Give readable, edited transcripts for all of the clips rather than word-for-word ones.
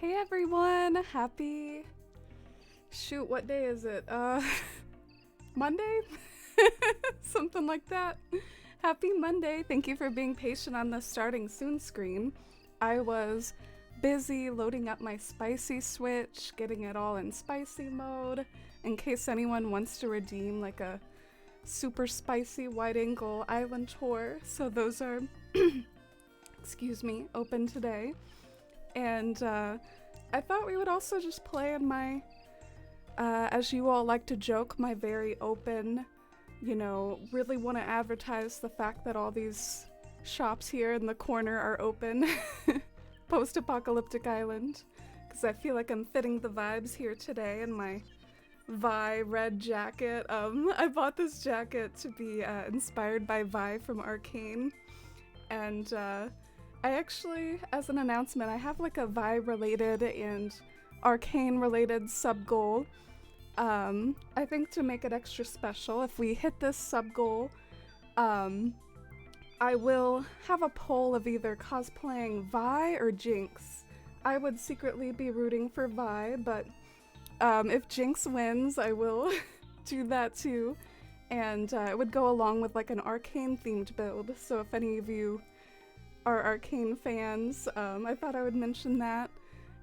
Hey everyone, happy... Shoot, what day is it? Monday? Something like that. Happy Monday. Thank you for being patient on the starting soon screen. I was busy loading up my spicy switch, getting it all in spicy mode, in case anyone wants to redeem like a super spicy wide angle island tour. So those are, excuse me, open today. And I thought we would also just play in my, as you all like to joke, my very open, you know, really want to advertise the fact that all these shops here in the corner are open, post-apocalyptic island, because I feel like I'm fitting the vibes here today in my Vi red jacket. I bought this jacket to be inspired by Vi from Arcane, and I actually, as an announcement, I have like a Vi-related and Arcane-related sub-goal. I think to make it extra special, if we hit this sub-goal, I will have a poll of either cosplaying Vi or Jinx. I would secretly be rooting for Vi, but if Jinx wins, I will do that too. And it would go along with like an Arcane-themed build, so if any of you are Arcane fans, I thought I would mention that.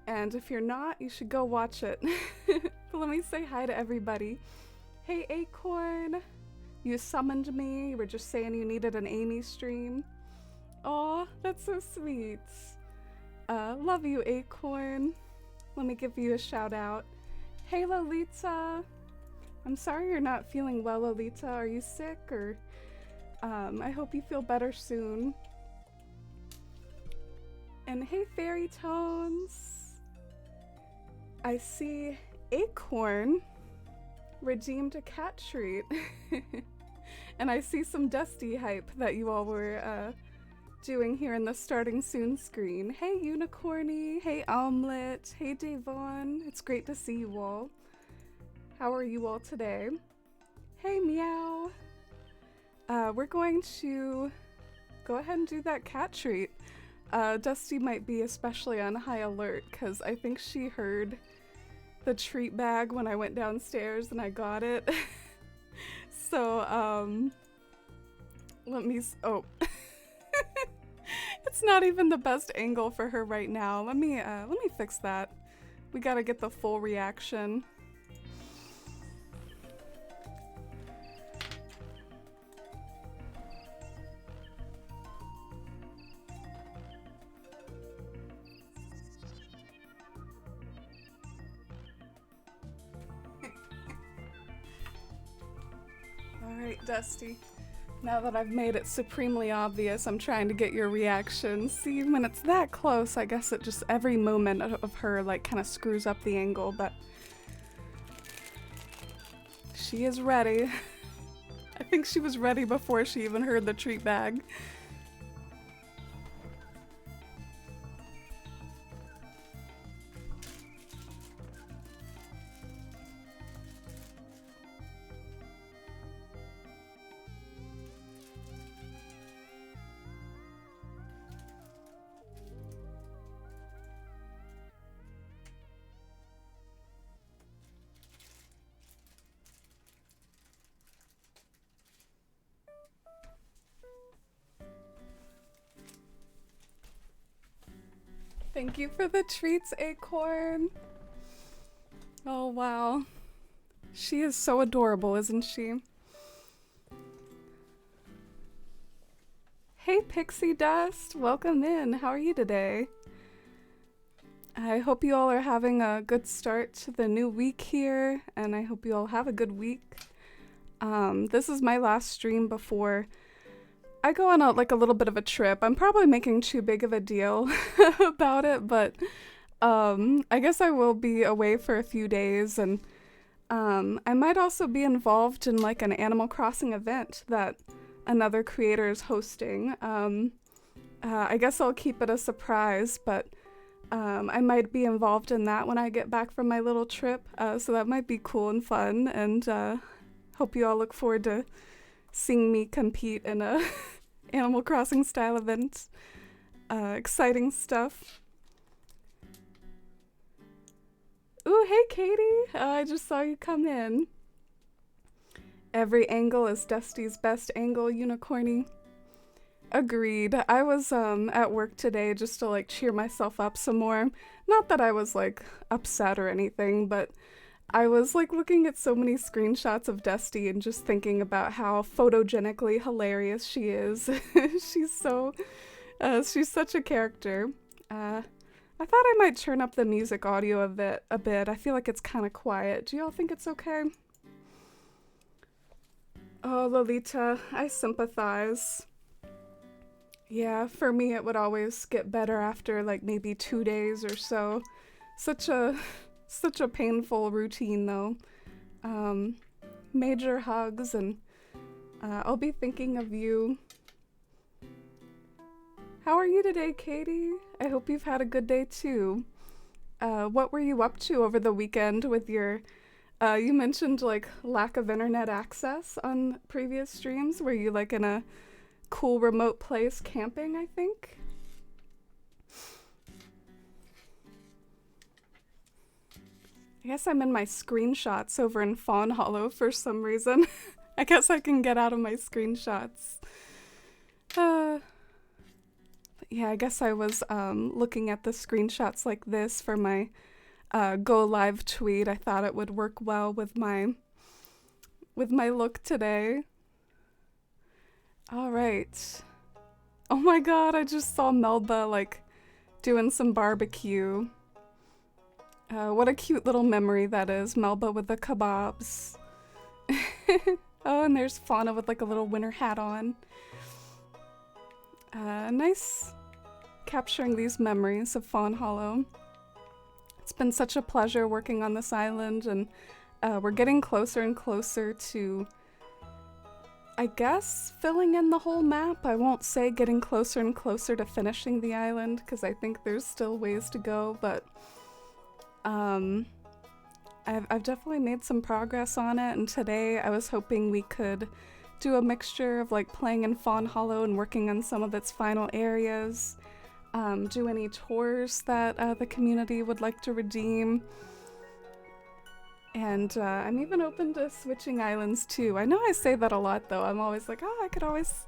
And if you're not, you should go watch it. But let me say hi to everybody. Hey Acorn, you summoned me. You were just saying you needed an Amy stream. Aw, that's so sweet. Love you, Acorn. Let me give you a shout out. Hey Lolita. I'm sorry you're not feeling well, Lolita. Are you sick or I hope you feel better soon. And hey Fairy Tones. I see Acorn redeemed a cat treat. And I see some Dusty hype that you all were doing here in the starting soon screen. Hey Unicorny, hey Omelette, hey Davon. It's great to see you all. How are you all today? Hey Meow. We're going to go ahead and do that cat treat. Dusty might be especially on high alert because I think she heard the treat bag when I went downstairs and I got it. So, let me oh. It's not even the best angle for her right now. Let me fix that. We gotta get the full reaction. Alright, Dusty. Now that I've made it supremely obvious, I'm trying to get your reaction. See, when it's that close, I guess it just, every moment of her, like, kind of screws up the angle, but she is ready. I think she was ready before she even heard the treat bag. Thank you for the treats, Acorn. Oh, wow. She is so adorable, isn't she? Hey, Pixie Dust. Welcome in. How are you today? I hope you all are having a good start to the new week here, and I hope you all have a good week. This is my last stream before I go on a little bit of a trip. I'm probably making too big of a deal about it, but I guess I will be away for a few days, and I might also be involved in like an Animal Crossing event that another creator is hosting. I guess I'll keep it a surprise, but I might be involved in that when I get back from my little trip, so that might be cool and fun, and hope you all look forward to seeing me compete in a Animal Crossing style event. Exciting stuff. Ooh, hey Katie! I just saw you come in. Every angle is Dusty's best angle, unicorny. Agreed. I was at work today just to like cheer myself up some more. Not that I was like upset or anything, but I was like looking at so many screenshots of Dusty and just thinking about how photogenically hilarious she is. She's such a character. I thought I might turn up the music audio a bit. I feel like it's kind of quiet. Do y'all think it's okay? Oh, Lolita, I sympathize. Yeah, for me it would always get better after like maybe 2 days or so. Such a painful routine though. Major hugs, and I'll be thinking of you. How are you today, Katie? I hope you've had a good day too. What were you up to over the weekend with your you mentioned like lack of internet access on previous streams. Were you like in a cool remote place camping, I think? I guess I'm in my screenshots over in Fawnhollow for some reason. I guess I can get out of my screenshots. Yeah, I guess I was looking at the screenshots like this for my go live tweet. I thought it would work well with my look today. All right. Oh my god, I just saw Melba like doing some barbecue. What a cute little memory that is, Melba with the kebabs. Oh, and there's Fauna with like a little winter hat on. Nice capturing these memories of Fawnhollow. It's been such a pleasure working on this island, and we're getting closer and closer to, I guess, filling in the whole map. I won't say getting closer and closer to finishing the island, because I think there's still ways to go, but I've definitely made some progress on it, and today I was hoping we could do a mixture of like playing in Fawnhollow and working on some of its final areas, do any tours that the community would like to redeem, and I'm even open to switching islands too. I know I say that a lot though. I'm always like, oh, I could always,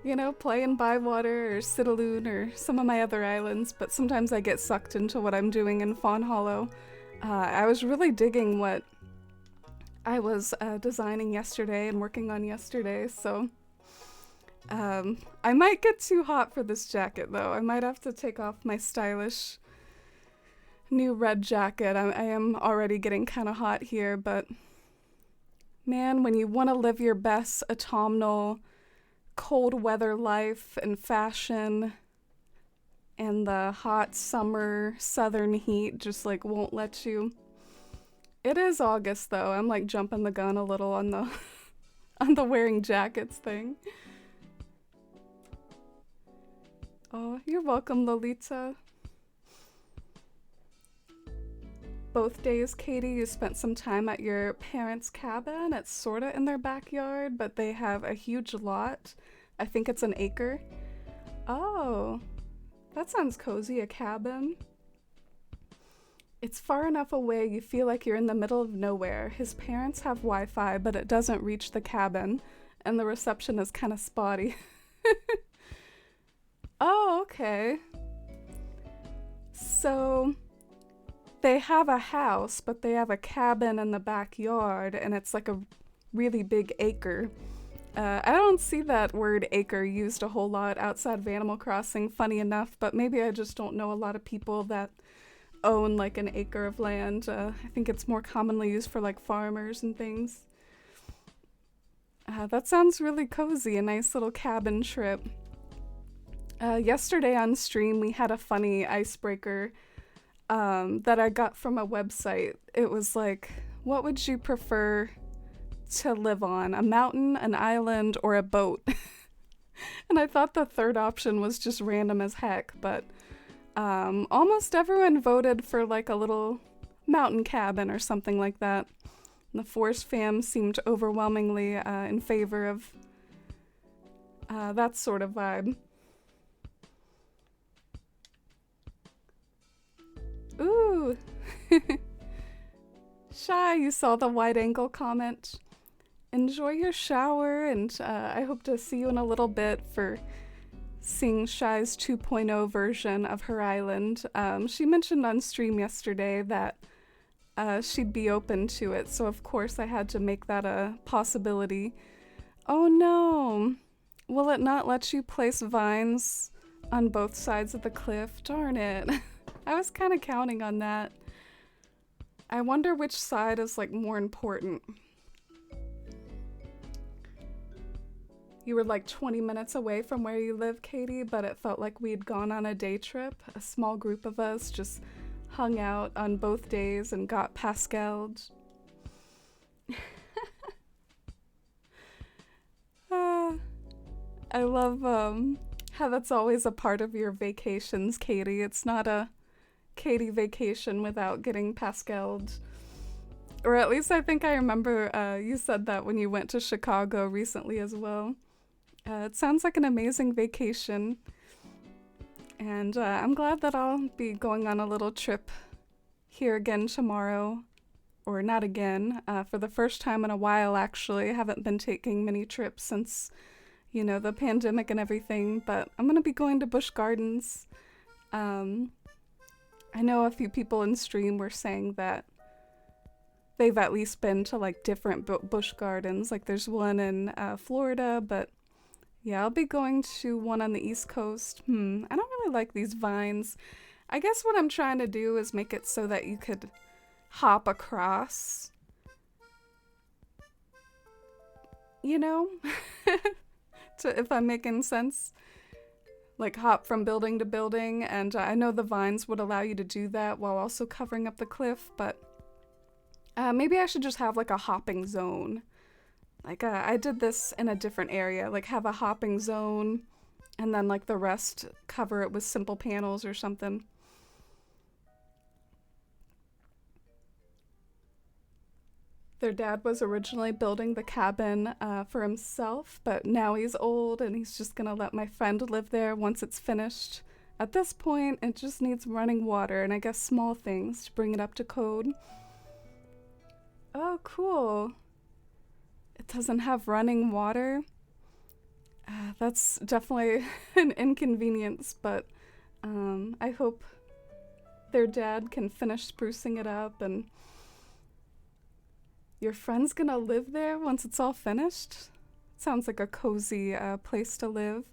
you know, play in Bywater or Citalune or some of my other islands, but sometimes I get sucked into what I'm doing in Fawnhollow. I was really digging what I was designing yesterday and working on yesterday, so I might get too hot for this jacket though. I might have to take off my stylish new red jacket. I am already getting kind of hot here, but man, when you want to live your best autumnal cold weather life and fashion, and the hot summer southern heat just like won't let you. It is August though. I'm like jumping the gun a little on the on the wearing jackets thing. Oh, you're welcome, Lolita. Both days, Katie, you spent some time at your parents' cabin. It's sorta in their backyard, but they have a huge lot. I think it's an acre. Oh, that sounds cozy, a cabin. It's far enough away you feel like you're in the middle of nowhere. His parents have Wi-Fi, but it doesn't reach the cabin, and the reception is kind of spotty. Oh, okay. So they have a house, but they have a cabin in the backyard, and it's like a really big acre. I don't see that word acre used a whole lot outside of Animal Crossing, funny enough, but maybe I just don't know a lot of people that own like an acre of land. I think it's more commonly used for like farmers and things. That sounds really cozy, a nice little cabin trip. Yesterday on stream we had a funny icebreaker that I got from a website. It was like, what would you prefer to live on? A mountain, an island, or a boat? And I thought the third option was just random as heck, but almost everyone voted for like a little mountain cabin or something like that. And the Force fam seemed overwhelmingly in favor of that sort of vibe. Ooh! Shy, you saw the wide angle comment. Enjoy your shower, and I hope to see you in a little bit for seeing Shy's 2.0 version of her island. She mentioned on stream yesterday that she'd be open to it, so of course I had to make that a possibility. Oh no! Will it not let you place vines on both sides of the cliff? Darn it. I was kind of counting on that. I wonder which side is like more important. You were like 20 minutes away from where you live, Katie, but it felt like we'd gone on a day trip. A small group of us just hung out on both days and got Pascal'd. I love how that's always a part of your vacations, Katie. It's not a Katie vacation without getting Pascal'd. Or at least I think I remember you said that when you went to Chicago recently as well. It sounds like an amazing vacation. And I'm glad that I'll be going on a little trip here again tomorrow. Or not again, for the first time in a while actually. I haven't been taking many trips since, you know, the pandemic and everything. But I'm going to be going to Busch Gardens. I know a few people in stream were saying that they've at least been to like different Busch Gardens. Like there's one in Florida, but yeah, I'll be going to one on the East Coast. I don't really like these vines. I guess what I'm trying to do is make it so that you could hop across. You know? If I'm making sense. Like hop from building to building, and I know the vines would allow you to do that while also covering up the cliff, but maybe I should just have like a hopping zone. Like I did this in a different area, like have a hopping zone and then like the rest cover it with simple panels or something. Their dad was originally building the cabin for himself, but now he's old and he's just gonna let my friend live there once it's finished. At this point, it just needs running water and I guess small things to bring it up to code. Oh, cool. It doesn't have running water. That's definitely an inconvenience, but I hope their dad can finish sprucing it up. And your friend's gonna live there once it's all finished? Sounds like a cozy place to live.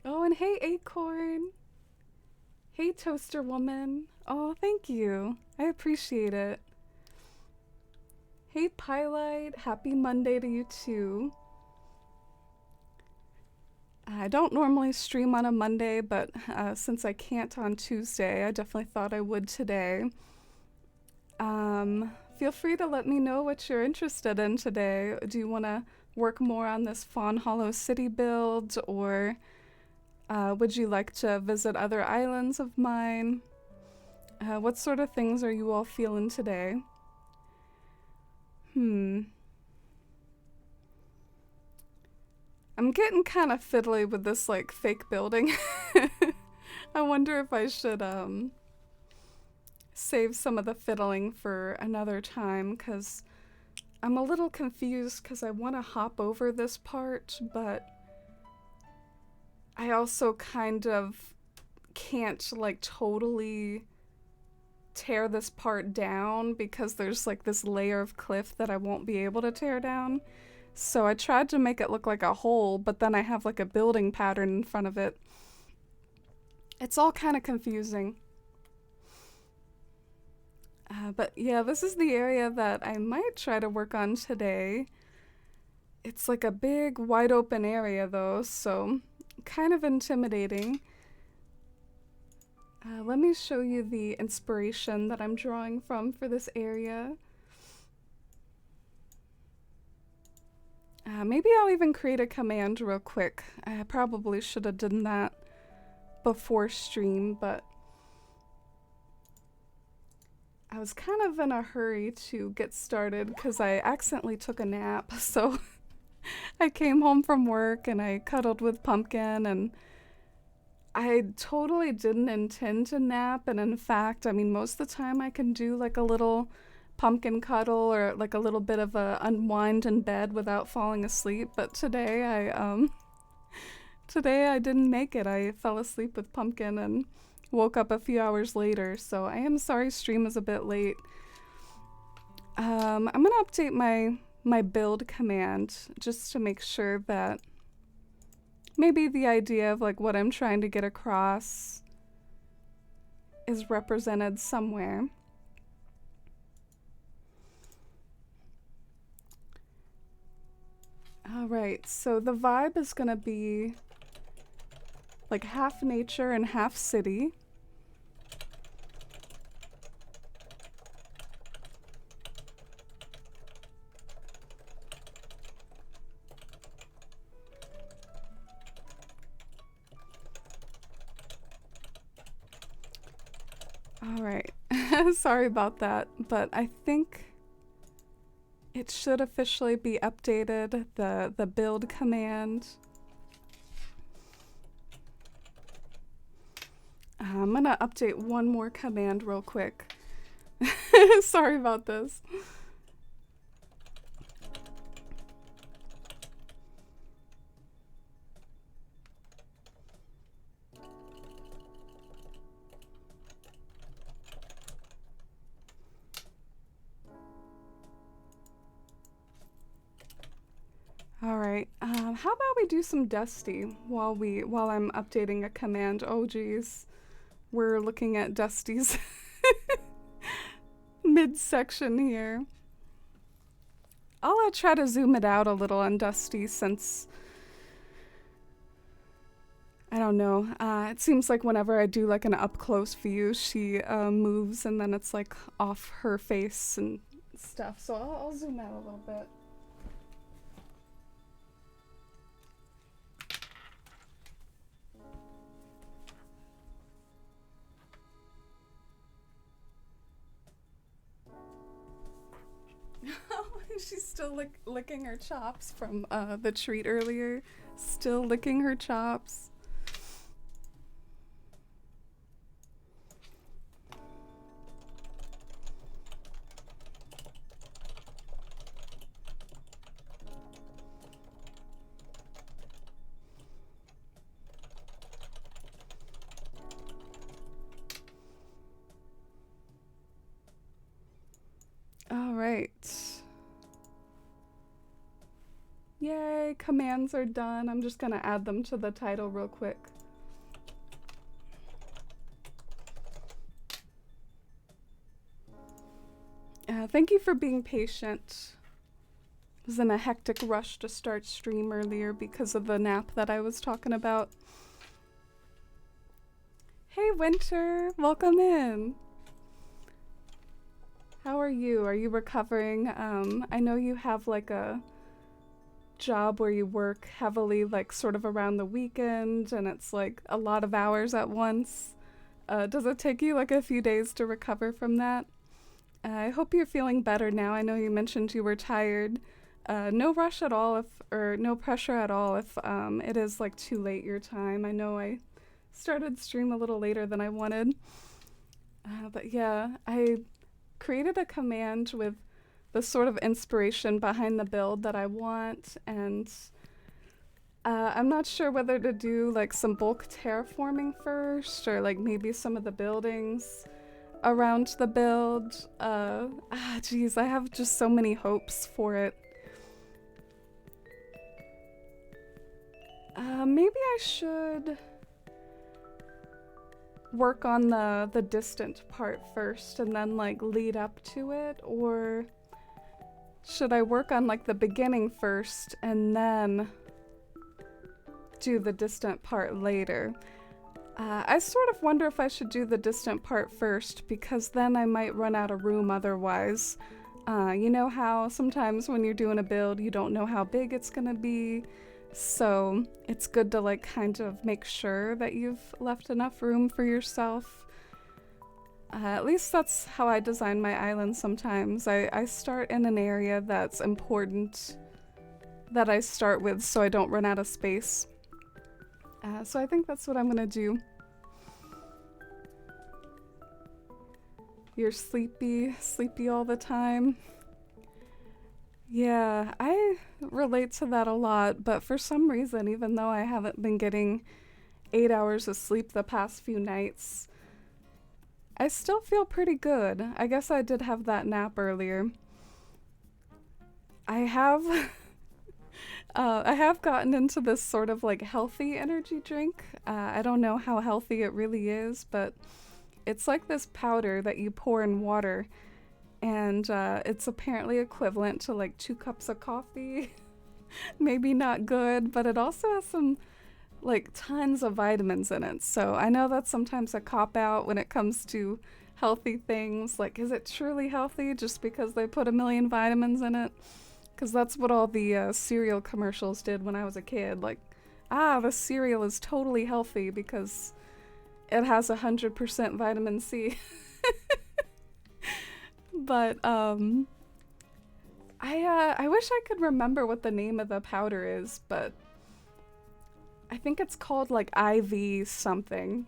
Oh, and hey, Acorn. Hey, Toaster Woman. Oh, thank you. I appreciate it. Hey, Pylite. Happy Monday to you, too. I don't normally stream on a Monday, but since I can't on Tuesday, I definitely thought I would today. Feel free to let me know what you're interested in today. Do you want to work more on this Fawnhollow city build, or would you like to visit other islands of mine? What sort of things are you all feeling today? I'm getting kind of fiddly with this like fake building. I wonder if I should save some of the fiddling for another time, because I'm a little confused because I want to hop over this part, but I also kind of can't like totally tear this part down because there's like this layer of cliff that I won't be able to tear down. So I tried to make it look like a hole, but then I have like a building pattern in front of it. It's all kind of confusing. But yeah, this is the area that I might try to work on today. It's like a big wide open area though, so kind of intimidating. Let me show you the inspiration that I'm drawing from for this area. Maybe I'll even create a command real quick. I probably should have done that before stream, but I was kind of in a hurry to get started because I accidentally took a nap, so I came home from work and I cuddled with Pumpkin, and I totally didn't intend to nap, and in fact, I mean, most of the time I can do like a little pumpkin cuddle or like a little bit of a unwind in bed without falling asleep, but today I didn't make it. I fell asleep with pumpkin and woke up a few hours later, so I am sorry stream is a bit late. I'm gonna update my build command just to make sure that maybe the idea of like what I'm trying to get across is represented somewhere. All right, so the vibe is gonna be like half nature and half city. All right, sorry about that, but I think it should officially be updated, the build command. I'm gonna update one more command real quick. Sorry about this. All right. How about we do some Dusty while I'm updating a command? Oh geez, we're looking at Dusty's midsection here. I'll try to zoom it out a little on Dusty since I don't know. It seems like whenever I do like an up close view, she moves and then it's like off her face and stuff. So I'll zoom out a little bit. She's still licking her chops from the treat earlier. Still licking her chops. All right. Yay, commands are done. I'm just gonna add them to the title real quick. Thank you for being patient. I was in a hectic rush to start stream earlier because of the nap that I was talking about. Hey Winter, welcome in. How are you? Are you recovering? I know you have like a job where you work heavily like sort of around the weekend and it's like a lot of hours at once. Does it take you like a few days to recover from that? I hope you're feeling better now. I know you mentioned you were tired. No rush at all or no pressure at all if it is like too late your time. I know I started stream a little later than I wanted. But yeah, I created a command with the sort of inspiration behind the build that I want, and I'm not sure whether to do like some bulk terraforming first or like maybe some of the buildings around the build. Geez, I have just so many hopes for it. Maybe I should work on the distant part first and then like lead up to it, or should I work on like the beginning first and then do the distant part later? I sort of wonder if I should do the distant part first because then I might run out of room otherwise. You know how sometimes when you're doing a build you don't know how big it's gonna be, so it's good to like kind of make sure that you've left enough room for yourself. At least that's how I design my island sometimes. I start in an area that's important that I start with so I don't run out of space. So I think that's what I'm gonna do. You're sleepy all the time. Yeah, I relate to that a lot, but for some reason, even though I haven't been getting 8 hours of sleep the past few nights, I still feel pretty good. I guess I did have that nap earlier. I have I have gotten into this sort of like healthy energy drink. I don't know how healthy it really is, but it's like this powder that you pour in water, and it's apparently equivalent to like 2 cups of coffee. Maybe not good, but it also has some like tons of vitamins in it. So I know that's sometimes a cop out when it comes to healthy things. Like, is it truly healthy just because they put a million vitamins in it? Because that's what all the cereal commercials did when I was a kid. Like, the cereal is totally healthy because it has 100% vitamin C. But I wish I could remember what the name of the powder is, but I think it's called like IV something.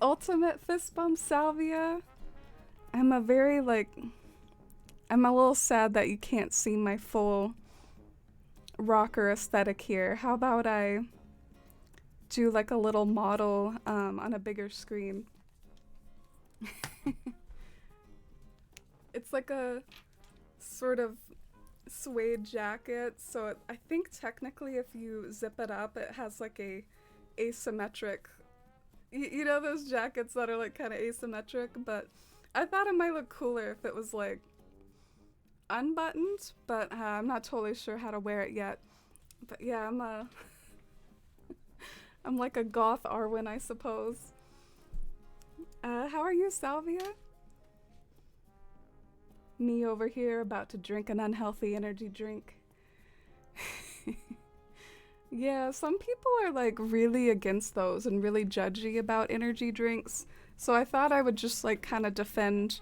Ultimate Fist Bump Salvia. I'm a little sad that you can't see my full rocker aesthetic here. How about I do like a little model on a bigger screen? It's like a sort of suede jacket, so I think technically if you zip it up, it has like a asymmetric, you know those jackets that are like kind of asymmetric, but I thought it might look cooler if it was like unbuttoned, but I'm not totally sure how to wear it yet. But yeah, I'm like a goth Arwen, I suppose. How are you, Salvia? Me over here about to drink an unhealthy energy drink. Yeah, some people are like really against those and really judgy about energy drinks. So I thought I would just like kind of defend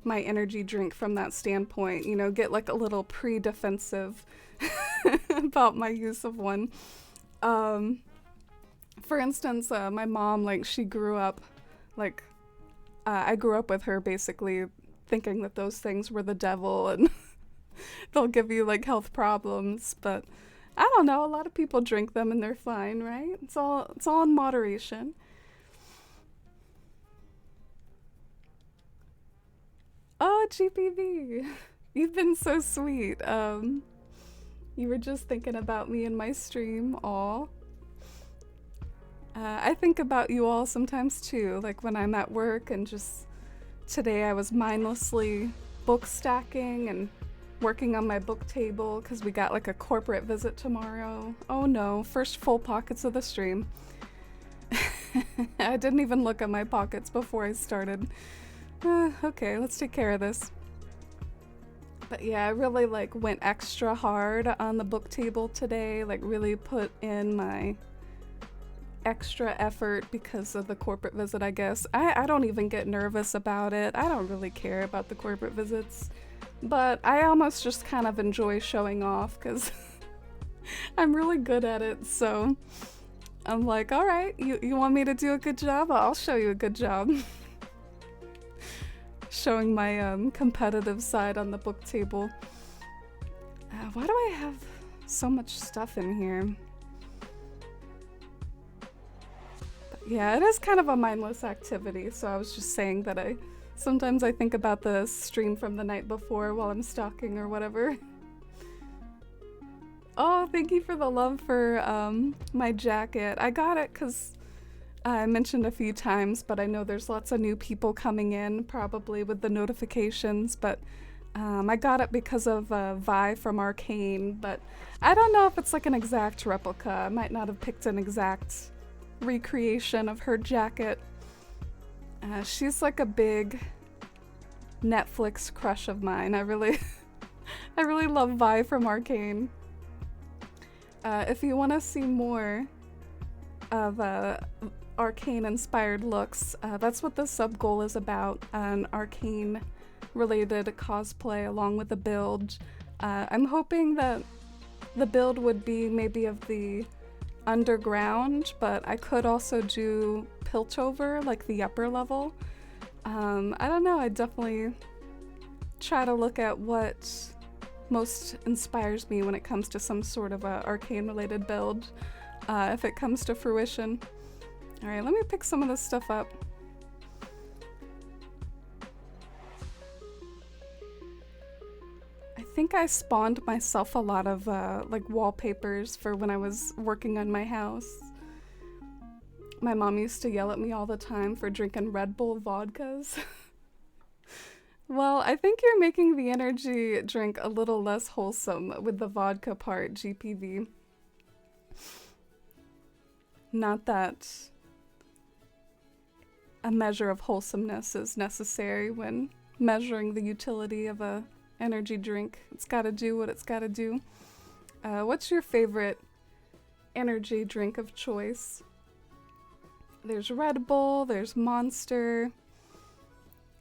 my energy drink from that standpoint, you know, get like a little pre-defensive about my use of one. For instance, my mom, like she grew up, like I grew up with her basically thinking that those things were the devil and they'll give you like health problems, but I don't know, a lot of people drink them and they're fine, right? It's all in moderation. Oh, GPV, you've been so sweet. You were just thinking about me in my stream. Aw. I think about you all sometimes too, like when I'm at work and just today I was mindlessly book stacking and working on my book table because we got like a corporate visit tomorrow. Oh no, first full pockets of the stream. I didn't even look at my pockets before I started. Okay, let's take care of this. But yeah, I really like went extra hard on the book table today, like really put in my extra effort because of the corporate visit, I guess. I don't even get nervous about it. I don't really care about the corporate visits, but I almost just kind of enjoy showing off because I'm really good at it. So I'm like, all right, you want me to do a good job? I'll show you a good job. Showing my competitive side on the book table. Why do I have so much stuff in here? Yeah, it is kind of a mindless activity, so I was just saying that sometimes I think about the stream from the night before while I'm stalking or whatever. Oh, thank you for the love for my jacket. I got it because I mentioned a few times, but I know there's lots of new people coming in, probably with the notifications, but I got it because of Vi from Arcane, but I don't know if it's like an exact replica. I might not have picked an exact recreation of her jacket. She's like a big Netflix crush of mine. I really love Vi from Arcane. If you want to see more of Arcane inspired looks, that's what the sub goal is about, an Arcane related cosplay along with the build. I'm hoping that the build would be maybe of the underground, but I could also do Piltover, like the upper level. I don't know, I definitely try to look at what most inspires me when it comes to some sort of a arcane related build, if it comes to fruition. Alright, let me pick some of this stuff up. I think I spawned myself a lot of like wallpapers for when I was working on my house. My mom used to yell at me all the time for drinking Red Bull vodkas. Well, I think you're making the energy drink a little less wholesome with the vodka part, GPV. Not that a measure of wholesomeness is necessary when measuring the utility of a energy drink. It's gotta do what it's gotta do. What's your favorite energy drink of choice? There's Red Bull, there's Monster.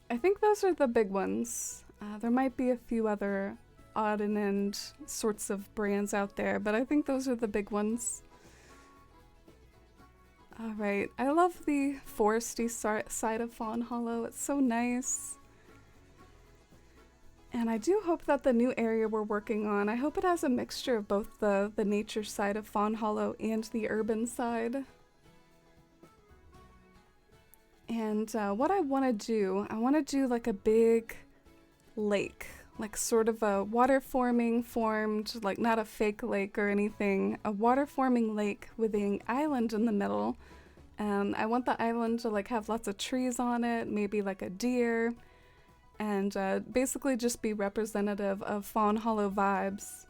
I think those are the big ones. There might be a few other odd and end sorts of brands out there, but I think those are the big ones. Alright, I love the foresty side of Fawnhollow. It's so nice. And I do hope that the new area we're working on, I hope it has a mixture of both the nature side of Fawnhollow and the urban side. And what I want to do like a big lake, like sort of a water formed, like not a fake lake or anything, a water forming lake with an island in the middle. I want the island to like have lots of trees on it, maybe like a deer, and basically just be representative of Fawnhollow vibes.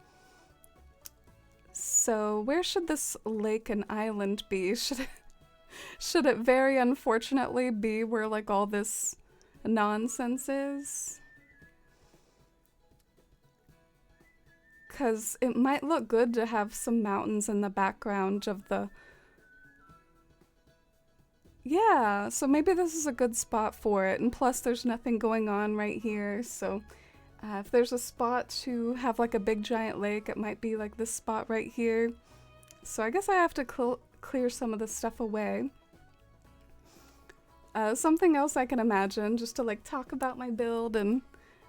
So where should this lake and island be? Should it very unfortunately be where like all this nonsense is? 'Cause it might look good to have some mountains in the background of the... Yeah, so maybe this is a good spot for it, and plus there's nothing going on right here, so if there's a spot to have like a big giant lake, it might be like this spot right here. So I guess I have to clear some of this stuff away. Something else I can imagine, just to like talk about my build and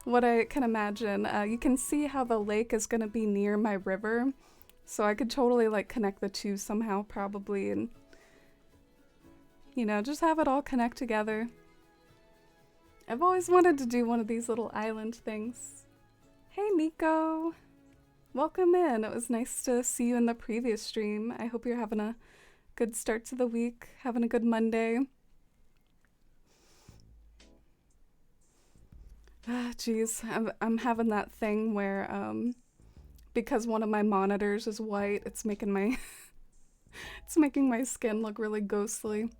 what I can imagine. You can see how the lake is going to be near my river, so I could totally like connect the two somehow probably, and you know, just have it all connect together. I've always wanted to do one of these little island things. Hey Nico! Welcome in. It was nice to see you in the previous stream. I hope you're having a good start to the week, having a good Monday. Ah, geez, I'm having that thing where because one of my monitors is white, it's making my it's making my skin look really ghostly.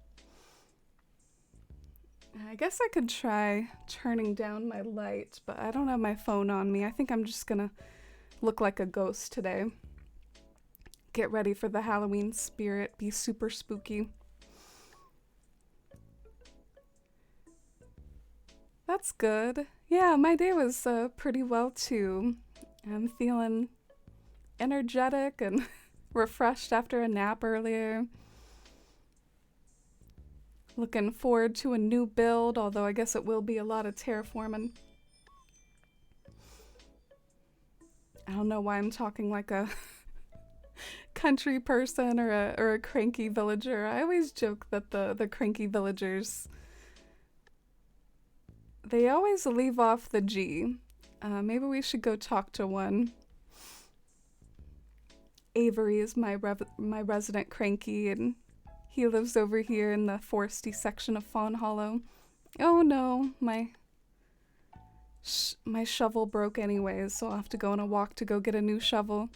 I guess I could try turning down my light, but I don't have my phone on me. I think I'm just gonna look like a ghost today. Get ready for the Halloween spirit, be super spooky. That's good. Yeah, my day was pretty well too. I'm feeling energetic and refreshed after a nap earlier. Looking forward to a new build, although I guess it will be a lot of terraforming. I don't know why I'm talking like a country person or a cranky villager. I always joke that the cranky villagers, they always leave off the G. Maybe we should go talk to one. Avery is my resident cranky, and he lives over here in the foresty section of Fawnhollow. Oh no, my shovel broke anyways, so I'll have to go on a walk to go get a new shovel.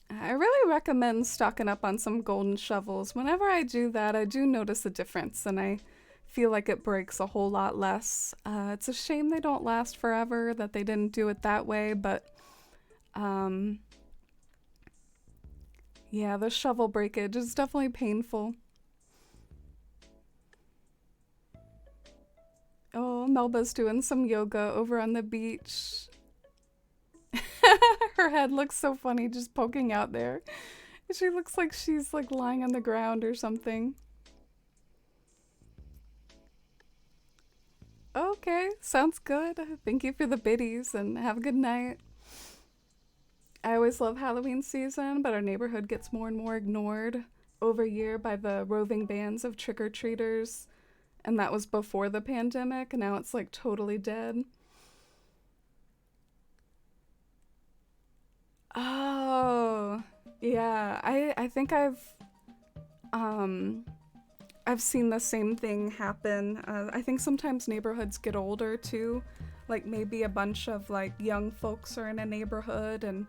I really recommend stocking up on some golden shovels. Whenever I do that, I do notice a difference, and I feel like it breaks a whole lot less. It's a shame they don't last forever, that they didn't do it that way, but yeah, the shovel breakage is definitely painful. Oh, Melba's doing some yoga over on the beach. Her head looks so funny just poking out there. She looks like she's like lying on the ground or something. Okay, sounds good. Thank you for the biddies and have a good night. I always love Halloween season, but our neighborhood gets more and more ignored over year by the roving bands of trick-or-treaters. And that was before the pandemic, and now it's like totally dead. Oh, yeah. I think um I've seen the same thing happen. I think sometimes neighborhoods get older too. Like maybe a bunch of like young folks are in a neighborhood and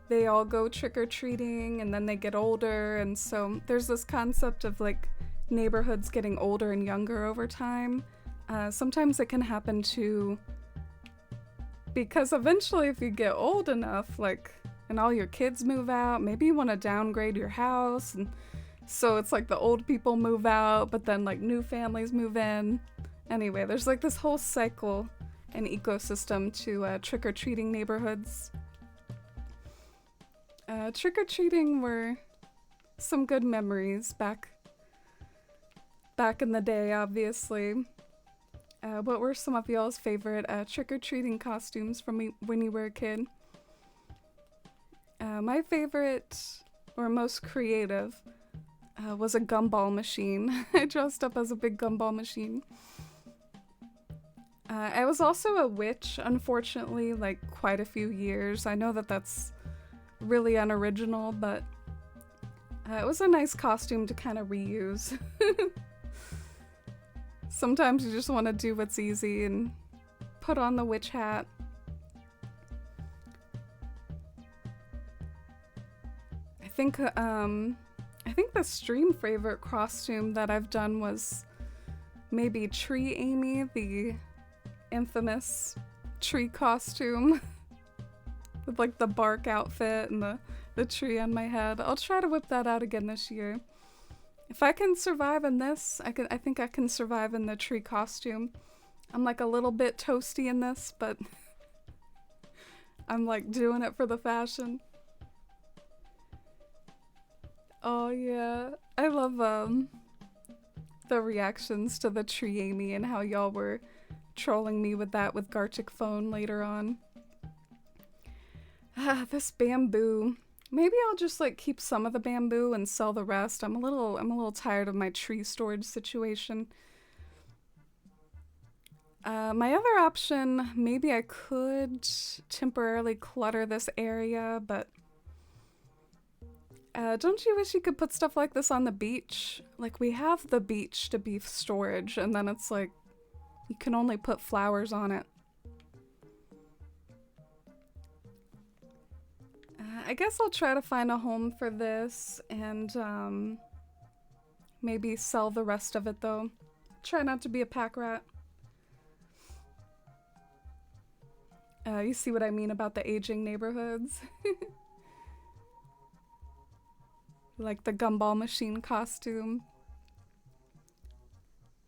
they all go trick-or-treating and then they get older, and so there's this concept of like neighborhoods getting older and younger over time. Sometimes it can happen too because eventually if you get old enough, like, and all your kids move out, maybe you want to downgrade your house, and so it's like the old people move out, but then like new families move in. Anyway, there's like this whole cycle and ecosystem to trick-or-treating neighborhoods. Trick-or-treating were some good memories back in the day, obviously. What were some of y'all's favorite trick-or-treating costumes from when you were a kid? My favorite, or most creative, was a gumball machine. I dressed up as a big gumball machine. I was also a witch, unfortunately, like quite a few years. I know that that's really unoriginal, but it was a nice costume to kind of reuse. Sometimes you just want to do what's easy and put on the witch hat. I think the stream favorite costume that I've done was maybe Tree Amy, the infamous tree costume with like the bark outfit and the tree on my head. I'll try to whip that out again this year. If I can survive in this, I think I can survive in the tree costume. I'm like a little bit toasty in this, but I'm like doing it for the fashion. Oh yeah, I love the reactions to the Tree Amy and how y'all were trolling me with that with Gartic Phone later on. This bamboo. Maybe I'll just like keep some of the bamboo and sell the rest. I'm a little tired of my tree storage situation. My other option, maybe I could temporarily clutter this area, but don't you wish you could put stuff like this on the beach? Like, we have the beach to be storage, and then it's like, you can only put flowers on it. I guess I'll try to find a home for this, and maybe sell the rest of it, though. Try not to be a pack rat. You see what I mean about the aging neighborhoods? Like the gumball machine costume.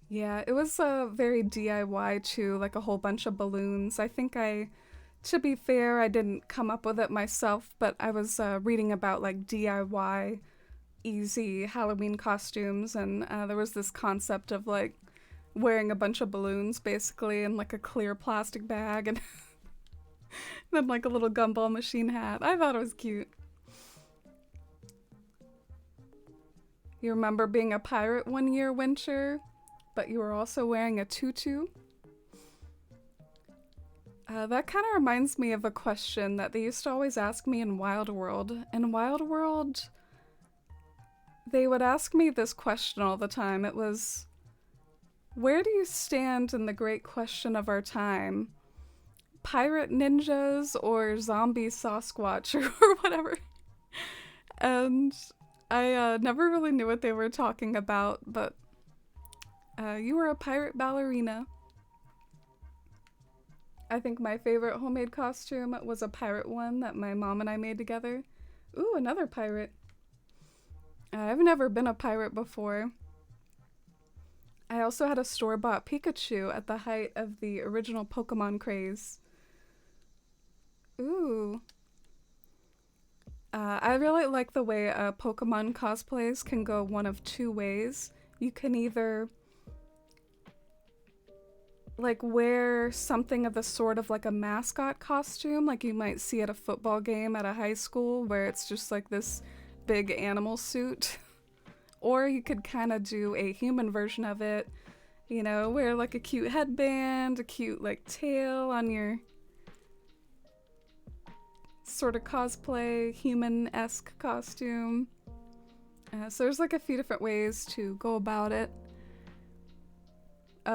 Yeah, it was very DIY too, like a whole bunch of balloons. I think to be fair, I didn't come up with it myself, but I was reading about like DIY easy Halloween costumes, and there was this concept of like wearing a bunch of balloons basically in like a clear plastic bag and then like a little gumball machine hat. I thought it was cute. You remember being a pirate one year, Winter, but you were also wearing a tutu? That kind of reminds me of a question that they used to always ask me in Wild World. In Wild World, they would ask me this question all the time. It was, where do you stand in the great question of our time? Pirate ninjas or zombie Sasquatch or whatever? And I never really knew what they were talking about, but you were a pirate ballerina. I think my favorite homemade costume was a pirate one that my mom and I made together. Ooh, another pirate. I've never been a pirate before. I also had a store-bought Pikachu at the height of the original Pokemon craze. Ooh. I really like the way Pokemon cosplays can go one of two ways. You can either like wear something of the sort of like a mascot costume, like you might see at a football game at a high school where it's just like this big animal suit. Or you could kind of do a human version of it, you know, wear like a cute headband, a cute like tail on your sort of cosplay, human-esque costume. So there's like a few different ways to go about it.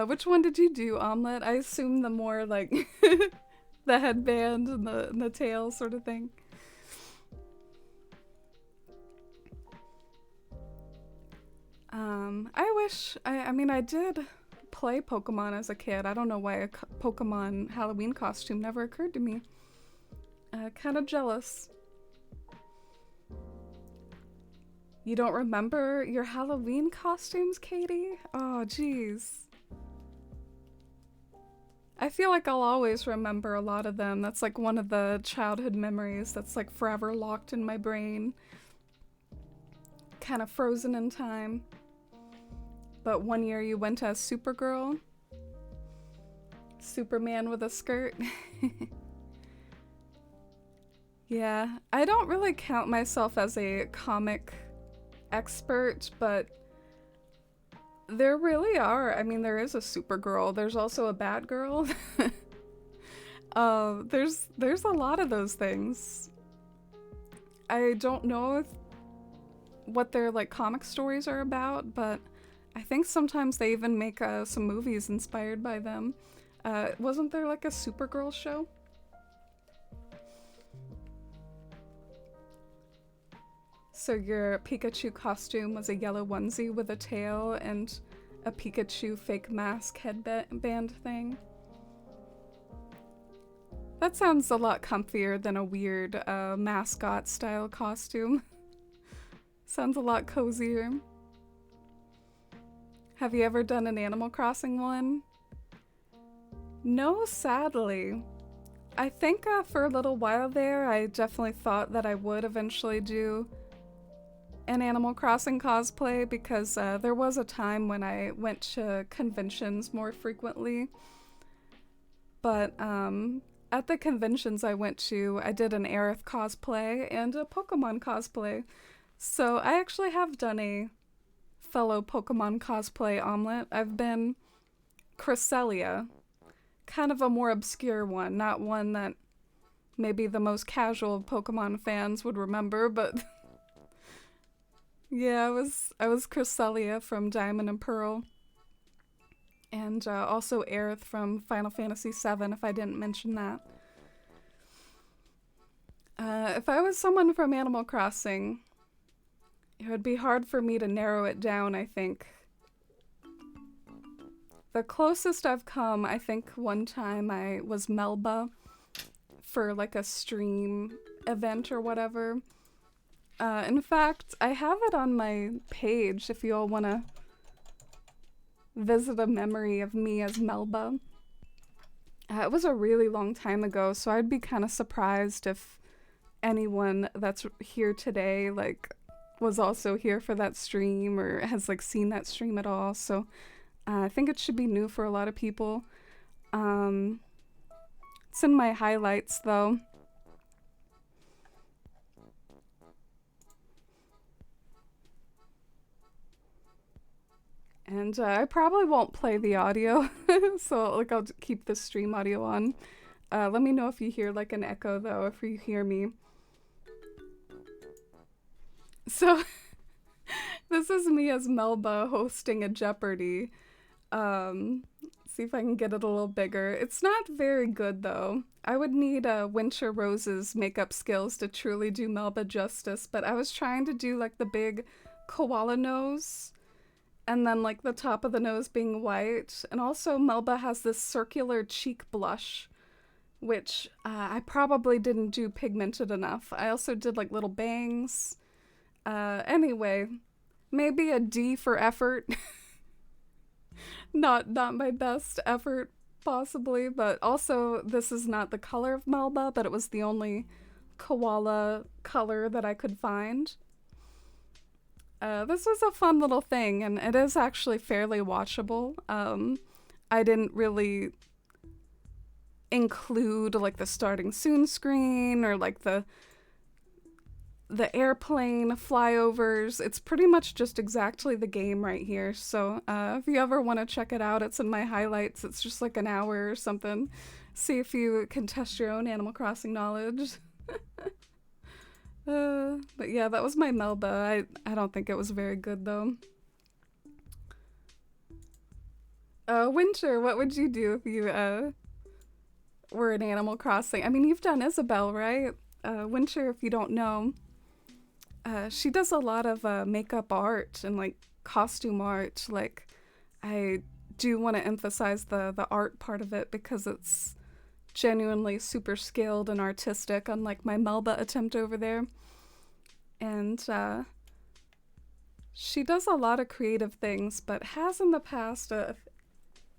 Which one did you do, Omelette? I assume the more like the headband and the tail sort of thing. I mean, I did play Pokemon as a kid. I don't know why a Pokemon Halloween costume never occurred to me. Kind of jealous. You don't remember your Halloween costumes, Katie? Oh, jeez. I feel like I'll always remember a lot of them. That's like one of the childhood memories that's like forever locked in my brain. Kind of frozen in time. But one year you went as Supergirl. Superman with a skirt. Yeah, I don't really count myself as a comic expert, but there really are. I mean, there is a Supergirl. There's also a Batgirl. There's a lot of those things. I don't know what their like comic stories are about, but I think sometimes they even make some movies inspired by them. Wasn't there like a Supergirl show? So your Pikachu costume was a yellow onesie with a tail and a Pikachu fake mask headband thing. That sounds a lot comfier than a weird mascot style costume. Sounds a lot cozier. Have you ever done an Animal Crossing one? No, sadly. I think for a little while there, I definitely thought that I would eventually do an Animal Crossing cosplay because there was a time when I went to conventions more frequently. But at the conventions I went to, I did an Aerith cosplay and a Pokemon cosplay. So I actually have done a fellow Pokemon cosplay, Omelette. I've been Cresselia. Kind of a more obscure one, not one that maybe the most casual Pokemon fans would remember, but yeah, I was Cresselia from Diamond and Pearl. And also Aerith from Final Fantasy VII, if I didn't mention that. If I was someone from Animal Crossing, it would be hard for me to narrow it down, I think. The closest I've come, I think one time I was Melba for like a stream event or whatever. In fact, I have it on my page if you all want to visit a memory of me as Melba. It was a really long time ago, so I'd be kind of surprised if anyone that's here today like was also here for that stream or has like seen that stream at all. So I think it should be new for a lot of people. It's in my highlights though. And I probably won't play the audio, so like I'll keep the stream audio on. Let me know if you hear like an echo though, if you hear me. So this is me as Melba hosting a Jeopardy. See if I can get it a little bigger. It's not very good though. I would need Winter Rose's makeup skills to truly do Melba justice, but I was trying to do like the big koala nose. And then like the top of the nose being white. And also Melba has this circular cheek blush, which I probably didn't do pigmented enough. I also did like little bangs. Anyway, maybe a D for effort. not my best effort, possibly. But also, this is not the color of Melba, but it was the only koala color that I could find. This was a fun little thing, and it is actually fairly watchable. I didn't really include like the starting soon screen or like the airplane flyovers. It's pretty much just exactly the game right here. So if you ever want to check it out, it's in my highlights. It's just like an hour or something. See if you can test your own Animal Crossing knowledge. But yeah, that was my Melba. I don't think it was very good though. Winter, what would you do if you were in Animal Crossing? I mean, you've done Isabelle, right? Winter, if you don't know, she does a lot of makeup art and like costume art. Like, I do want to emphasize the art part of it because it's genuinely super skilled and artistic, unlike my Melba attempt over there. And she does a lot of creative things, but has in the past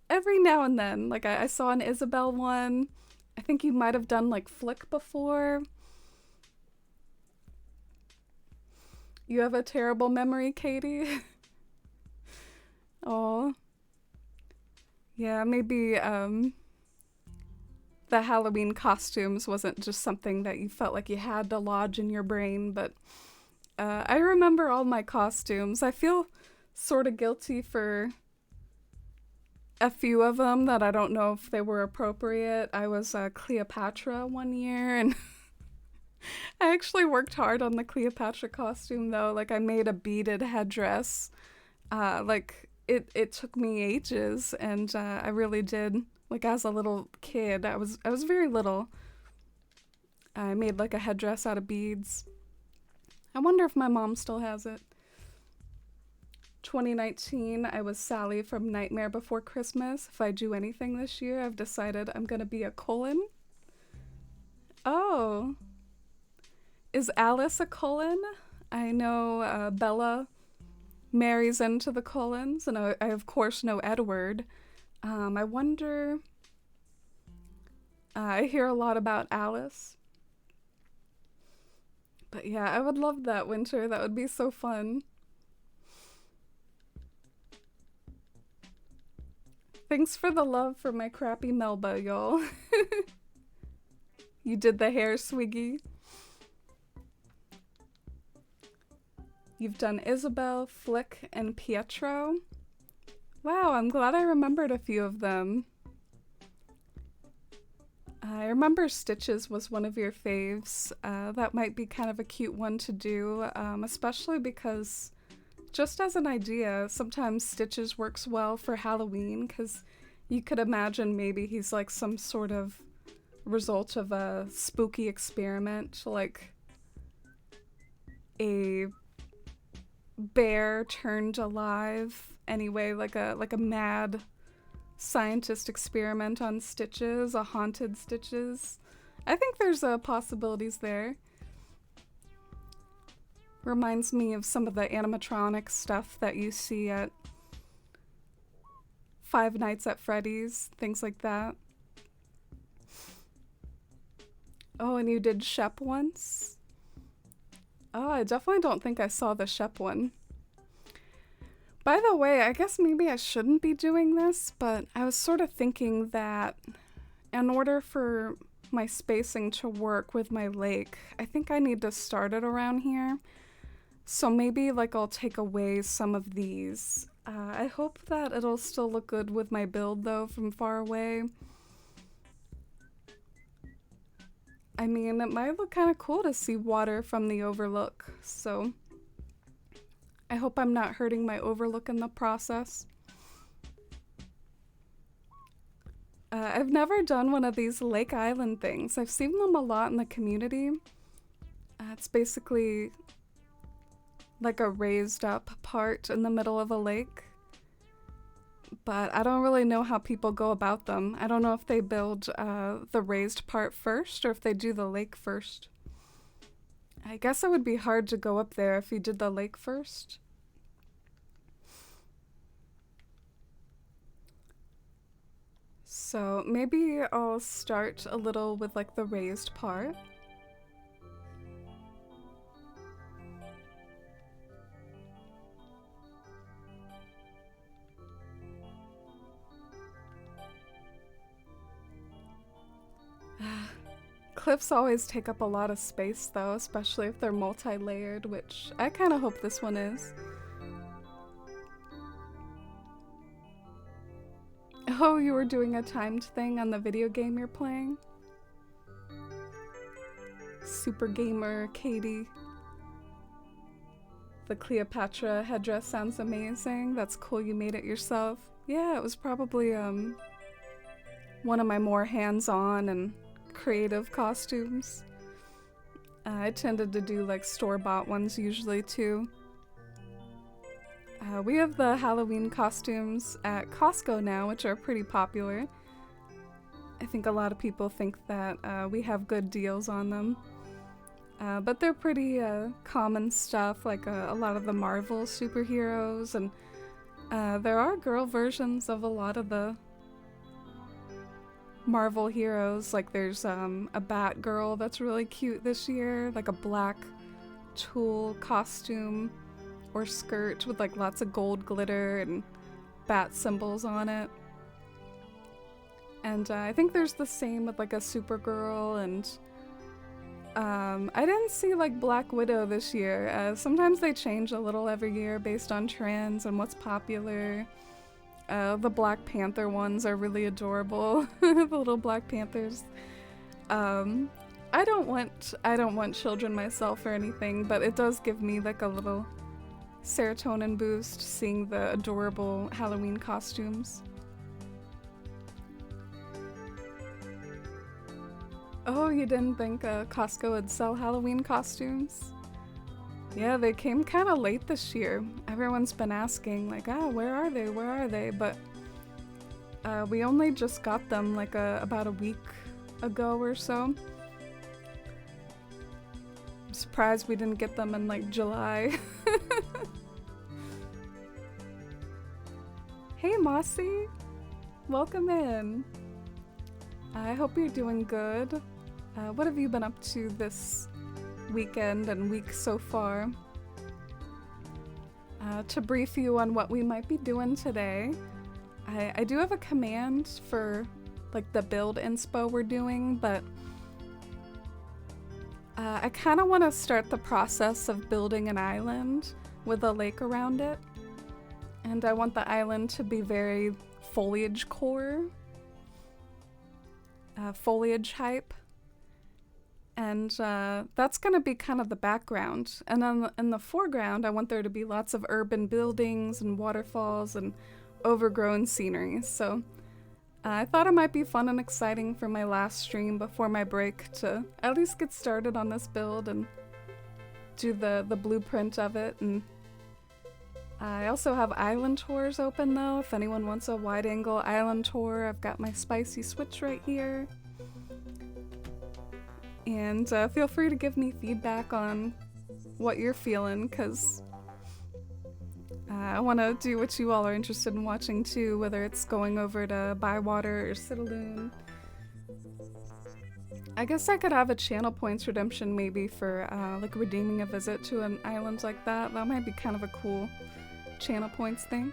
every now and then. Like I saw an Isabelle one. I think you might have done like Flick before. You have a terrible memory, Katie. Oh. Yeah, maybe the Halloween costumes wasn't just something that you felt like you had to lodge in your brain, but I remember all my costumes. I feel sort of guilty for a few of them that I don't know if they were appropriate. I was Cleopatra one year, and I actually worked hard on the Cleopatra costume though. Like I made a beaded headdress. Like it took me ages, and I really did. Like as a little kid, I was very little. I made like a headdress out of beads. I wonder if my mom still has it. 2019, I was Sally from Nightmare Before Christmas. If I do anything this year, I've decided I'm gonna be a Cullen. Oh. Is Alice a Cullen? I know Bella marries into the Cullens, and I of course know Edward. I wonder... I hear a lot about Alice. But yeah, I would love that, Winter. That would be so fun. Thanks for the love for my crappy Melba, y'all. You did the hair swiggy. You've done Isabelle, Flick, and Pietro. Wow, I'm glad I remembered a few of them. I remember Stitches was one of your faves. That might be kind of a cute one to do, especially because, just as an idea, sometimes Stitches works well for Halloween, because you could imagine maybe he's like some sort of result of a spooky experiment, like a bear turned alive. Anyway, like a mad scientist experiment on Stitches, a haunted Stitches. I think there's possibilities there. Reminds me of some of the animatronic stuff that you see at Five Nights at Freddy's, things like that. Oh, and you did Shep once? Oh, I definitely don't think I saw the Shep one. By the way, I guess maybe I shouldn't be doing this, but I was sort of thinking that in order for my spacing to work with my lake, I think I need to start it around here. So maybe like I'll take away some of these. I hope that it'll still look good with my build though from far away. I mean, it might look kind of cool to see water from the overlook, so I hope I'm not hurting my overlook in the process. I've never done one of these Lake Island things. I've seen them a lot in the community. It's basically like a raised up part in the middle of a lake. But I don't really know how people go about them. I don't know if they build the raised part first or if they do the lake first. I guess it would be hard to go up there if you did the lake first. So maybe I'll start a little with like the raised part. Cliffs always take up a lot of space though, especially if they're multi-layered, which I kind of hope this one is. Oh, you were doing a timed thing on the video game you're playing? Super gamer Katie. The Cleopatra headdress sounds amazing. That's cool you made it yourself. Yeah, it was probably one of my more hands-on and creative costumes. I tended to do like store-bought ones usually too. We have the Halloween costumes at Costco now, which are pretty popular. I think a lot of people think that we have good deals on them. But they're pretty common stuff, like a lot of the Marvel superheroes, and there are girl versions of a lot of the Marvel heroes. Like there's a Batgirl that's really cute this year, like a black tulle costume or skirt with like lots of gold glitter and bat symbols on it. And I think there's the same with like a Supergirl, and I didn't see like Black Widow this year. Sometimes they change a little every year based on trends and what's popular. The Black Panther ones are really adorable. The little Black Panthers. I don't want children myself or anything, but it does give me like a little serotonin boost seeing the adorable Halloween costumes. Oh, you didn't think Costco would sell Halloween costumes? Yeah, they came kind of late this year. Everyone's been asking, like, where are they? Where are they? But we only just got them like about a week ago or so. I'm surprised we didn't get them in like July. Hey Mossy, welcome in. I hope you're doing good. What have you been up to this weekend and week so far? To brief you on what we might be doing today, I do have a command for like the build inspo we're doing, but I kind of want to start the process of building an island with a lake around it. And I want the island to be very foliage core. Foliage hype. And that's going to be kind of the background. And in the foreground, I want there to be lots of urban buildings and waterfalls and overgrown scenery. So I thought it might be fun and exciting for my last stream before my break to at least get started on this build and do the blueprint of it. And I also have island tours open though. If anyone wants a wide angle island tour, I've got my spicy switch right here. And feel free to give me feedback on what you're feeling, because I want to do what you all are interested in watching too, whether it's going over to Bywater or Citalune. I guess I could have a channel points redemption maybe for like redeeming a visit to an island like that. That might be kind of a cool channel points thing.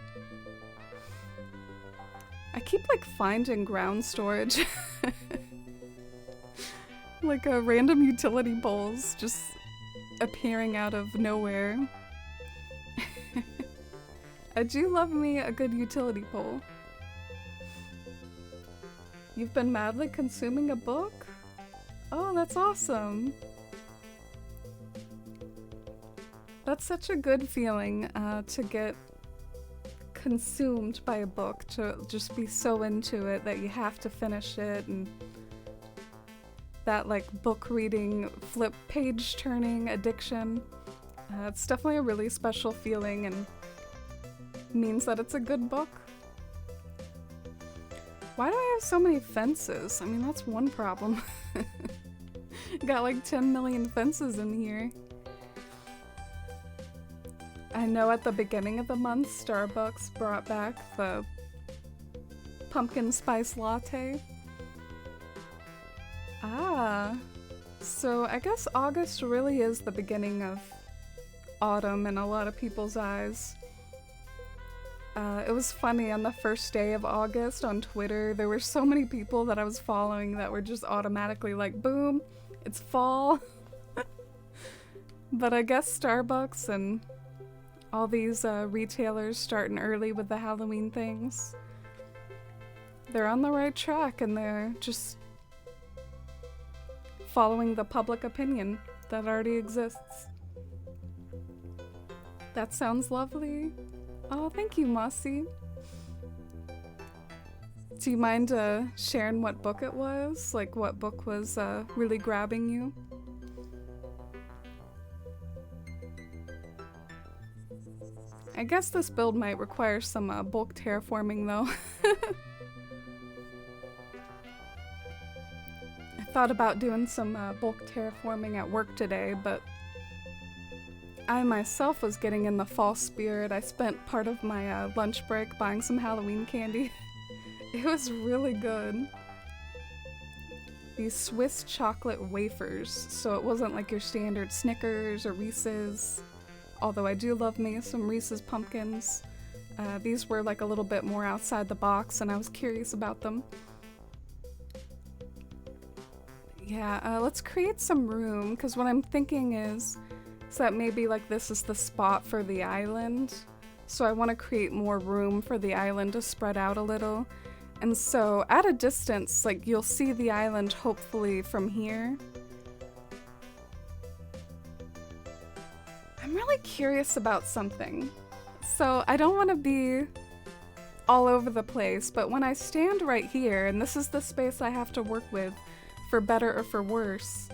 I keep like finding ground storage. Like random utility poles just appearing out of nowhere. I do love me a good utility pole. You've been madly consuming a book? Oh, that's awesome. That's such a good feeling to get consumed by a book, to just be so into it that you have to finish it, and that like book reading, flip page turning addiction. It's definitely a really special feeling and means that it's a good book. Why do I have so many fences? I mean, that's one problem. Got like 10 million fences in here. I know at the beginning of the month, Starbucks brought back the pumpkin spice latte. Ah, so I guess August really is the beginning of autumn in a lot of people's eyes. It was funny, on the first day of August on Twitter, there were so many people that I was following that were just automatically like, boom, it's fall. But I guess Starbucks and all these retailers starting early with the Halloween things, they're on the right track, and they're just following the public opinion that already exists. That sounds lovely. Oh, thank you, Mossy. Do you mind sharing what book it was? Like, what book was really grabbing you? I guess this build might require some bulk terraforming, though. I thought about doing some bulk terraforming at work today, but I myself was getting in the fall spirit. I spent part of my lunch break buying some Halloween candy. It was really good. These Swiss chocolate wafers, so it wasn't like your standard Snickers or Reese's, although I do love me some Reese's pumpkins. These were like a little bit more outside the box, and I was curious about them. Yeah, let's create some room, because what I'm thinking is that maybe like this is the spot for the island. So I want to create more room for the island to spread out a little. And so at a distance, like you'll see the island hopefully from here. I'm really curious about something. So I don't want to be all over the place, but when I stand right here, and this is the space I have to work with, for better or for worse,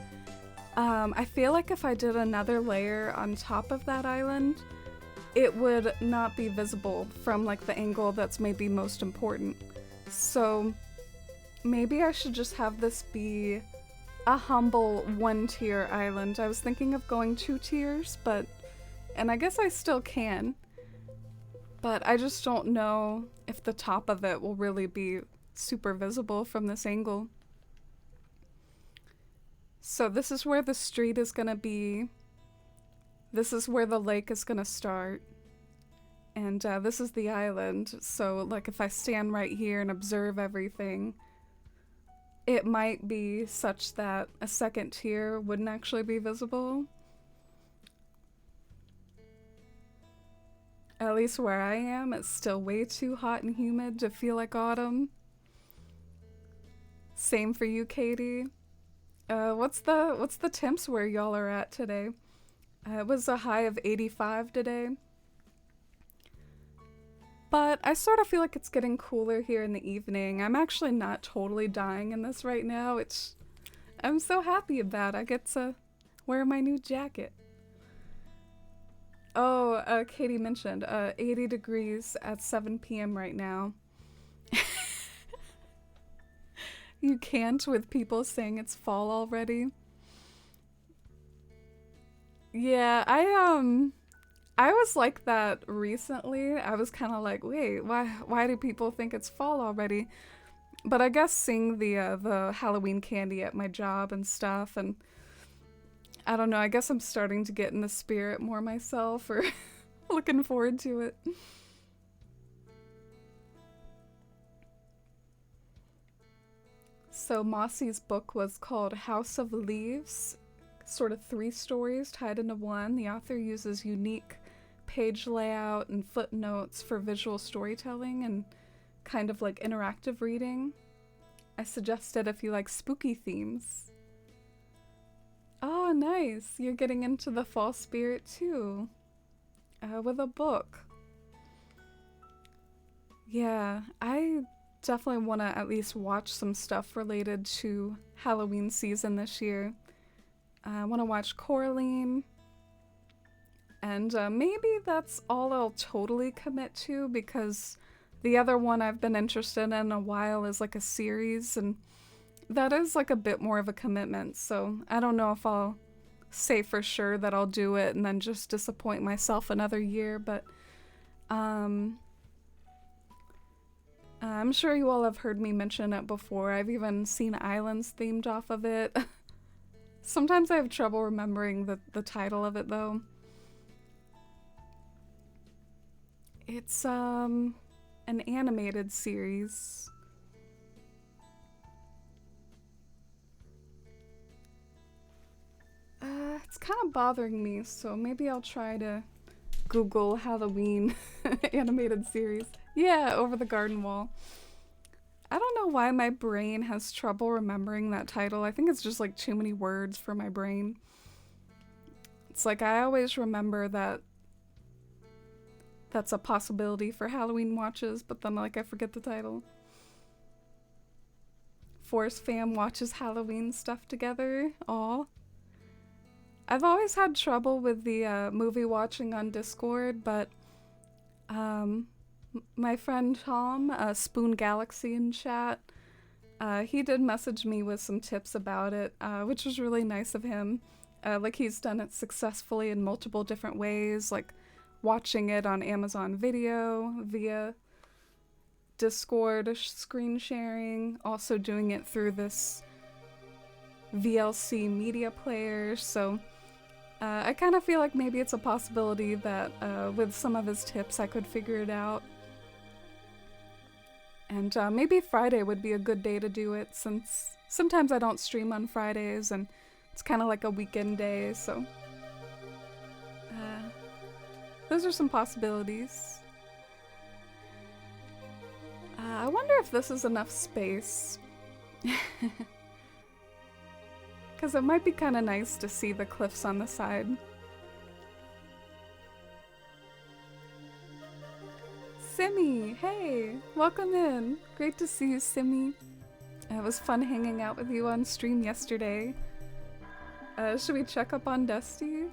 I feel like if I did another layer on top of that island, it would not be visible from like the angle that's maybe most important. So maybe I should just have this be a humble 1-tier island. I was thinking of going 2 tiers, and I guess I still can, but I just don't know if the top of it will really be super visible from this angle. So this is where the street is gonna be. This is where the lake is gonna start. And this is the island. So like if I stand right here and observe everything, it might be such that a second tier wouldn't actually be visible. At least where I am, it's still way too hot and humid to feel like autumn. Same for you, Katie. What's the temps where y'all are at today? It was a high of 85 today. But I sort of feel like it's getting cooler here in the evening. I'm actually not totally dying in this right now. I'm so happy about it. I get to wear my new jacket. Oh, Katie mentioned 80 degrees at 7 p.m. right now. You can't with people saying it's fall already. Yeah, I was like that recently. I was kind of like, wait, why do people think it's fall already? But I guess seeing the Halloween candy at my job and stuff, and I don't know, I guess I'm starting to get in the spirit more myself, or looking forward to it. So Mossy's book was called House of Leaves, sort of 3 stories tied into one. The author uses unique page layout and footnotes for visual storytelling and kind of like interactive reading. I suggested if you like spooky themes. Oh, nice. You're getting into the fall spirit too, with a book. Yeah, I definitely want to at least watch some stuff related to Halloween season this year. I want to watch Coraline, and maybe that's all I'll totally commit to, because the other one I've been interested in a while is like a series, and that is like a bit more of a commitment, so I don't know if I'll say for sure that I'll do it and then just disappoint myself another year, but I'm sure you all have heard me mention it before. I've even seen islands themed off of it. Sometimes I have trouble remembering the title of it, though. It's an animated series. It's kind of bothering me, so maybe I'll try to Google Halloween animated series. Yeah, Over the Garden Wall. I don't know why my brain has trouble remembering that title. I think it's just like too many words for my brain. It's like I always remember that that's a possibility for Halloween watches, but then like I forget the title. Force fam watches Halloween stuff together. Aw. I've always had trouble with the movie watching on Discord, but my friend Tom, Spoon Galaxy in chat, he did message me with some tips about it, which was really nice of him. Like he's done it successfully in multiple different ways, like watching it on Amazon Video via Discord screen sharing, also doing it through this VLC media player. So I kind of feel like maybe it's a possibility that with some of his tips I could figure it out. And maybe Friday would be a good day to do it, since sometimes I don't stream on Fridays and it's kind of like a weekend day, so those are some possibilities. I wonder if this is enough space. Because it might be kind of nice to see the cliffs on the side. Simmy, hey, welcome in. Great to see you, Simmy. It was fun hanging out with you on stream yesterday. Should we check up on Dusty?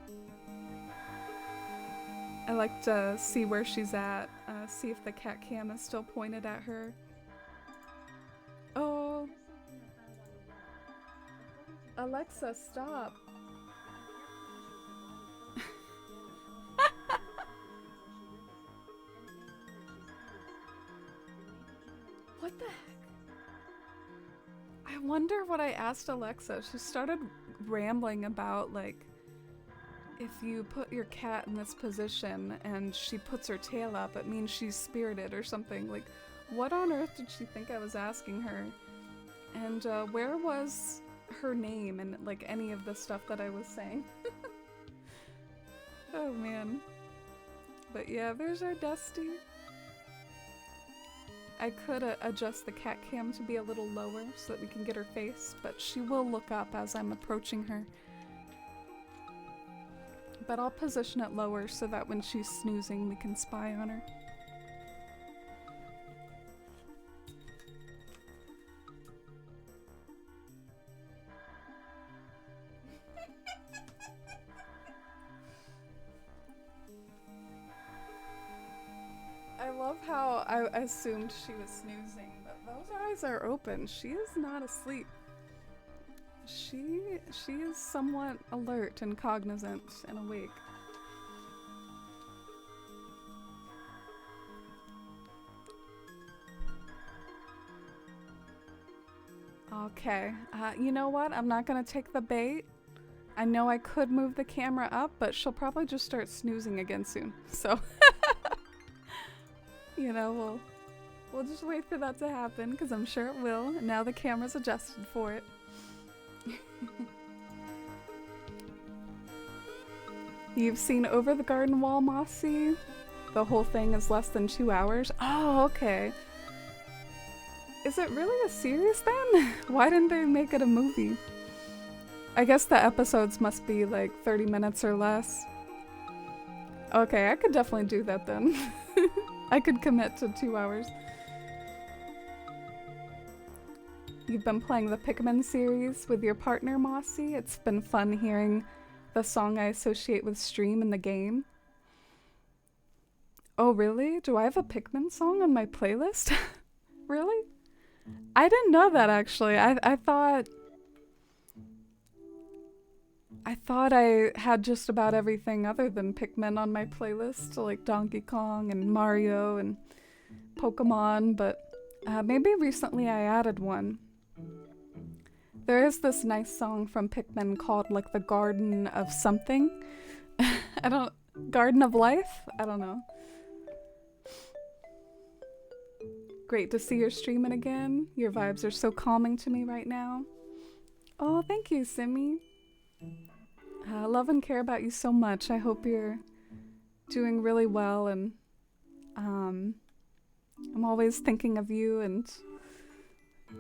I like to see where she's at, see if the cat cam is still pointed at her. Oh. Alexa, stop. What the heck? I wonder what I asked Alexa. She started rambling about, like, if you put your cat in this position and she puts her tail up, it means she's spirited or something. Like, what on earth did she think I was asking her? And where was her name and, like, any of the stuff that I was saying? Oh, man. But yeah, there's our Dusty. I could adjust the cat cam to be a little lower so that we can get her face, but she will look up as I'm approaching her. But I'll position it lower so that when she's snoozing, we can spy on her. I love how I assumed she was snoozing, but those eyes are open. She is not asleep. She is somewhat alert and cognizant and awake. Okay, you know what? I'm not gonna take the bait. I know I could move the camera up, but she'll probably just start snoozing again soon. So, you know, we'll just wait for that to happen, because I'm sure it will. And now the camera's adjusted for it. You've seen Over the Garden Wall, Mossy? The whole thing is less than 2 hours? Oh, okay. Is it really a series then? Why didn't they make it a movie? I guess the episodes must be like 30 minutes or less. Okay, I could definitely do that then. I could commit to 2 hours. You've been playing the Pikmin series with your partner, Mossy. It's been fun hearing the song I associate with stream in the game. Oh, really? Do I have a Pikmin song on my playlist? Really? I didn't know that, actually. I thought I had just about everything other than Pikmin on my playlist, like Donkey Kong and Mario and Pokemon, but maybe recently I added one. There is this nice song from Pikmin called, like, the Garden of something. Garden of Life? I don't know. Great to see you're streaming again. Your vibes are so calming to me right now. Oh, thank you, Simi. Love and care about you so much. I hope you're doing really well, and I'm always thinking of you and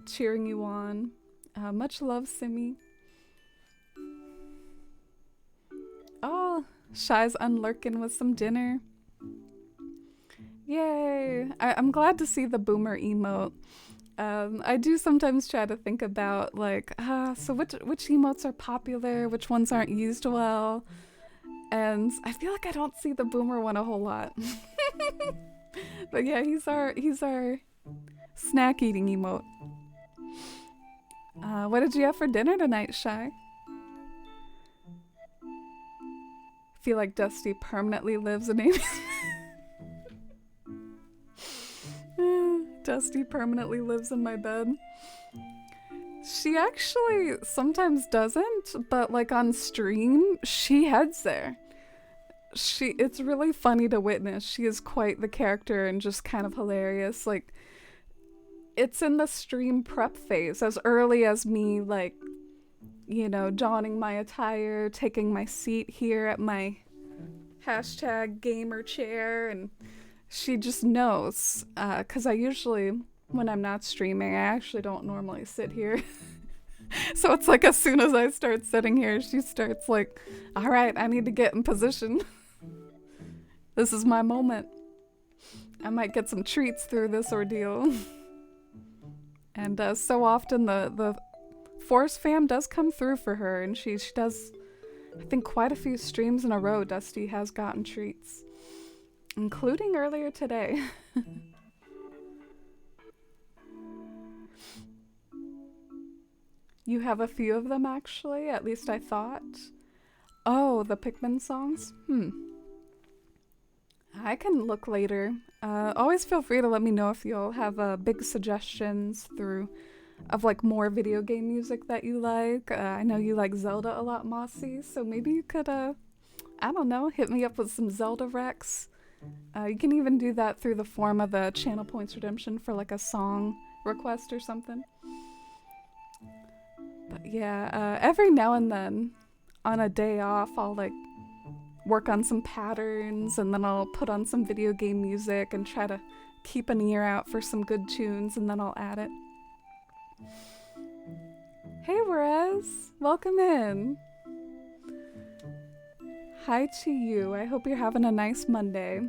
cheering you on. Much love, Simi. Oh, Shy's unlurking with some dinner. Yay! I'm glad to see the boomer emote. I do sometimes try to think about like, so which emotes are popular, which ones aren't used well, and I feel like I don't see the boomer one a whole lot. But yeah, he's our snack eating emote. What did you have for dinner tonight, Shy? I feel like Dusty permanently lives in Amy's. Dusty permanently lives in my bed. She actually sometimes doesn't, but like on stream, she heads there. It's really funny to witness. She is quite the character and just kind of hilarious. Like, it's in the stream prep phase, as early as me, like, you know, donning my attire, taking my seat here at my #gamer chair, and she just knows, because I usually, when I'm not streaming, I actually don't normally sit here. So it's like as soon as I start sitting here, she starts like, all right, I need to get in position. This is my moment. I might get some treats through this ordeal. And so often the Force fam does come through for her, and she does, I think, quite a few streams in a row. Dusty has gotten treats. Including earlier today. You have a few of them, actually. At least I thought. Oh, the Pikmin songs? I can look later. Always feel free to let me know if you'll have big suggestions of like more video game music that you like. I know you like Zelda a lot, Mossy, so maybe you could, I don't know, hit me up with some Zelda Rex. You can even do that through the form of a channel points redemption for like a song request or something. But yeah, every now and then on a day off, I'll like work on some patterns, and then I'll put on some video game music and try to keep an ear out for some good tunes, and then I'll add it. Hey, Whereas, welcome in. Hi to you. I hope you're having a nice Monday.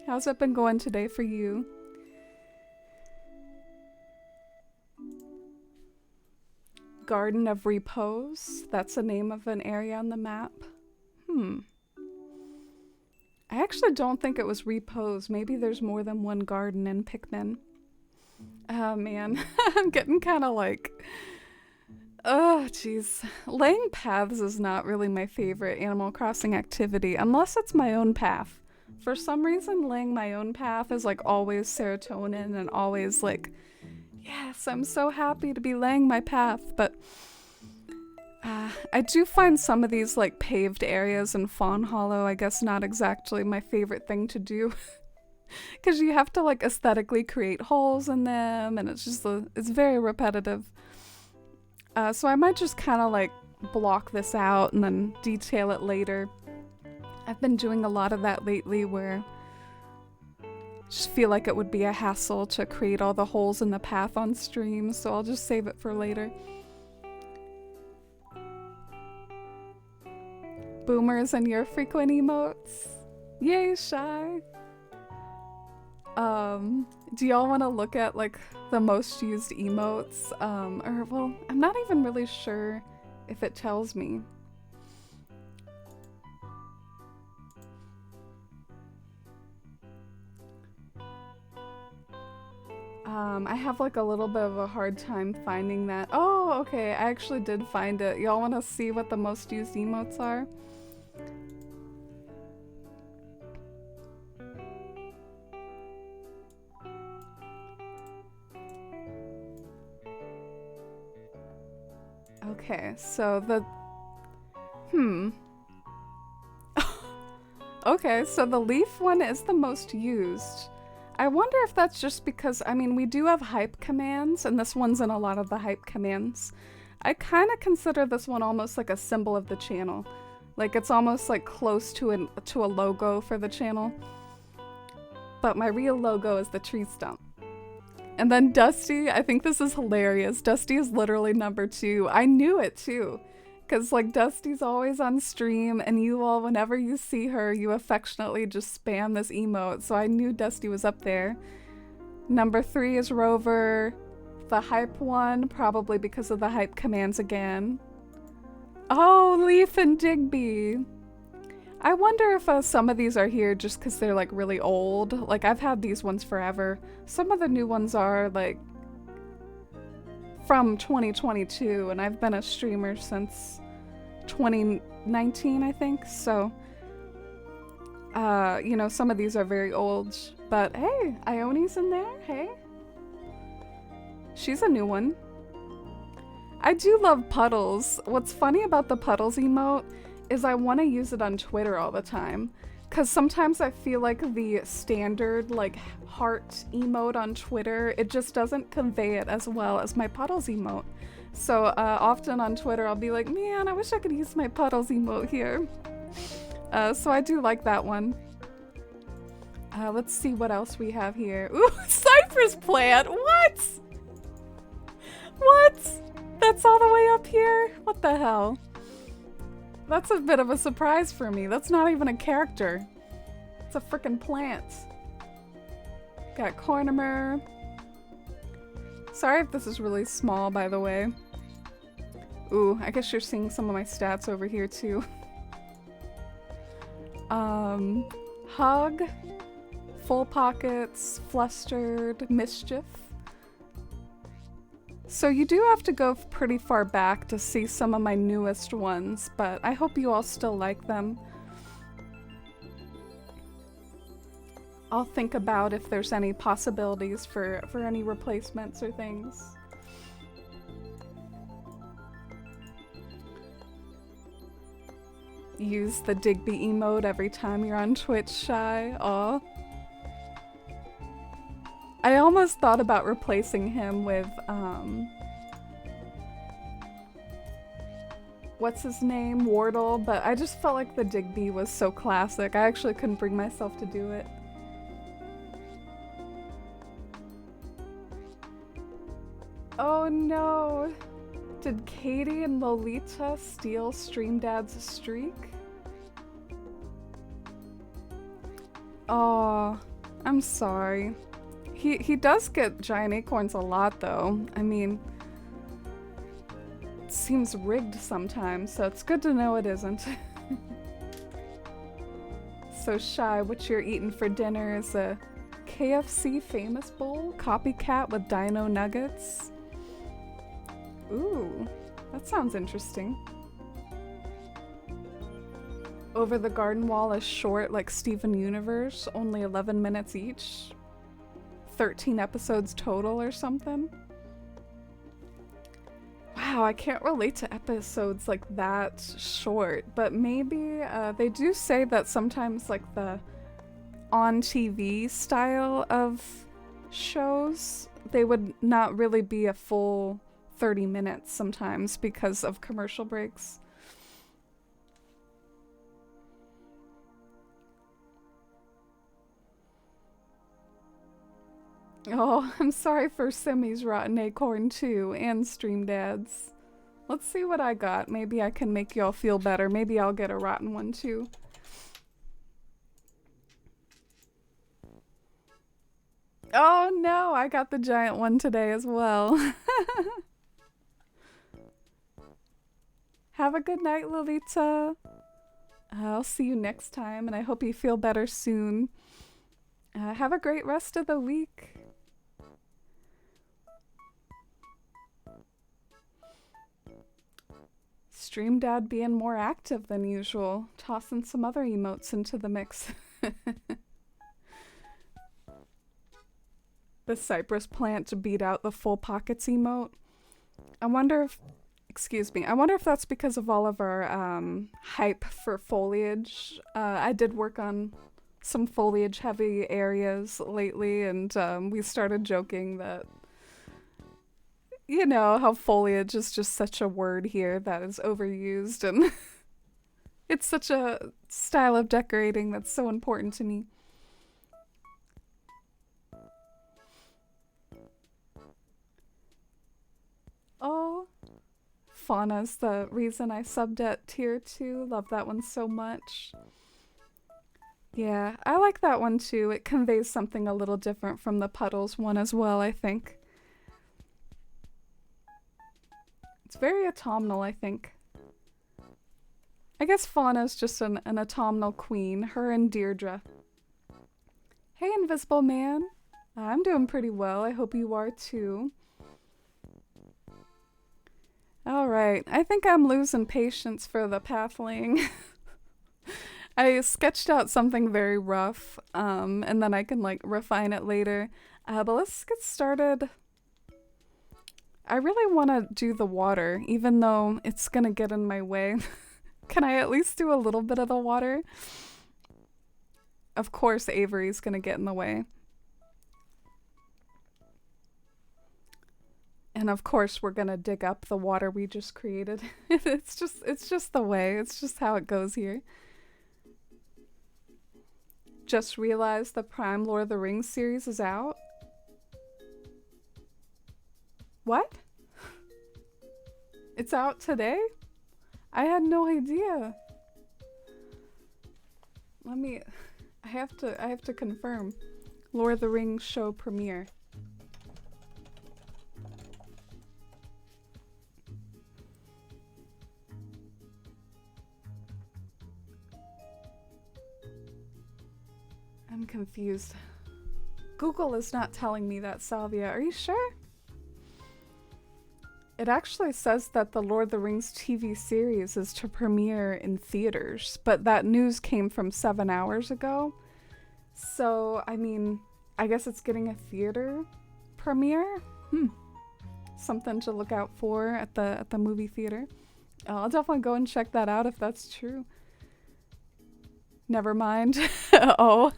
How's it been going today for you? Garden of Repose. That's the name of an area on the map. I actually don't think it was Repose. Maybe there's more than one garden in Pikmin. Oh man, I'm getting kind of like... Oh, jeez. Laying paths is not really my favorite Animal Crossing activity, unless it's my own path. For some reason, laying my own path is like always serotonin and always like, yes, I'm so happy to be laying my path, but I do find some of these like paved areas in Fawnhollow, I guess, not exactly my favorite thing to do. Because you have to like aesthetically create holes in them, and it's just, it's very repetitive. So I might just kind of like block this out and then detail it later. I've been doing a lot of that lately where I just feel like it would be a hassle to create all the holes in the path on stream, so I'll just save it for later. Boomers and your frequent emotes. Yay, Shy. Do y'all want to look at like the most used emotes? Or well, I'm not even really sure if it tells me. I have like a little bit of a hard time finding that. Oh, okay, I actually did find it. Y'all want to see what the most used emotes are? Okay, so the... Okay, so the leaf one is the most used. I wonder if that's just because, I mean, we do have hype commands, and this one's in a lot of the hype commands. I kind of consider this one almost like a symbol of the channel. Like, it's almost like close to a logo for the channel. But my real logo is the tree stump. And then Dusty, I think this is hilarious. Dusty is literally number 2. I knew it too. Because like Dusty's always on stream and you all, whenever you see her, you affectionately just spam this emote. So I knew Dusty was up there. Number 3 is Rover. The hype one, probably because of the hype commands again. Oh, Leaf and Digby. I wonder if some of these are here just because they're like really old. Like I've had these ones forever. Some of the new ones are like from 2022 and I've been a streamer since 2019, I think. So, you know, some of these are very old. But hey, Ioni's in there. Hey. She's a new one. I do love puddles. What's funny about the puddles emote is I want to use it on Twitter all the time. Because sometimes I feel like the standard like heart emote on Twitter, it just doesn't convey it as well as my puddles emote. So often on Twitter I'll be like, man, I wish I could use my puddles emote here. So I do like that one. Let's see what else we have here. Ooh, cypress plant! What? What? That's all the way up here? What the hell? That's a bit of a surprise for me. That's not even a character. It's a frickin' plant. Got Cornimer. Sorry if this is really small, by the way. Ooh, I guess you're seeing some of my stats over here too. Hug, Full Pockets, Flustered, Mischief. So you do have to go pretty far back to see some of my newest ones, but I hope you all still like them. I'll think about if there's any possibilities for any replacements or things. Use the Digby emote every time you're on Twitch, Shy. Aw. I almost thought about replacing him with, what's his name? Wardle, but I just felt like the Digby was so classic. I actually couldn't bring myself to do it. Oh no! Did Katie and Lolita steal Stream Dad's streak? Oh, I'm sorry. He does get giant acorns a lot though. I mean, it seems rigged sometimes, so it's good to know it isn't. So Shy, what you're eating for dinner is a KFC famous bowl, copycat with dino nuggets. Ooh, that sounds interesting. Over the Garden Wall is short like Steven Universe, only 11 minutes each. 13 episodes total or something. Wow, I can't relate to episodes like that short, but maybe they do say that sometimes like the on TV style of shows, they would not really be a full 30 minutes sometimes because of commercial breaks. Oh, I'm sorry for Simi's rotten acorn too, and Stream Dad's. Let's see what I got. Maybe I can make y'all feel better. Maybe I'll get a rotten one too. Oh no, I got the giant one today as well. Have a good night, Lolita. I'll see you next time, and I hope you feel better soon. Have a great rest of the week. Stream Dad being more active than usual, tossing some other emotes into the mix. The cypress plant to beat out the full pockets emote. I wonder if, excuse me, I wonder if that's because of all of our hype for foliage. I did work on some foliage heavy areas lately, and we started joking that, you know, how foliage is just such a word here that is overused, and it's such a style of decorating that's so important to me. Oh, Fauna's the reason I subbed at tier 2. Love that one so much. Yeah, I like that one too. It conveys something a little different from the Puddles one as well, I think. It's very autumnal, I think. I guess Fauna's just an autumnal queen, her and Deirdre. Hey, Invisible Man. I'm doing pretty well. I hope you are too. Alright, I think I'm losing patience for the pathling. I sketched out something very rough, and then I can like refine it later. But let's get started. I really want to do the water, even though it's gonna get in my way. Can I at least do a little bit of the water? Of course Avery's gonna get in the way. And of course we're gonna dig up the water we just created. It's just the way. It's just how it goes here. Just realized the Prime Lord of the Rings series is out. What? It's out today? I had no idea. I have to confirm. Lord of the Rings show premiere. I'm confused. Google is not telling me that, Salvia. Are you sure? It actually says that the Lord of the Rings TV series is to premiere in theaters, but that news came from 7 hours ago. So, I mean, I guess it's getting a theater premiere? Something to look out for at the movie theater. I'll definitely go and check that out if that's true. Never mind. Oh.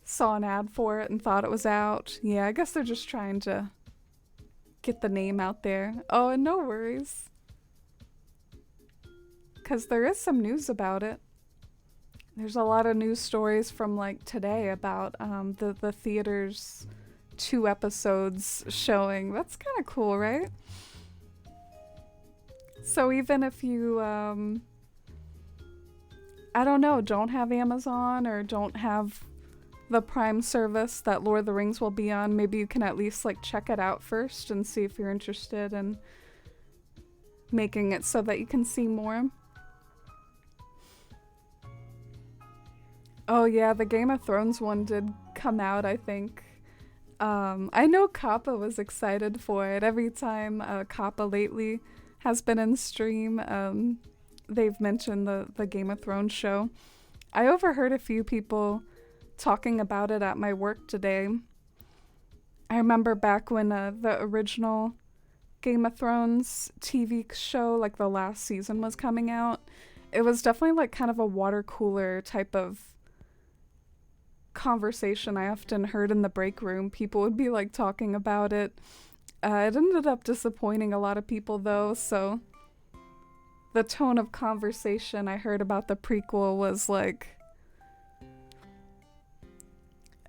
Saw an ad for it and thought it was out. Yeah, I guess they're just trying to get the name out there. Oh, and no worries. Because there is some news about it. There's a lot of news stories from like today about the theater's 2 episodes showing. That's kind of cool, right? So even if you, I don't know, don't have Amazon or don't have the Prime service that Lord of the Rings will be on, maybe you can at least like check it out first and see if you're interested in making it so that you can see more. Oh yeah, the Game of Thrones one did come out, I think. I know Kappa was excited for it. Every time Kappa lately has been in stream, they've mentioned the Game of Thrones show. I overheard a few people talking about it at my work today. I remember back when the original Game of Thrones TV show, like the last season was coming out, it was definitely like kind of a water cooler type of conversation I often heard in the break room. People would be like talking about it. It ended up disappointing a lot of people though, so the tone of conversation I heard about the prequel was like,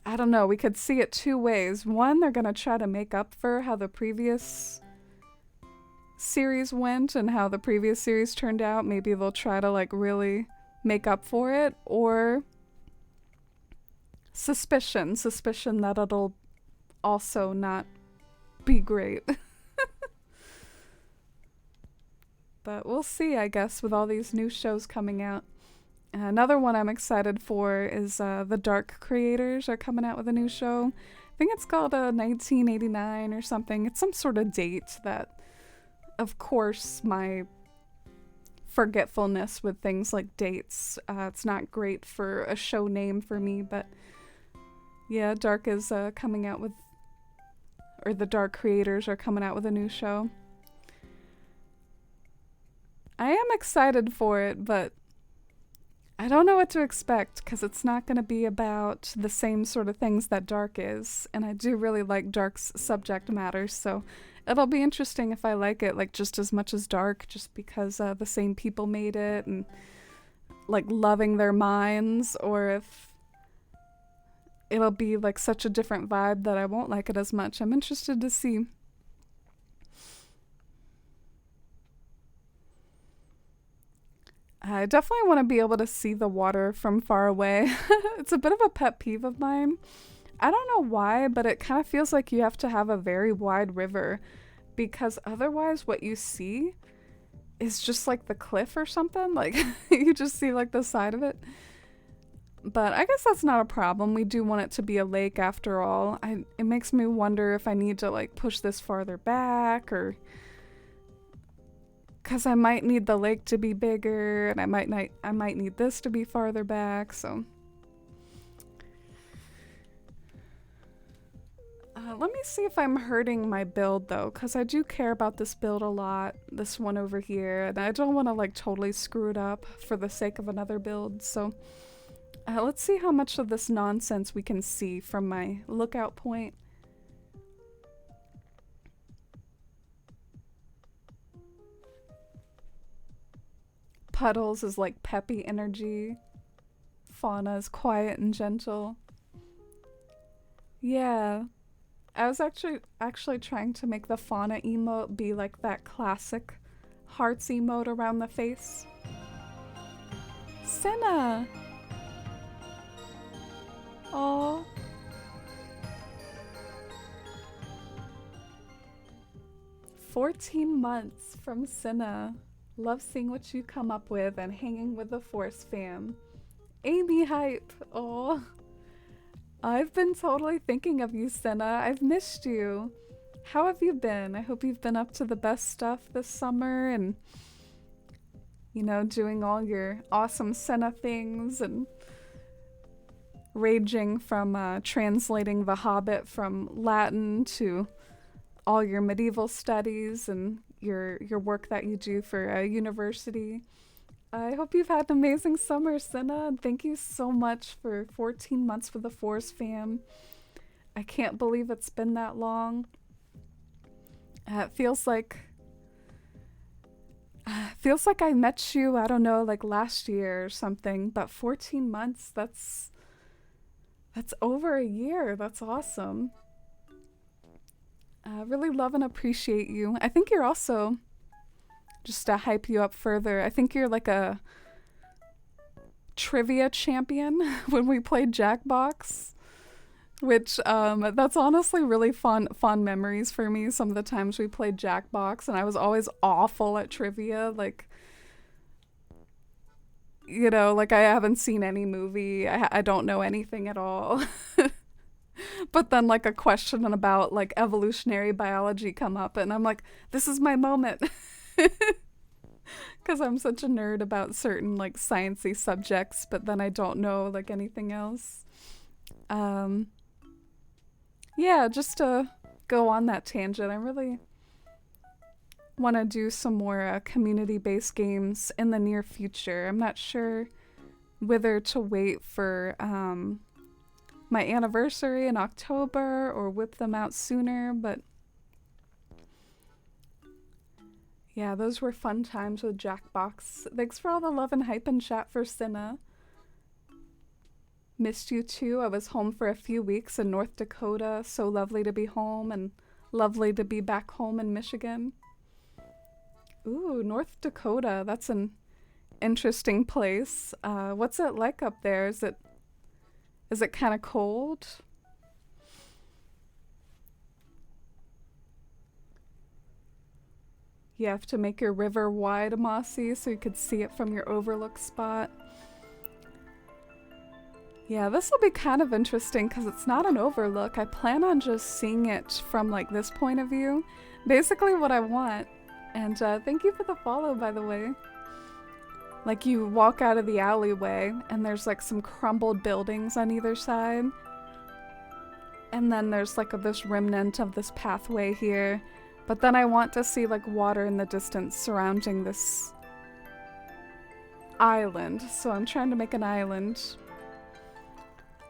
I don't know, we could see it 2 ways. One, they're gonna try to make up for how the previous series went and how the previous series turned out. Maybe they'll try to like really make up for it, or suspicion that it'll also not be great. But we'll see, I guess, with all these new shows coming out. Another one I'm excited for is the Dark creators are coming out with a new show. I think it's called 1989 or something. It's some sort of date that, of course, my forgetfulness with things like dates, it's not great for a show name for me, but yeah, Dark is coming out with, or the Dark creators are coming out with a new show. I am excited for it, but I don't know what to expect because it's not going to be about the same sort of things that Dark is. And I do really like Dark's subject matter, so it'll be interesting if I like it like just as much as Dark, just because the same people made it and like loving their minds, or if it'll be like such a different vibe that I won't like it as much. I'm interested to see. I definitely want to be able to see the water from far away. It's a bit of a pet peeve of mine. I don't know why, but it kind of feels like you have to have a very wide river, because otherwise what you see is just like the cliff or something. Like you just see like the side of it. But I guess that's not a problem. We do want it to be a lake after all. It makes me wonder if I need to like push this farther back, or because I might need the lake to be bigger, and I might need this to be farther back, so. Let me see if I'm hurting my build though, because I do care about this build a lot, this one over here, and I don't want to like totally screw it up for the sake of another build, so. Let's see how much of this nonsense we can see from my lookout point. Puddles is like peppy energy. Fauna is quiet and gentle. Yeah. I was actually trying to make the Fauna emote be like that classic hearts emote around the face. Senna! Aww. "14 months from Senna. Love seeing what you come up with and hanging with the Force fam. Amy hype. Oh, I've been totally thinking of you, Senna. I've missed you. How have you been? I hope you've been up to the best stuff this summer and, you know, doing all your awesome Senna things and raging from translating The Hobbit from Latin to all your medieval studies and your work that you do for university. I hope you've had an amazing summer, Senna, and thank you so much for 14 months with the Force fam. I can't believe it's been that long. It feels like I met you, I don't know, like last year or something, but 14 months, that's over a year. That's awesome. I really love and appreciate you. I think you're also, just to hype you up further, I think you're like a trivia champion when we played Jackbox, which that's honestly really fun memories for me. Some of the times we played Jackbox and I was always awful at trivia, like, you know, like I haven't seen any movie, I don't know anything at all. But then like a question about like evolutionary biology come up and I'm like, this is my moment. Because I'm such a nerd about certain like sciencey subjects, but then I don't know like anything else. Yeah, just to go on that tangent, I really want to do some more community-based games in the near future. I'm not sure whether to wait for my anniversary in October or whip them out sooner, but yeah, those were fun times with Jackbox. Thanks for all the love and hype and chat for Cinna. Missed you too. I was home for a few weeks in North Dakota. So lovely to be home and lovely to be back home in Michigan. Ooh, North Dakota. That's an interesting place. What's it like up there? Is it kind of cold? You have to make your river wide, Mossy, so you could see it from your overlook spot. Yeah, this will be kind of interesting because it's not an overlook. I plan on just seeing it from like this point of view. Basically what I want. And thank you for the follow, by the way. Like you walk out of the alleyway and there's like some crumbled buildings on either side. And then there's like this remnant of this pathway here. But then I want to see like water in the distance surrounding this island. So I'm trying to make an island.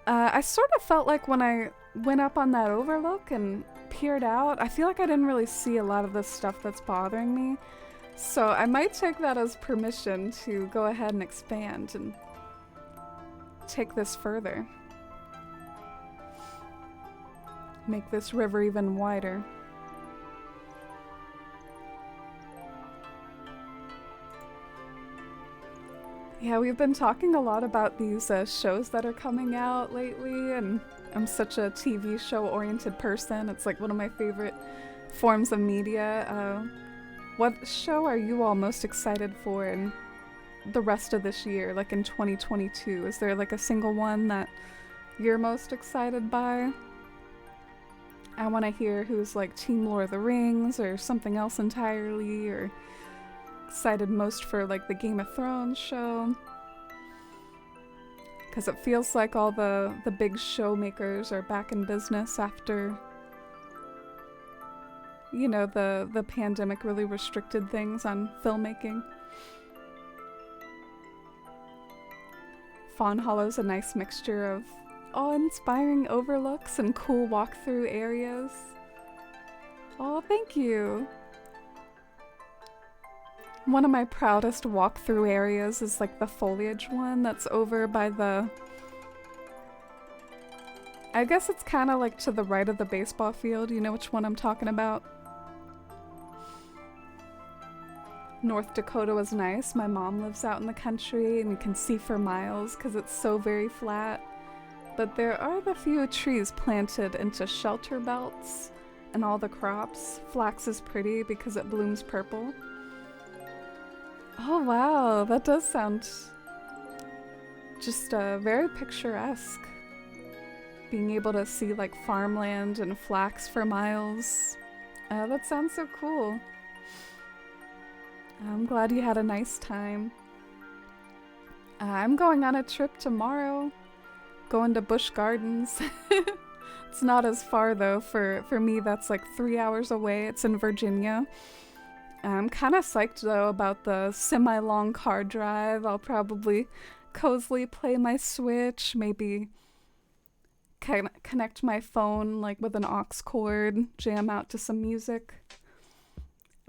I sort of felt like when I went up on that overlook and peered out, I feel like I didn't really see a lot of the stuff that's bothering me. So I might take that as permission to go ahead and expand and take this further. Make this river even wider. Yeah, we've been talking a lot about these shows that are coming out lately, and I'm such a TV show-oriented person. It's like one of my favorite forms of media. What show are you all most excited for in the rest of this year, like in 2022? Is there like a single one that you're most excited by? I want to hear who's like Team Lord of the Rings or something else entirely, or excited most for like the Game of Thrones show. Because it feels like all the big show makers are back in business after, you know, the pandemic really restricted things on filmmaking. Fawnhollow's a nice mixture of awe-inspiring overlooks and cool walkthrough areas. Oh, thank you. One of my proudest walkthrough areas is like the foliage one that's over by the... I guess it's kind of like to the right of the baseball field. You know which one I'm talking about? North Dakota was nice. My mom lives out in the country and you can see for miles because it's so very flat. But there are the few trees planted into shelter belts and all the crops. Flax is pretty because it blooms purple. Oh wow, that does sound just very picturesque. Being able to see like farmland and flax for miles. That sounds so cool. I'm glad you had a nice time. I'm going on a trip tomorrow. Going to Busch Gardens. It's not as far though. For me, that's like 3 hours away. It's in Virginia. I'm kind of psyched though about the semi-long car drive. I'll probably cozily play my Switch, maybe connect my phone like with an aux cord, jam out to some music.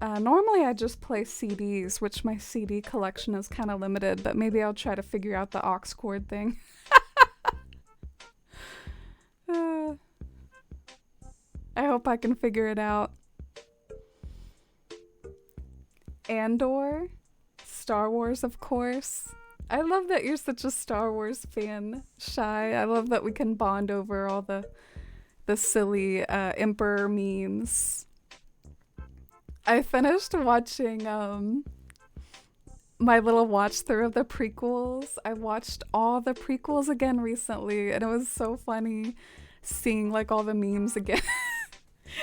Normally I just play CDs, which my CD collection is kind of limited, but maybe I'll try to figure out the aux cord thing. I hope I can figure it out. Andor, Star Wars, of course. I love that you're such a Star Wars fan, Shy. I love that we can bond over all the silly Emperor memes. I finished watching my little watch through of the prequels. I watched all the prequels again recently, and it was so funny seeing like all the memes again.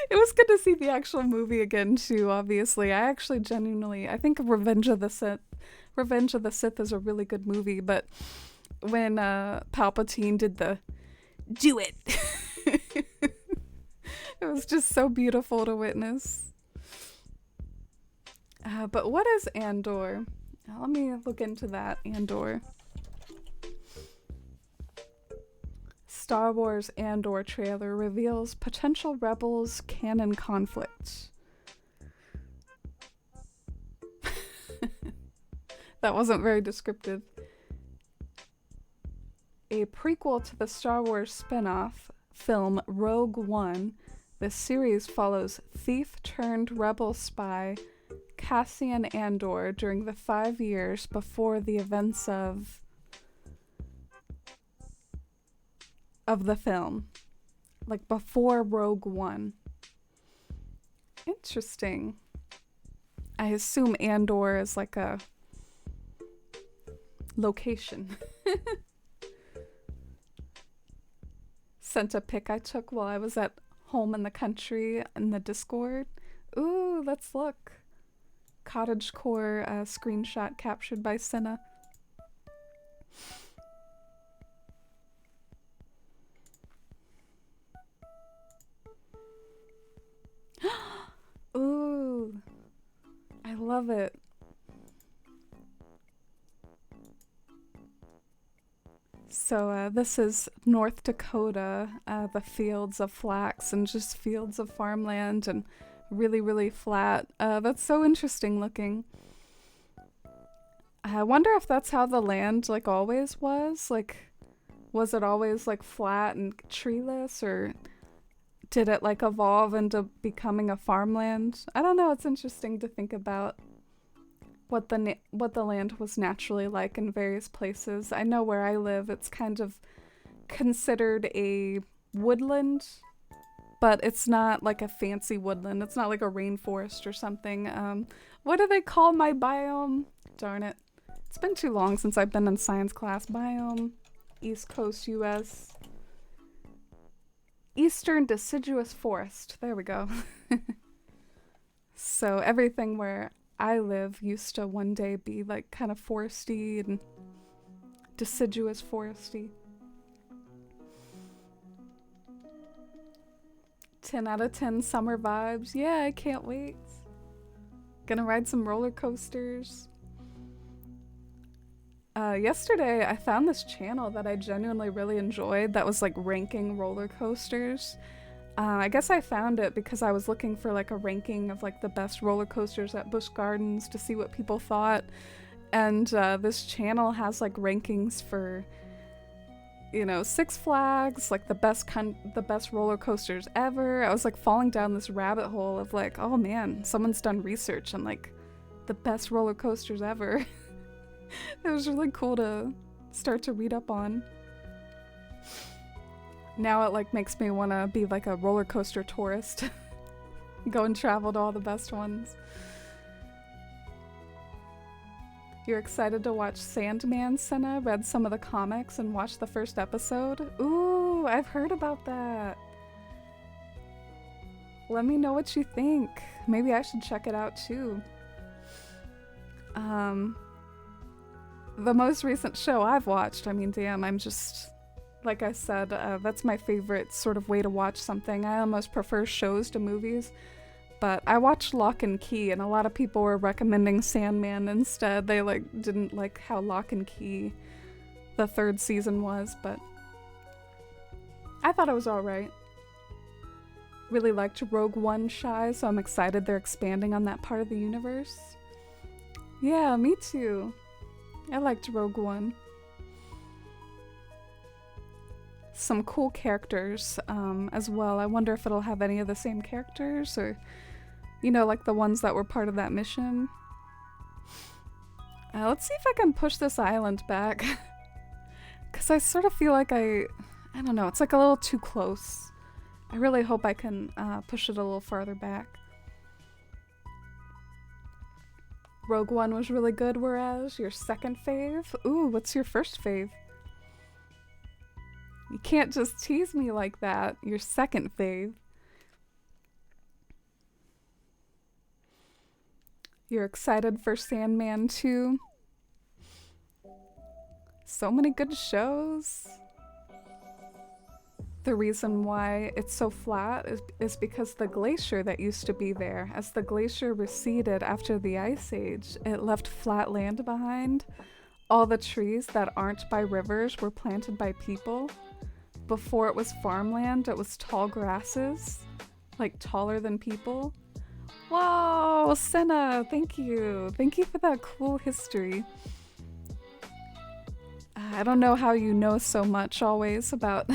It was good to see the actual movie again too, obviously. I actually genuinely, I think Revenge of the Sith is a really good movie, but when Palpatine did the do it, it was just so beautiful to witness. But what is Andor? Let me look into that. Andor. Star Wars Andor trailer reveals potential Rebels canon conflict. That wasn't very descriptive. A prequel to the Star Wars spin-off film Rogue One, the series follows thief-turned-rebel spy Cassian Andor during the 5 years before the events of the film. Like before Rogue One. Interesting. I assume Andor is like a location. Sent a pic I took while I was at home in the country in the Discord. Ooh, let's look. Cottagecore screenshot captured by Senna. Ooh, I love it. So this is North Dakota, the fields of flax and just fields of farmland and really, really flat. That's so interesting looking. I wonder if that's how the land like always was. Like, was it always like flat and treeless, or did it like evolve into becoming a farmland? I don't know. It's interesting to think about what the land was naturally like in various places. I know where I live, it's kind of considered a woodland, but it's not like a fancy woodland. It's not like a rainforest or something. What do they call my biome? Darn it. It's been too long since I've been in science class. Biome, East Coast, US. Eastern deciduous forest. There we go. So everything where I live used to one day be like kind of foresty and deciduous foresty. 10 out of 10 summer vibes. Yeah, I can't wait. Gonna ride some roller coasters. Yesterday I found this channel that I genuinely really enjoyed that was like ranking roller coasters. I guess I found it because I was looking for like a ranking of like the best roller coasters at Busch Gardens to see what people thought. And this channel has like rankings for, you know, Six Flags, like the best roller coasters ever. I was like falling down this rabbit hole of like, oh man, someone's done research on like the best roller coasters ever. It was really cool to start to read up on. Now it like makes me want to be like a roller coaster tourist. Go and travel to all the best ones. You're excited to watch Sandman, Senna? Read some of the comics and watched the first episode? Ooh, I've heard about that. Let me know what you think. Maybe I should check it out too. The most recent show I've watched, I mean, damn, I'm just... Like I said, that's my favorite sort of way to watch something. I almost prefer shows to movies. But I watched Lock and Key, and a lot of people were recommending Sandman instead. They like didn't like how Lock and Key the third season was, but I thought it was alright. Really liked Rogue One Shy, so I'm excited they're expanding on that part of the universe. Yeah, me too. I liked Rogue One. Some cool characters as well. I wonder if it'll have any of the same characters, or, you know, like the ones that were part of that mission. Let's see if I can push this island back. Because I sort of feel like I don't know, it's like a little too close. I really hope I can push it a little farther back. Rogue One was really good, whereas your second fave? Ooh, what's your first fave? You can't just tease me like that. Your second fave. You're excited for Sandman too? So many good shows. The reason why it's so flat is because the glacier that used to be there, as the glacier receded after the Ice Age, it left flat land behind. All the trees that aren't by rivers were planted by people. Before it was farmland, it was tall grasses, like taller than people. Whoa, Senna, thank you. Thank you for that cool history. I don't know how you know so much always about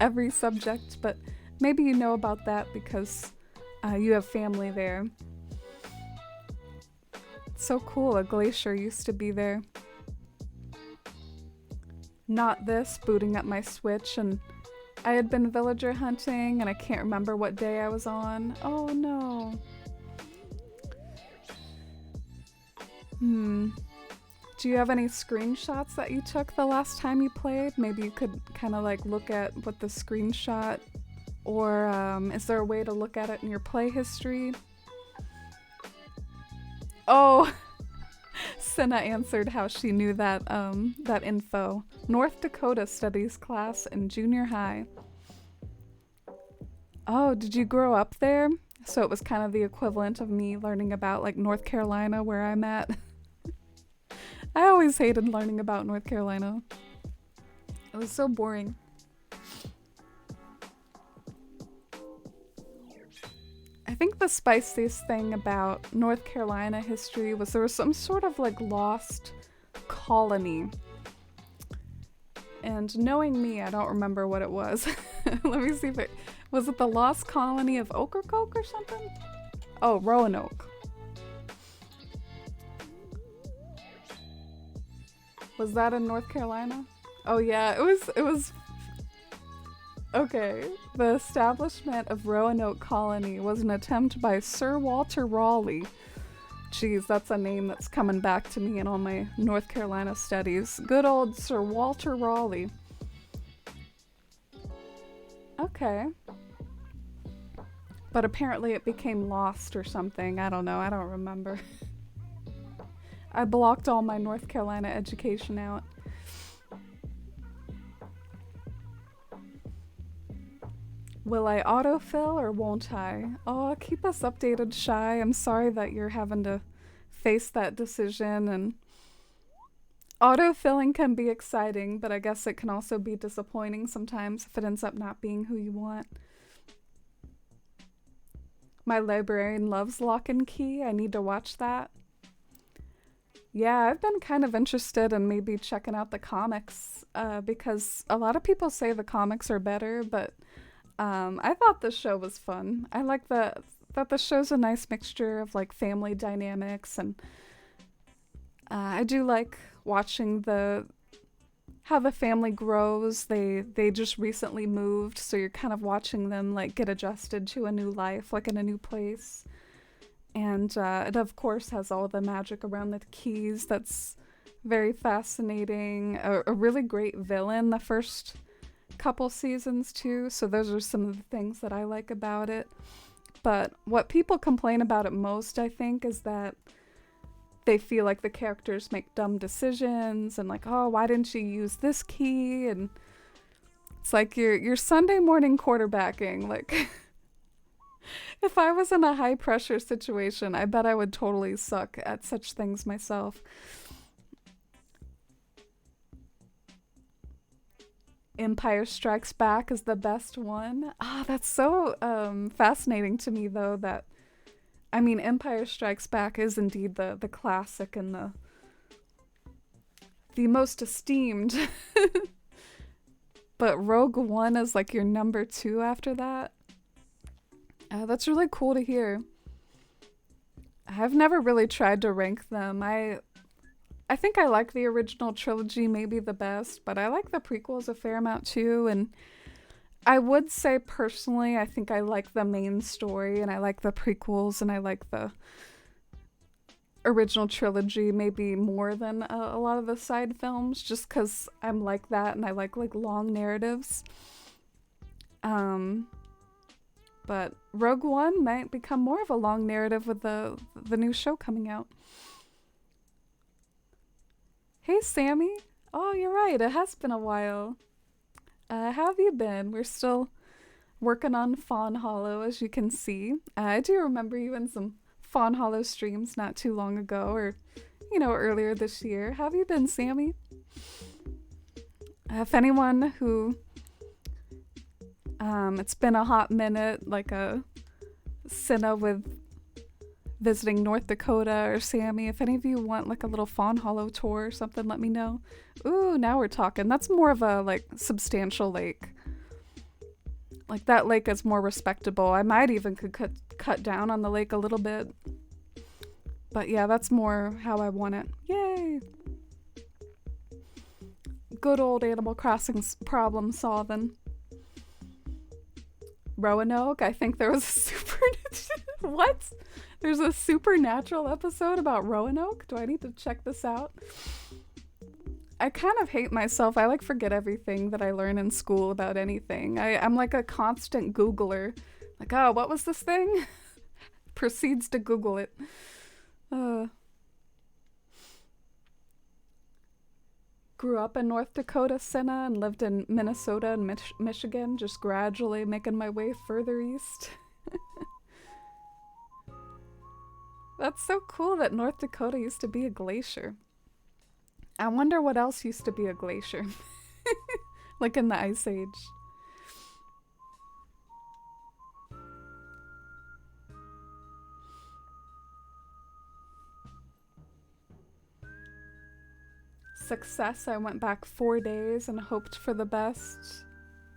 every subject, but maybe you know about that because you have family there. It's so cool, a glacier used to be there. Not this, booting up my Switch, and I had been villager hunting and I can't remember what day I was on. Oh no. Do you have any screenshots that you took the last time you played? Maybe you could kind of like look at what the screenshot, or is there a way to look at it in your play history? Oh, Senna answered how she knew that that info. North Dakota studies class in junior high. Oh, did you grow up there? So it was kind of the equivalent of me learning about like North Carolina where I'm at. I always hated learning about North Carolina. It was so boring. I think the spiciest thing about North Carolina history was there was some sort of like lost colony. And knowing me, I don't remember what it was. Let me see if it was it the lost colony of Ocracoke or something? Oh, Roanoke. Was that in North Carolina? Oh yeah, it was okay. The establishment of Roanoke Colony was an attempt by Sir Walter Raleigh. Geez, that's a name that's coming back to me in all my North Carolina studies. Good old Sir Walter Raleigh. Okay. But apparently it became lost or something. I don't know. I don't remember. I blocked all my North Carolina education out. Will I autofill or won't I? Oh, keep us updated, Shy. I'm sorry that you're having to face that decision. And autofilling can be exciting, but I guess it can also be disappointing sometimes if it ends up not being who you want. My librarian loves Lock and Key. I need to watch that. Yeah, I've been kind of interested in maybe checking out the comics because a lot of people say the comics are better, but I thought the show was fun. I like that the show's a nice mixture of like family dynamics, and I do like watching how the family grows. They just recently moved, so you're kind of watching them like get adjusted to a new life, like in a new place. And it of course has all the magic around the keys. That's very fascinating. A really great villain the first couple seasons too, so those are some of the things that I like about it. But what people complain about it most, I think, is that they feel like the characters make dumb decisions and like, oh, why didn't you use this key? And it's like you're Sunday morning quarterbacking. Like if I was in a high pressure situation, I bet I would totally suck at such things myself. Empire Strikes Back is the best one. Ah, that's so fascinating to me, though, that I mean, Empire Strikes Back is indeed the classic and the most esteemed. But Rogue One is like your number 2 after that. That's really cool to hear. I've never really tried to rank them. I think I like the original trilogy maybe the best, but I like the prequels a fair amount too, and I would say personally I think I like the main story and I like the prequels and I like the original trilogy maybe more than a lot of the side films, just because I'm like that and I like long narratives. But Rogue One might become more of a long narrative with the new show coming out. Hey, Sammy. Oh, you're right. It has been a while. How have you been? We're still working on Fawnhollow, as you can see. I do remember you in some Fawnhollow streams not too long ago, or, earlier this year. How have you been, Sammy? If anyone who... it's been a hot minute, like a Cinna with visiting North Dakota or Sammy. If any of you want like a little Fawnhollow tour or something, let me know. Ooh, now we're talking. That's more of a substantial lake. Like that lake is more respectable. I might even could cut down on the lake a little bit. But yeah, that's more how I want it. Yay! Good old Animal Crossing problem solving. Roanoke, I think there was a what? There's a supernatural episode about Roanoke? Do I need to check this out? I kind of hate myself. I forget everything that I learn in school about anything. I'm like a constant Googler. Like, oh, what was this thing? Proceeds to Google it. Grew up in North Dakota, Cinna, and lived in Minnesota and Michigan, just gradually making my way further east. That's so cool that North Dakota used to be a glacier. I wonder what else used to be a glacier. like in the Ice Age. Success, I went back 4 days and hoped for the best.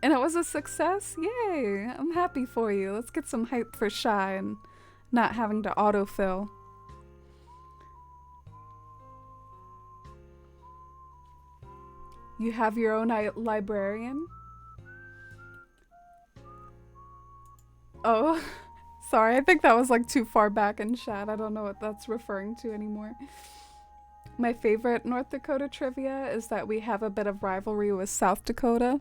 And it was a success? Yay! I'm happy for you. Let's get some hype for Shy and not having to autofill. You have your own librarian? Oh, sorry. I think that was like too far back in chat. I don't know what that's referring to anymore. My favorite North Dakota trivia is that we have a bit of rivalry with South Dakota.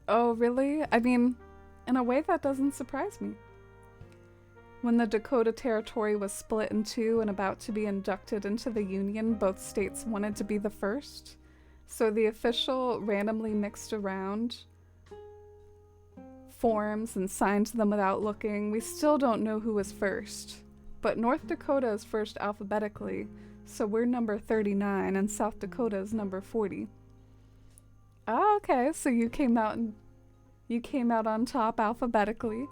Oh, really? I mean, in a way that doesn't surprise me. When the Dakota Territory was split in two and about to be inducted into the Union, both states wanted to be the first. So the official randomly mixed around forms and signed them without looking. We still don't know who was first. But North Dakota is first alphabetically, so we're number 39 and South Dakota is number 40. Oh, okay, so you came out on top alphabetically.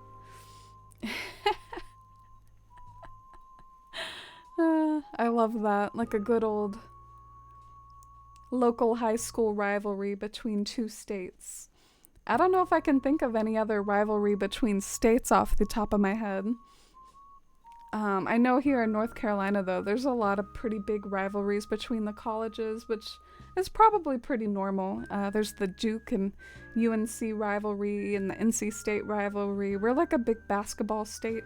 I love that, like a good old local high school rivalry between two states. I don't know if I can think of any other rivalry between states off the top of my head. I know here in North Carolina, though, there's a lot of pretty big rivalries between the colleges, which is probably pretty normal. There's the Duke and UNC rivalry and the NC State rivalry. We're like a big basketball state.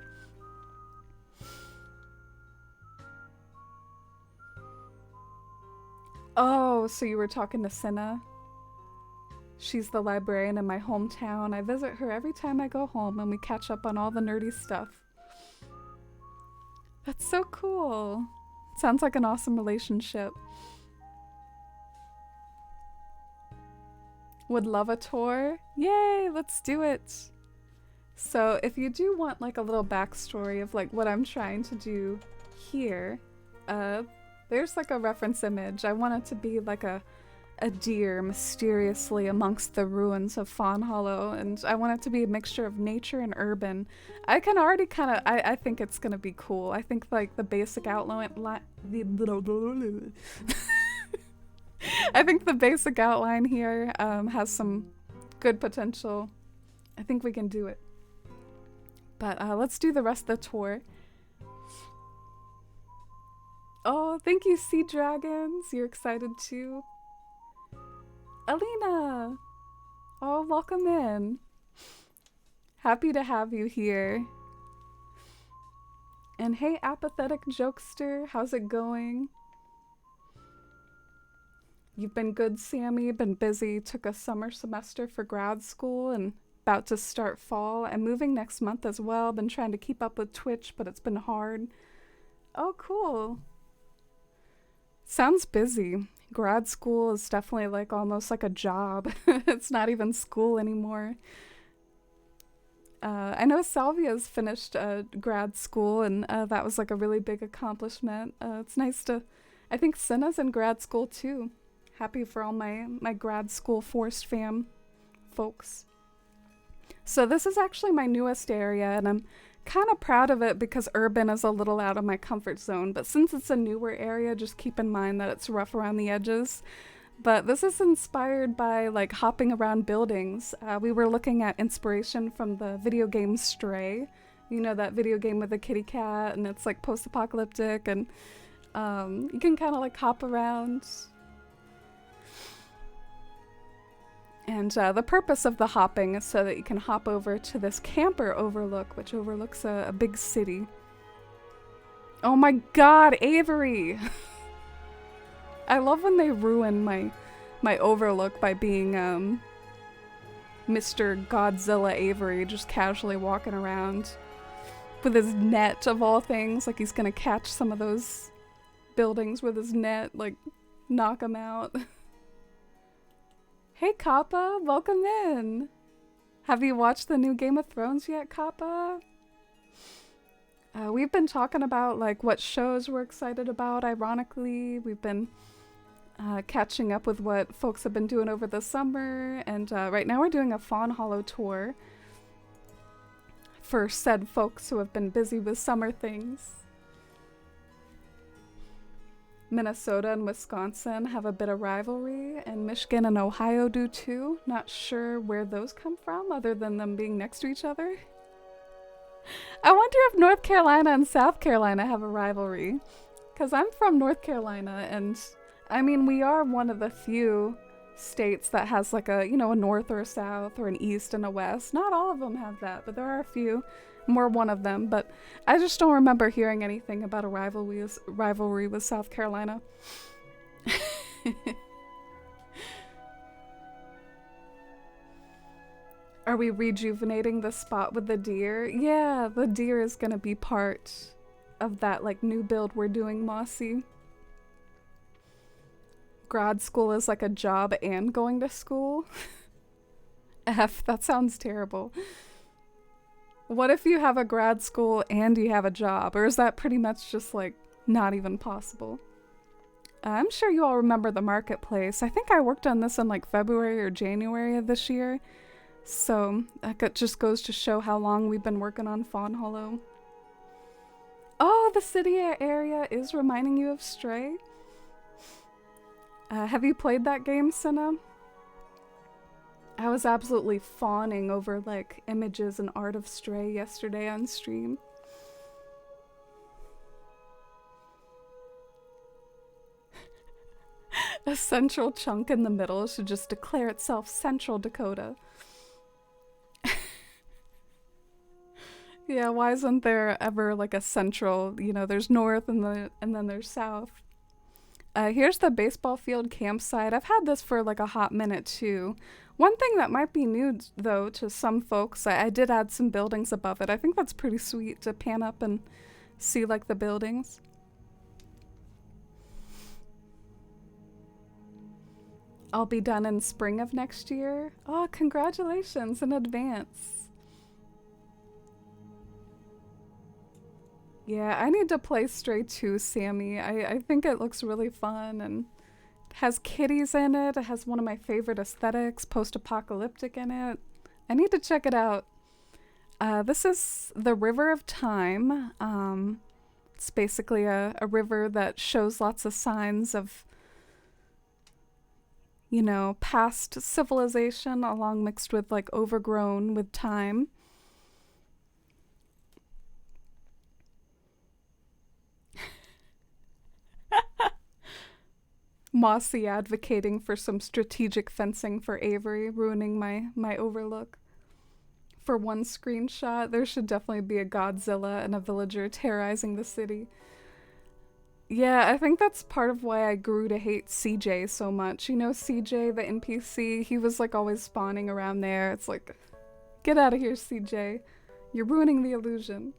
Oh, so you were talking to Cinna? She's the librarian in my hometown. I visit her every time I go home and we catch up on all the nerdy stuff. That's so cool. Sounds like an awesome relationship. Would love a tour? Yay, let's do it. So if you do want like a little backstory of like what I'm trying to do here, there's like a reference image. I want it to be like a deer mysteriously amongst the ruins of Fawnhollow, and I want it to be a mixture of nature and urban. I can already kind of, I think it's gonna be cool. I think like the basic outline, I think the basic outline here has some good potential. I think we can do it. But let's do the rest of the tour. Oh, thank you, Sea Dragons. You're excited too. Alina! Oh, welcome in. Happy to have you here. And hey, apathetic jokester, how's it going? You've been good, Sammy. Been busy. Took a summer semester for grad school and about to start fall. I'm moving next month as well. Been trying to keep up with Twitch, but it's been hard. Oh, cool. Sounds busy. Grad school is definitely like almost like a job. It's not even school anymore. I know Salvia's finished grad school, and that was like a really big accomplishment. It's nice to... I think Cinna's in grad school too. Happy for all my grad school Forced fam folks. So this is actually my newest area, and I'm kind of proud of it because urban is a little out of my comfort zone, but since it's a newer area, just keep in mind that it's rough around the edges. But this is inspired by like hopping around buildings. We were looking at inspiration from the video game Stray, you know, that video game with the kitty cat, and it's like post-apocalyptic, and you can kind of like hop around. And the purpose of the hopping is so that you can hop over to this camper overlook, which overlooks a big city. Oh my god, Avery! I love when they ruin my overlook by being Mr. Godzilla Avery just casually walking around with his net of all things, like he's gonna catch some of those buildings with his net, like knock them out. Hey Kappa, welcome in! Have you watched the new Game of Thrones yet, Kappa? We've been talking about like what shows we're excited about, ironically. We've been catching up with what folks have been doing over the summer, and right now we're doing a Fawnhollow tour for said folks who have been busy with summer things. Minnesota and Wisconsin have a bit of rivalry, and Michigan and Ohio do too. Not sure where those come from other than them being next to each other. I wonder if North Carolina and South Carolina have a rivalry, because I'm from North Carolina, and I mean, we are one of the few states that has like a, you know, a north or a south or an east and a west. Not all of them have that, but there are a few. We're one of them, but I just don't remember hearing anything about a rivalry with South Carolina. Are we rejuvenating the spot with the deer? Yeah, the deer is gonna be part of that like new build we're doing, Mossy. Grad school is like a job and going to school. F, that sounds terrible. What if you have a grad school and you have a job? Or is that pretty much just like not even possible? I'm sure you all remember the marketplace. I think I worked on this in like February or January of this year. So that just goes to show how long we've been working on Fawnhollow. Oh, the city area is reminding you of Stray. Have you played that game, Senna? I was absolutely fawning over like images and art of Stray yesterday on stream. A central chunk in the middle should just declare itself Central Dakota. Yeah, why isn't there ever like a central, you know, there's north and then there's south. Here's the baseball field campsite. I've had this for like a hot minute too. One thing that might be new though to some folks, I did add some buildings above it. I think that's pretty sweet to pan up and see like the buildings. I'll be done in spring of next year. Oh, congratulations in advance. Yeah, I need to play Stray 2, Sammy. I think it looks really fun and it has kitties in it. It has one of my favorite aesthetics, post-apocalyptic in it. I need to check it out. This is the River of Time. It's basically a river that shows lots of signs of, you know, past civilization along mixed with like overgrown with time. Mossy advocating for some strategic fencing for Avery, ruining my overlook. For one screenshot, there should definitely be a Godzilla and a villager terrorizing the city. Yeah, I think that's part of why I grew to hate CJ so much. You know, CJ, the NPC, he was like always spawning around there. It's like, get out of here, CJ. You're ruining the illusion.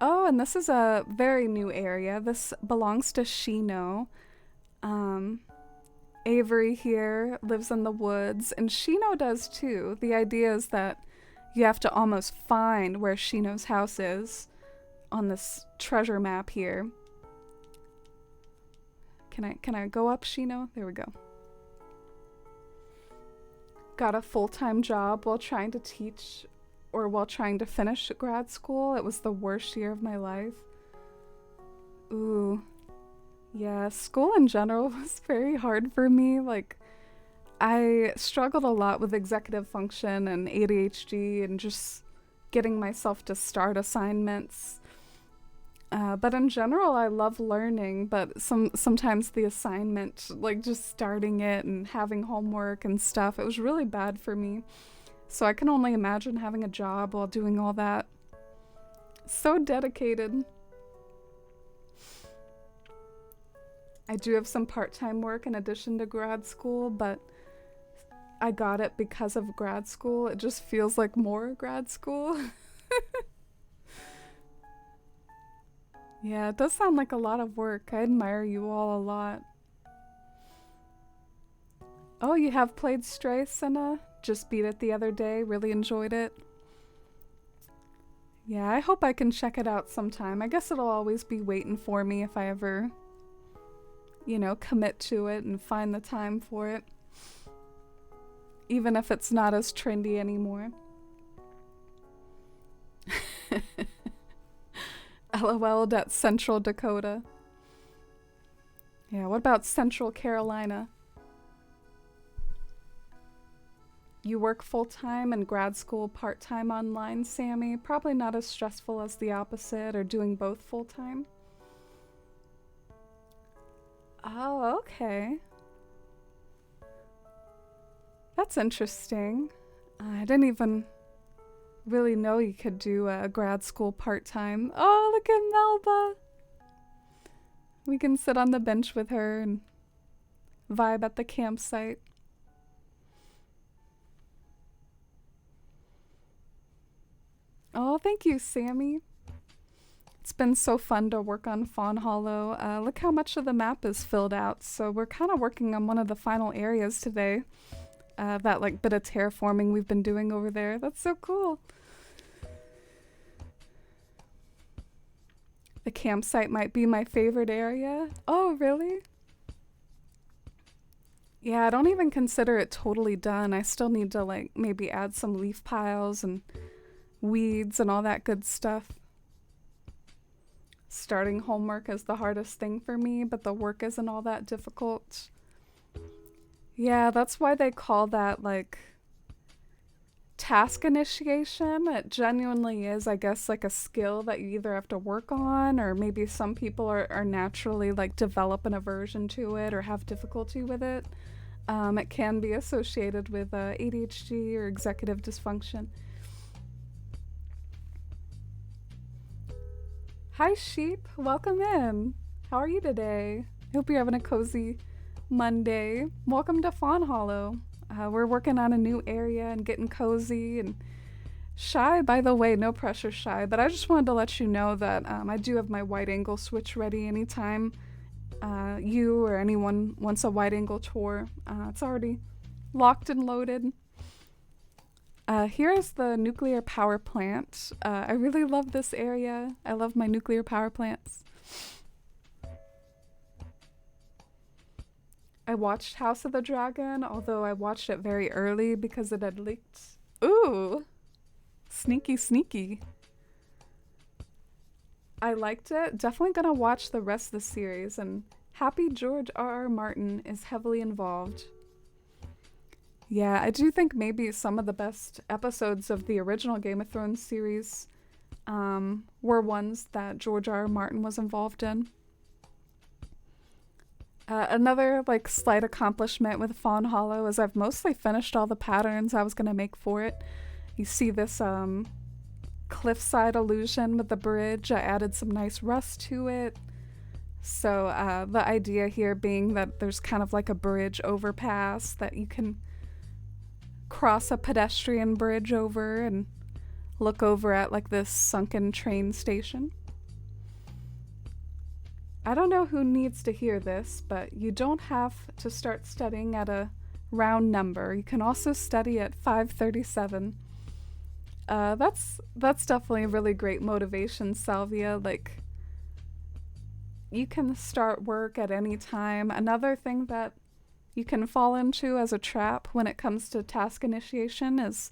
Oh, and this is a very new area. This belongs to Shino. Avery here lives in the woods, and Shino does too. The idea is that you have to almost find where Shino's house is on this treasure map here. Can I go up, Shino? There we go. Got a full-time job while trying to teach or while trying to finish grad school. It was the worst year of my life. Ooh. Yeah, school in general was very hard for me. Like, I struggled a lot with executive function and ADHD and just getting myself to start assignments. But in general, I love learning, but sometimes the assignment, like just starting it and having homework and stuff, it was really bad for me. So I can only imagine having a job while doing all that. So dedicated. I do have some part-time work in addition to grad school, but I got it because of grad school. It just feels like more grad school. Yeah, it does sound like a lot of work. I admire you all a lot. Oh, you have played Stray, Senna? Just beat it the other day. Really enjoyed it. Yeah, I hope I can check it out sometime. I guess it'll always be waiting for me if I ever you know, commit to it and find the time for it, even if it's not as trendy anymore. LOL'd at Central Dakota. Yeah, what about Central Carolina? You work full-time and grad school part-time online, Sammy? Probably not as stressful as the opposite, or doing both full-time. Oh, okay. That's interesting. I didn't even really know you could do a grad school part-time. Oh, look at Melba! We can sit on the bench with her and vibe at the campsite. Oh, thank you, Sammy. It's been so fun to work on Fawnhollow. Look how much of the map is filled out. So we're kind of working on one of the final areas today. That like bit of terraforming we've been doing over there. That's so cool. The campsite might be my favorite area. Oh, really? Yeah, I don't even consider it totally done. I still need to like maybe add some leaf piles and weeds and all that good stuff. Starting homework is the hardest thing for me, but the work isn't all that difficult. Yeah, that's why they call that like task initiation. It genuinely is, I guess, like a skill that you either have to work on, or maybe some people are naturally like develop an aversion to it or have difficulty with it. It can be associated with ADHD or executive dysfunction. Hi Sheep, welcome in. How are you today? Hope you're having a cozy Monday. Welcome to Fawnhollow. We're working on a new area and getting cozy. And Shy, by the way, no pressure Shy, but I just wanted to let you know that I do have my wide angle switch ready anytime you or anyone wants a wide angle tour. It's already locked and loaded. Here is the nuclear power plant. I really love this area. I love my nuclear power plants. I watched House of the Dragon, although I watched it very early because it had leaked. Ooh! Sneaky, sneaky. I liked it. Definitely gonna watch the rest of the series, and happy George R.R. Martin is heavily involved. Yeah, I do think maybe some of the best episodes of the original Game of Thrones series were ones that George R.R. Martin was involved in. Another like slight accomplishment with Fawnhollow is I've mostly finished all the patterns I was going to make for it. You see this cliffside illusion with the bridge. I added some nice rust to it. So the idea here being that there's kind of like a bridge overpass that you can cross a pedestrian bridge over and look over at like this sunken train station. I don't know who needs to hear this, but you don't have to start studying at a round number. You can also study at 537. That's definitely a really great motivation, Salvia. Like, you can start work at any time. Another thing that you can fall into as a trap when it comes to task initiation is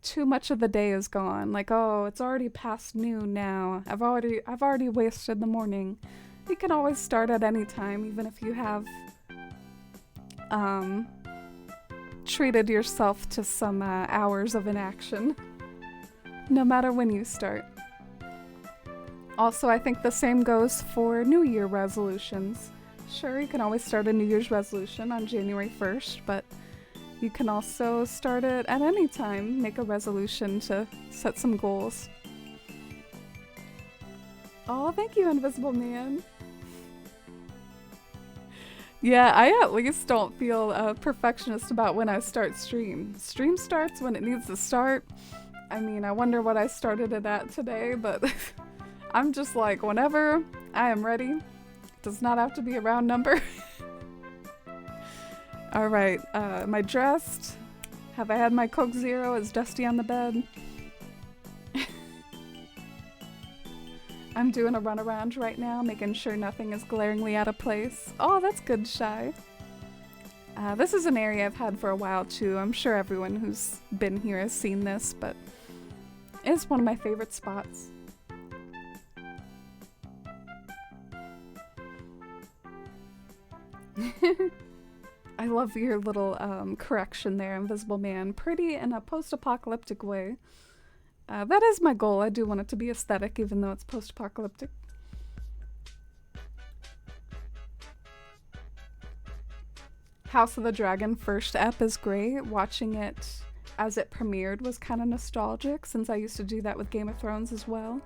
too much of the day is gone. Like, oh, it's already past noon now. I've already wasted the morning. You can always start at any time, even if you have treated yourself to some hours of inaction, no matter when you start. Also, I think the same goes for New Year resolutions. Sure, you can always start a New Year's resolution on January 1st, but you can also start it at any time, make a resolution to set some goals. Oh, thank you, Invisible Man. Yeah, I at least don't feel a perfectionist about when I start stream. Stream starts when it needs to start. I mean, I wonder what I started it at today, but I'm just like, whenever I am ready. Does not have to be a round number. All right, am I dressed? Have I had my Coke Zero? Is Dusty on the bed? I'm doing a runaround right now, making sure nothing is glaringly out of place. Oh, that's good, Shy. This is an area I've had for a while too. I'm sure everyone who's been here has seen this, but it's one of my favorite spots. I love your little correction there, Invisible Man. Pretty in a post-apocalyptic way. That is my goal. I do want it to be aesthetic, even though it's post-apocalyptic. House of the Dragon first ep is great. Watching it as it premiered was kind of nostalgic, since I used to do that with Game of Thrones as well.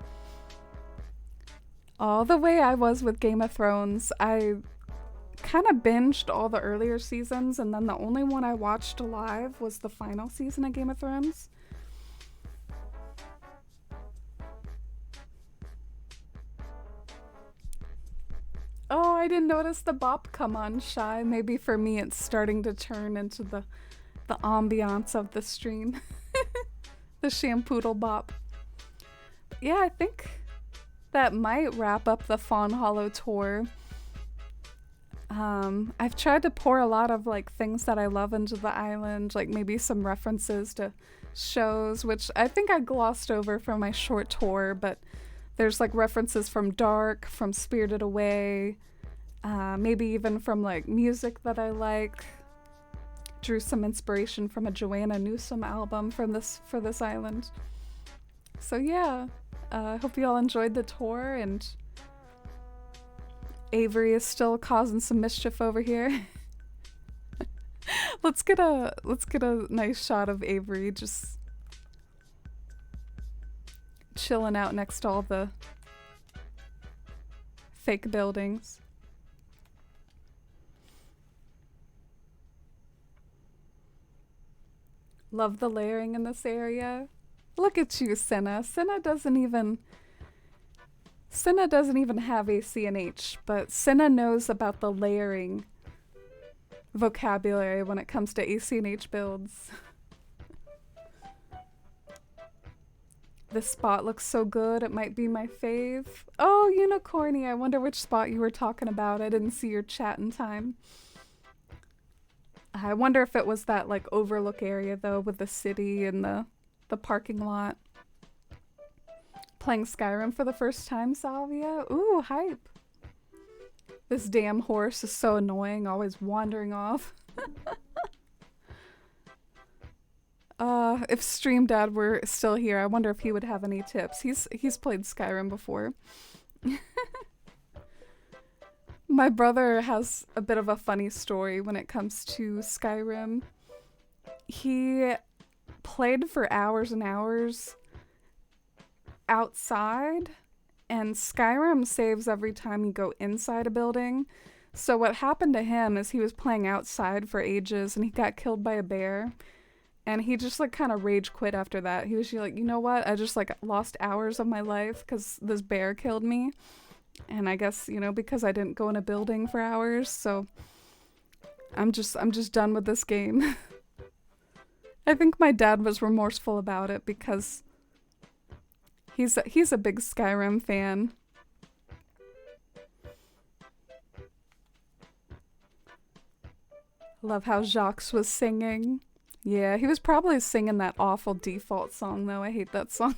All the way I was with Game of Thrones, I kind of binged all the earlier seasons, and then the only one I watched live was the final season of Game of Thrones. Oh, I didn't notice the bop come on, Shy. Maybe for me it's starting to turn into the ambiance of the stream. The shampoodle bop. But yeah, I think that might wrap up the Fawnhollow tour. I've tried to pour a lot of like things that I love into the island, like maybe some references to shows, which I think I glossed over for my short tour, but there's like references from Dark, from Spirited Away, maybe even from like music that I like. Drew some inspiration from a Joanna Newsom album for this island. So yeah, I hope you all enjoyed the tour, and Avery is still causing some mischief over here. Let's get a nice shot of Avery just chilling out next to all the fake buildings. Love the layering in this area. Look at you, Senna. Senna doesn't even have ACNH, but Senna knows about the layering vocabulary when it comes to ACNH builds. This spot looks so good, it might be my fave. Oh, Unicorny, I wonder which spot you were talking about. I didn't see your chat in time. I wonder if it was that like overlook area though, with the city and the parking lot. Playing Skyrim for the first time, Salvia? Ooh, hype. This damn horse is so annoying, always wandering off. If Stream Dad were still here, I wonder if he would have any tips. He's played Skyrim before. My brother has a bit of a funny story when it comes to Skyrim. He played for hours and hours outside, and Skyrim saves every time you go inside a building. So what happened to him is he was playing outside for ages and he got killed by a bear. And he just like kind of rage quit after that. He was like, you know what? I just like lost hours of my life because this bear killed me. And I guess, because I didn't go in a building for hours, so I'm just done with this game. I think my dad was remorseful about it because he's a big Skyrim fan. Love how Jacques was singing. Yeah, he was probably singing that awful default song though. I hate that song.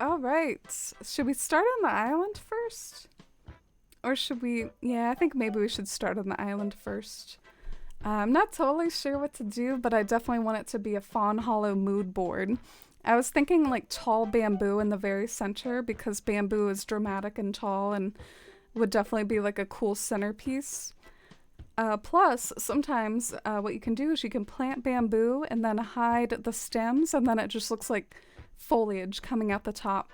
Alright, should we start on the island first? Or should we... Yeah, I think maybe we should start on the island first. I'm not totally sure what to do, but I definitely want it to be a Fawnhollow mood board. I was thinking like tall bamboo in the very center, because bamboo is dramatic and tall and would definitely be like a cool centerpiece. Plus, sometimes what you can do is you can plant bamboo and then hide the stems, and then it just looks like foliage coming out the top.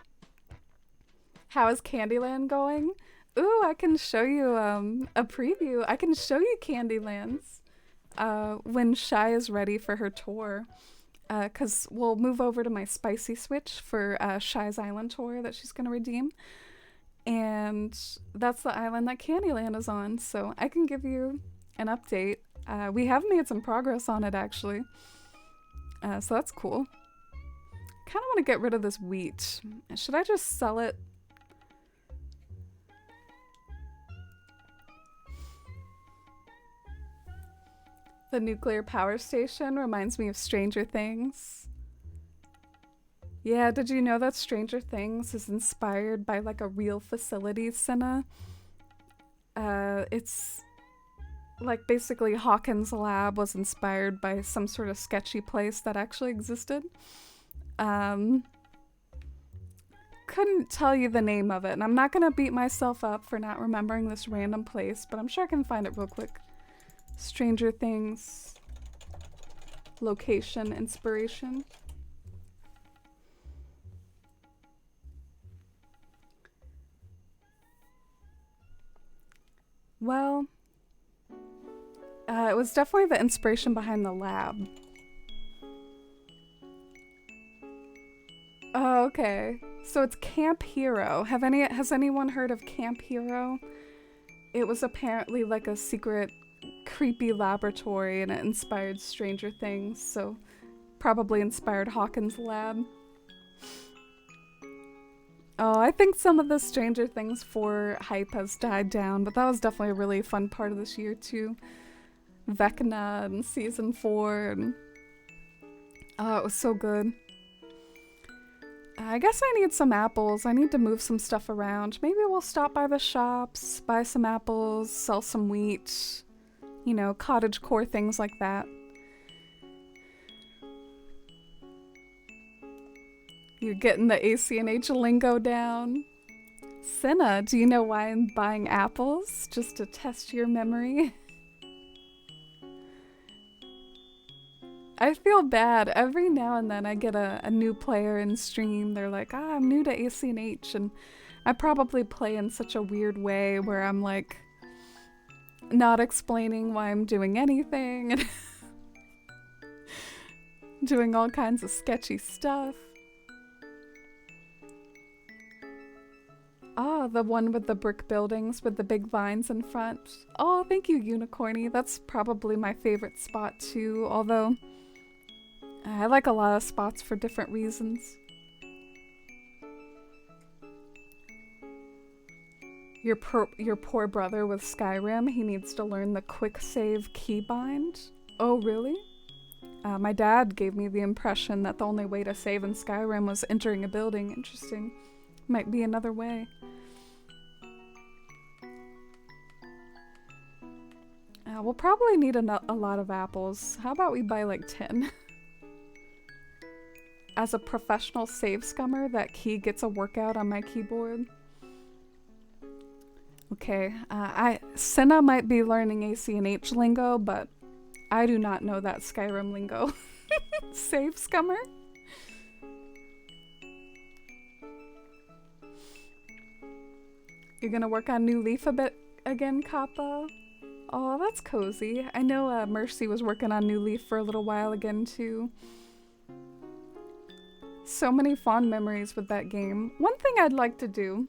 How is Candyland going? Ooh, I can show you a preview. I can show you Candylands when Shy is ready for her tour. Because we'll move over to my spicy switch for Shy's island tour that she's going to redeem. And that's the island that Candyland is on, so I can give you an update. We have made some progress on it, actually. So that's cool. kind of want to get rid of this wheat. Should I just sell it? The nuclear power station reminds me of Stranger Things. Yeah, did you know that Stranger Things is inspired by like a real facility, Senna? It's like basically Hawkins' lab was inspired by some sort of sketchy place that actually existed. Couldn't tell you the name of it, and I'm not gonna beat myself up for not remembering this random place, but I'm sure I can find it real quick. Stranger Things location inspiration. Well, it was definitely the inspiration behind the lab. Oh, okay. So it's Camp Hero. Has anyone heard of Camp Hero? It was apparently like a secret creepy laboratory and it inspired Stranger Things, so probably inspired Hawkins' lab. Oh, I think some of the Stranger Things 4 hype has died down, but that was definitely a really fun part of this year too. Vecna and season 4 and oh, it was so good. I guess I need some apples. I need to move some stuff around. Maybe we'll stop by the shops, buy some apples, sell some wheat, you know, cottagecore things like that. You're getting the ACNH lingo down. Senna, do you know why I'm buying apples? Just to test your memory? I feel bad. Every now and then I get a new player in stream. They're like, I'm new to ACNH, and I probably play in such a weird way where I'm like not explaining why I'm doing anything and doing all kinds of sketchy stuff. Ah, the one with the brick buildings with the big vines in front. Oh, thank you, Unicorny. That's probably my favorite spot too, although I like a lot of spots for different reasons. Your poor brother with Skyrim, he needs to learn the quick save keybind. Oh, really? My dad gave me the impression that the only way to save in Skyrim was entering a building. Interesting. Might be another way. We'll probably need a lot of apples. How about we buy like 10? As a professional save scummer, that key gets a workout on my keyboard. Okay, Senna might be learning ACNH lingo, but I do not know that Skyrim lingo. Save scummer? You're gonna work on New Leaf a bit again, Kappa? Oh, that's cozy. I know Mercy was working on New Leaf for a little while again, too. So many fond memories with that game. One thing I'd like to do,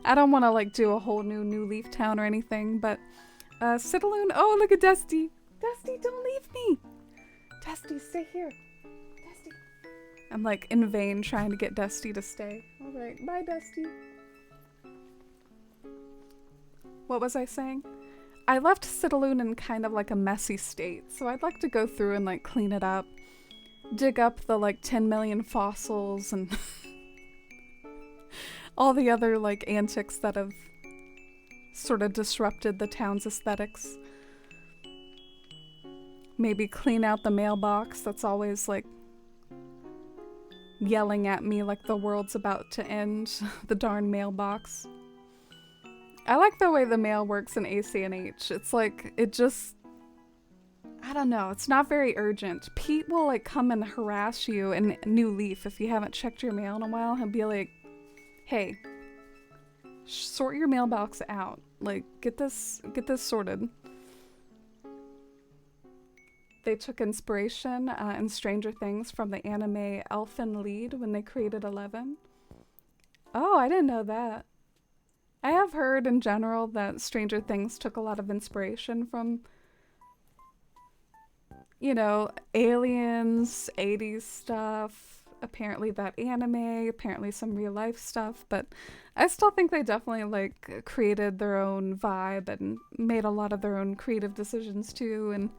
I don't want to like do a whole New Leaf town or anything, but Citalune, oh look at Dusty. Dusty, don't leave me. Dusty, stay here. Dusty. I'm like in vain trying to get Dusty to stay. All right, bye Dusty. What was I saying? I left Citalune in kind of like a messy state, so I'd like to go through and like clean it up. Dig up the like 10 million fossils and all the other like antics that have sort of disrupted the town's aesthetics. Maybe clean out the mailbox that's always like yelling at me like the world's about to end. The darn mailbox. I like the way the mail works in ACNH. It's like, it just, I don't know, it's not very urgent. Pete will like come and harass you in New Leaf if you haven't checked your mail in a while. He'll be like, hey, sort your mailbox out. Like, get this sorted. They took inspiration in Stranger Things from the anime Elfen Lied when they created 11. Oh, I didn't know that. I have heard in general that Stranger Things took a lot of inspiration from, you know, aliens, 80s stuff, apparently that anime, apparently some real life stuff, but I still think they definitely like created their own vibe and made a lot of their own creative decisions too, and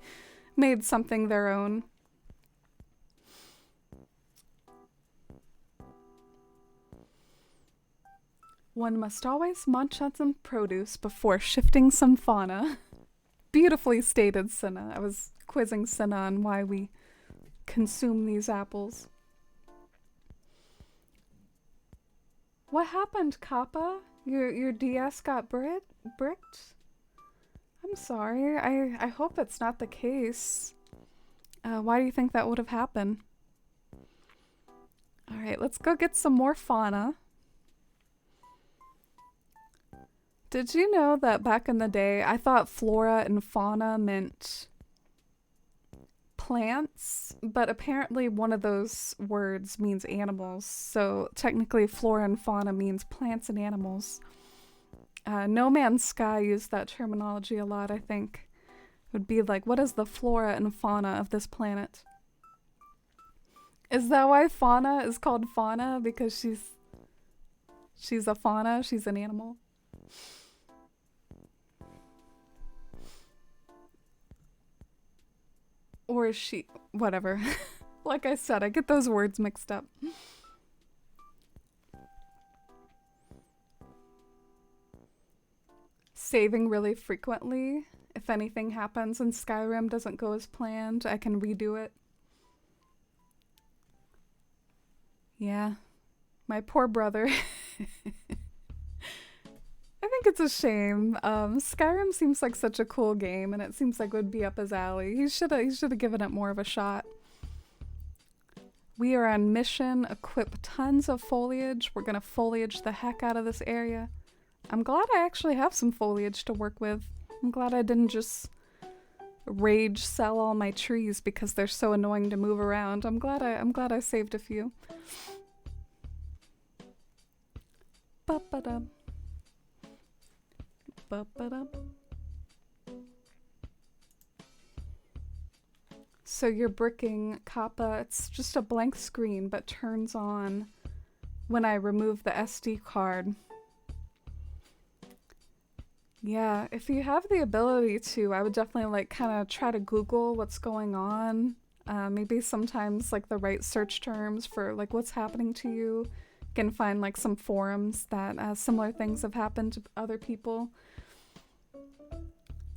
made something their own. One must always munch on some produce before shifting some fauna. Beautifully stated, Cinna. I was quizzing Cinna on why we consume these apples. What happened, Kappa? Your DS got bricked? I'm sorry. I hope it's not the case. Why do you think that would have happened? Alright, let's go get some more fauna. Did you know that back in the day, I thought flora and fauna meant plants, but apparently one of those words means animals, so technically flora and fauna means plants and animals. No Man's Sky used that terminology a lot, I think. It would be like, what is the flora and fauna of this planet? Is that why fauna is called fauna? Because she's a fauna, she's an animal? Or is she... whatever. Like I said, I get those words mixed up. Saving really frequently. If anything happens and Skyrim doesn't go as planned, I can redo it. Yeah. My poor brother. I think it's a shame. Skyrim seems like such a cool game, and it seems like it would be up his alley. He should have given it more of a shot. We are on mission. Equip tons of foliage. We're gonna foliage the heck out of this area. I'm glad I actually have some foliage to work with. I'm glad I didn't just rage sell all my trees because they're so annoying to move around. I'm glad I saved a few. Ba-ba-da. Ba-ba-da. So you're bricking Kappa. It's just a blank screen, but turns on when I remove the SD card. Yeah, if you have the ability to, I would definitely like kind of try to Google what's going on. Maybe sometimes like the right search terms for like what's happening to you. You can find like some forums that similar things have happened to other people.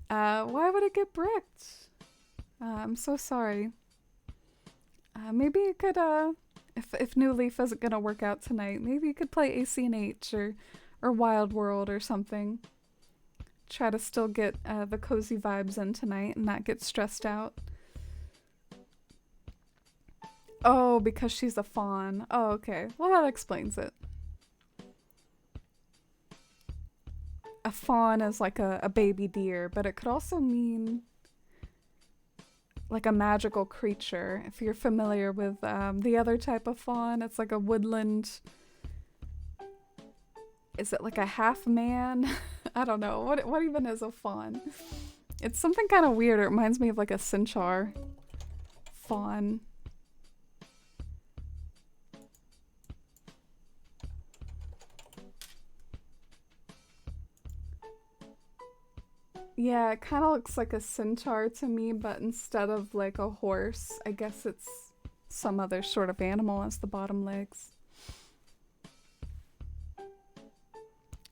Why would it get bricked? I'm so sorry. Maybe you could, if New Leaf isn't gonna work out tonight, maybe you could play AC&H or Wild World or something. Try to still get the cozy vibes in tonight and not get stressed out. Oh, because she's a fawn. Oh, okay. Well, that explains it. A fawn is like a baby deer, but it could also mean like a magical creature. If you're familiar with the other type of fawn, it's like a woodland... Is it like a half man? I don't know. What even is a fawn? It's something kind of weird. It reminds me of like a centaur. Fawn. Yeah, it kind of looks like a centaur to me, but instead of like a horse, I guess it's some other sort of animal as the bottom legs.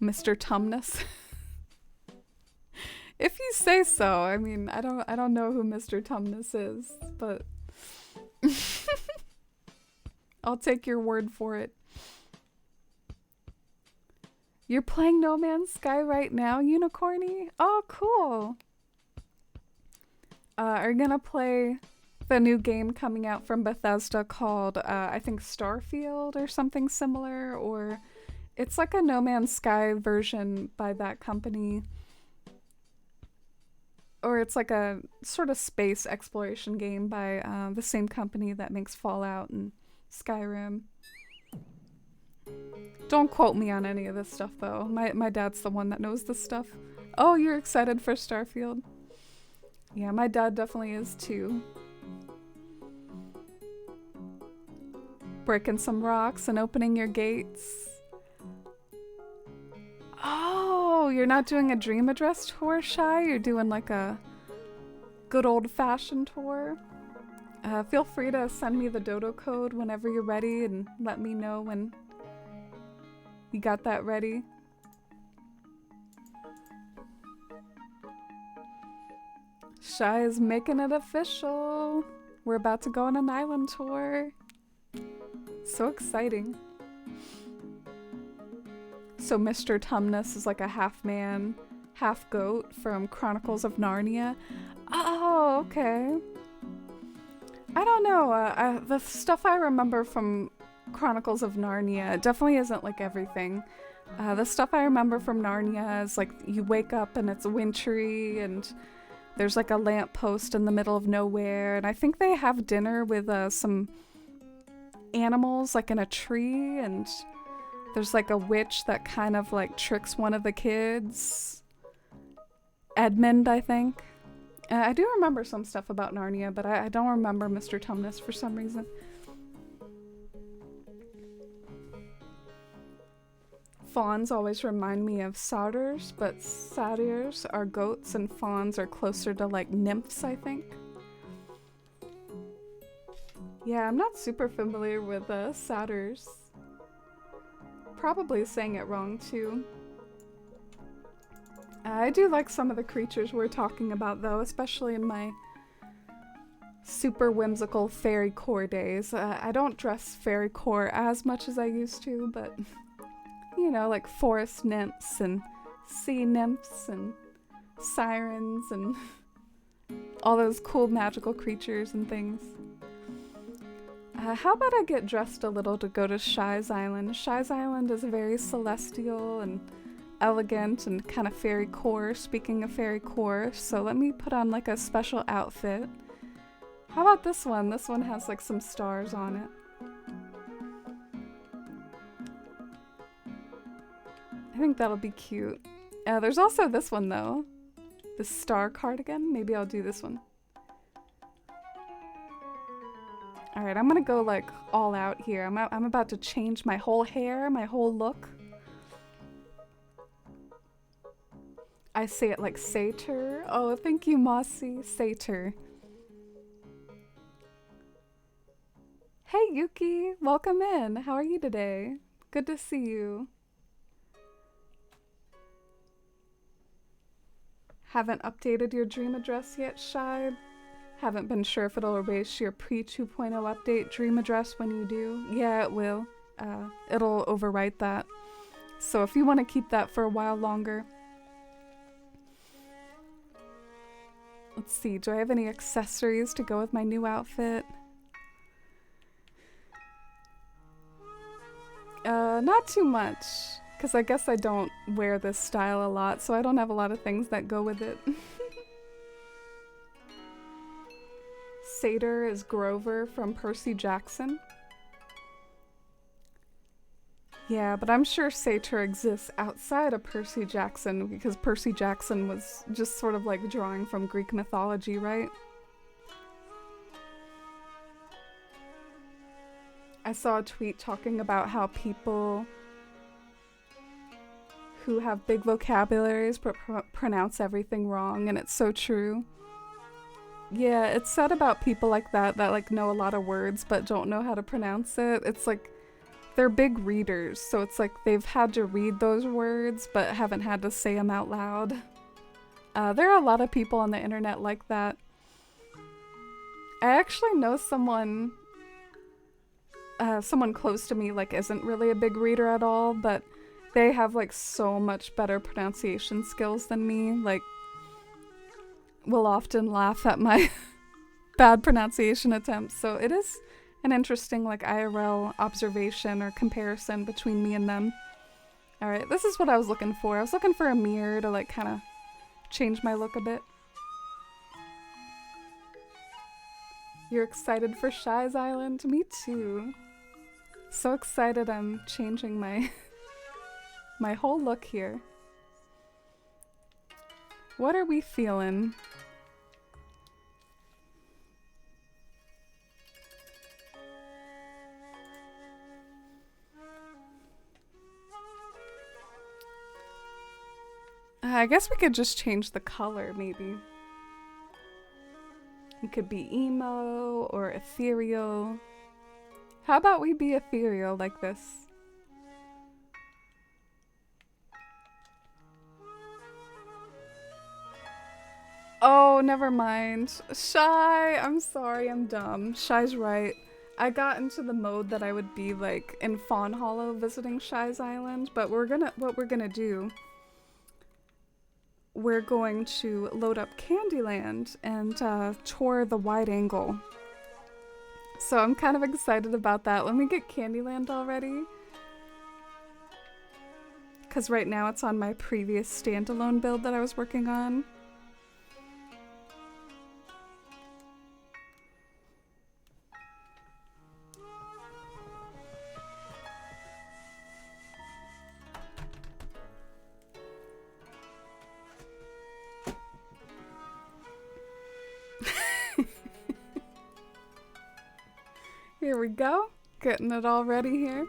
Mr. Tumnus. If you say so. I mean, I don't know who Mr. Tumnus is, but I'll take your word for it. You're playing No Man's Sky right now, Unicorny? Oh, cool. Are you gonna play the new game coming out from Bethesda called, I think Starfield or something similar, or it's like a No Man's Sky version by that company. Or it's like a sort of space exploration game by the same company that makes Fallout and Skyrim. Don't quote me on any of this stuff though. My dad's the one that knows this stuff. Oh, you're excited for Starfield? Yeah, my dad definitely is too. Breaking some rocks and opening your gates. Oh, you're not doing a dream address tour, Shy? You're doing like a good old-fashioned tour? Feel free to send me the dodo code whenever you're ready and let me know when you got that ready. Shy is making it official. We're about to go on an island tour. So exciting. So Mr. Tumnus is like a half man, half goat from Chronicles of Narnia. Oh, okay. I don't know. The stuff I remember from Chronicles of Narnia definitely isn't like everything. The stuff I remember from Narnia is like you wake up and it's wintry and there's like a lamppost in the middle of nowhere. And I think they have dinner with some animals like in a tree, and there's like a witch that kind of like tricks one of the kids. Edmund, I think. I do remember some stuff about Narnia, but I don't remember Mr. Tumnus for some reason. Fawns always remind me of satyrs, but satyrs are goats and fawns are closer to like nymphs, I think. Yeah, I'm not super familiar with satyrs. Probably saying it wrong too. I do like some of the creatures we're talking about though, especially in my super whimsical fairy core days. I don't dress fairy core as much as I used to, but you know, like forest nymphs and sea nymphs and sirens and all those cool magical creatures and things. How about I get dressed a little to go to Shy's Island? Shy's Island is very celestial and elegant and kind of fairy core, speaking of fairy core, so let me put on like a special outfit. How about this one? This one has like some stars on it. I think that'll be cute. There's also this one though. The star cardigan. Maybe I'll do this one. Alright, I'm gonna go like all out here. I'm about to change my whole hair, my whole look. I say it like satyr. Oh, thank you, Mossy. Satyr. Hey, Yuki. Welcome in. How are you today? Good to see you. Haven't updated your dream address yet, Shy? Haven't been sure if it'll erase your pre-2.0 update dream address when you do. Yeah, it will. It'll overwrite that. So if you want to keep that for a while longer. Let's see, do I have any accessories to go with my new outfit? Not too much. Because I guess I don't wear this style a lot, so I don't have a lot of things that go with it. Satyr is Grover from Percy Jackson. Yeah, but I'm sure Satyr exists outside of Percy Jackson because Percy Jackson was just sort of like drawing from Greek mythology, right? I saw a tweet talking about how people who have big vocabularies pronounce everything wrong, and it's so true. Yeah, it's said about people like that like know a lot of words but don't know how to pronounce it. It's like they're big readers, so it's like they've had to read those words but haven't had to say them out loud. There are a lot of people on the internet like that. I actually know someone close to me like isn't really a big reader at all, but they have like so much better pronunciation skills than me. Like, will often laugh at my bad pronunciation attempts. So it is an interesting like IRL observation or comparison between me and them. All right, this is what I was looking for. I was looking for a mirror to like kind of change my look a bit. You're excited for Shy's Island? Me too. So excited I'm changing my my whole look here. What are we feeling? I guess we could just change the color, maybe. It could be emo or ethereal. How about we be ethereal like this? Oh, never mind. Shy, I'm sorry, I'm dumb. Shy's right. I got into the mode that I would be like in Fawnhollow visiting Shy's Island, but what we're gonna do, we're going to load up Candyland and tour the wide angle. So I'm kind of excited about that. Let me get Candyland already. Because right now it's on my previous standalone build that I was working on. Here we go. Getting it all ready here.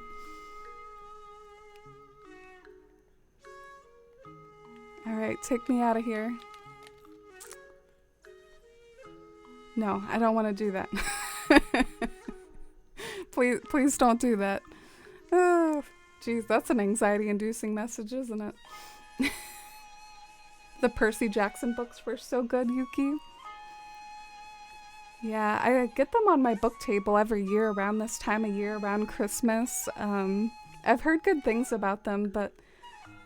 Alright, take me out of here. No, I don't want to do that. Please don't do that. Oh, geez, that's an anxiety-inducing message, isn't it? The Percy Jackson books were so good, Yuki. Yeah, I get them on my book table every year around this time of year, around Christmas. I've heard good things about them, but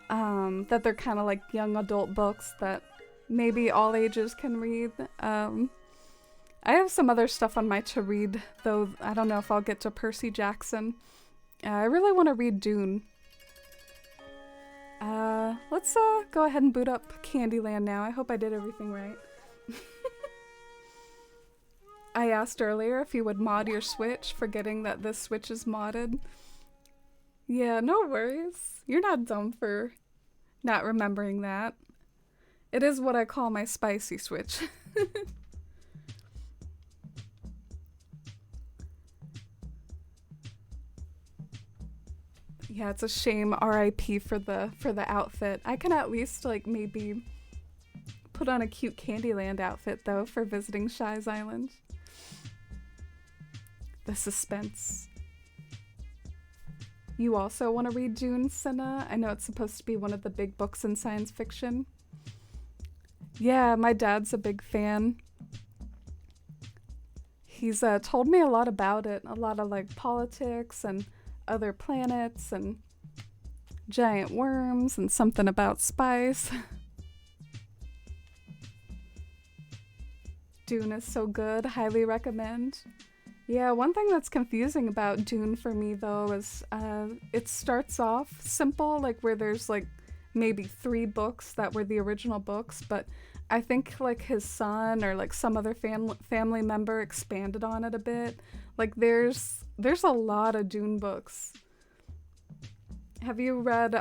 that they're kind of like young adult books that maybe all ages can read. I have some other stuff on my to read, though I don't know if I'll get to Percy Jackson. I really want to read Dune. Let's go ahead and boot up Candyland now. I hope I did everything right. I asked earlier if you would mod your Switch, forgetting that this Switch is modded. Yeah, no worries. You're not dumb for not remembering that. It is what I call my spicy Switch. Yeah, it's a shame. RIP for the outfit. I can at least like maybe put on a cute Candyland outfit though for visiting Shy's Island. The suspense. You also want to read Dune, Senna? I know it's supposed to be one of the big books in science fiction. Yeah, my dad's a big fan. He's told me a lot about it. A lot of like politics and other planets and giant worms and something about spice. Dune is so good. Highly recommend. Yeah, one thing that's confusing about Dune for me though is it starts off simple, like where there's like maybe 3 books that were the original books, but I think like his son or like some other family member expanded on it a bit. Like there's a lot of Dune books. Have you read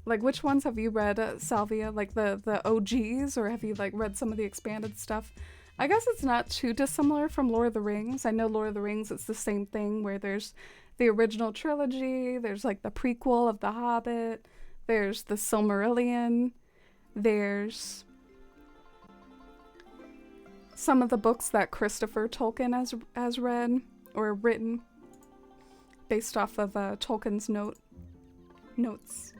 like which ones have you read, Salvia? Like the OGs, or have you like read some of the expanded stuff? I guess it's not too dissimilar from Lord of the Rings. I know Lord of the Rings, it's the same thing where there's the original trilogy, there's like the prequel of The Hobbit, there's the Silmarillion, there's some of the books that Christopher Tolkien has read or written based off of Tolkien's notes.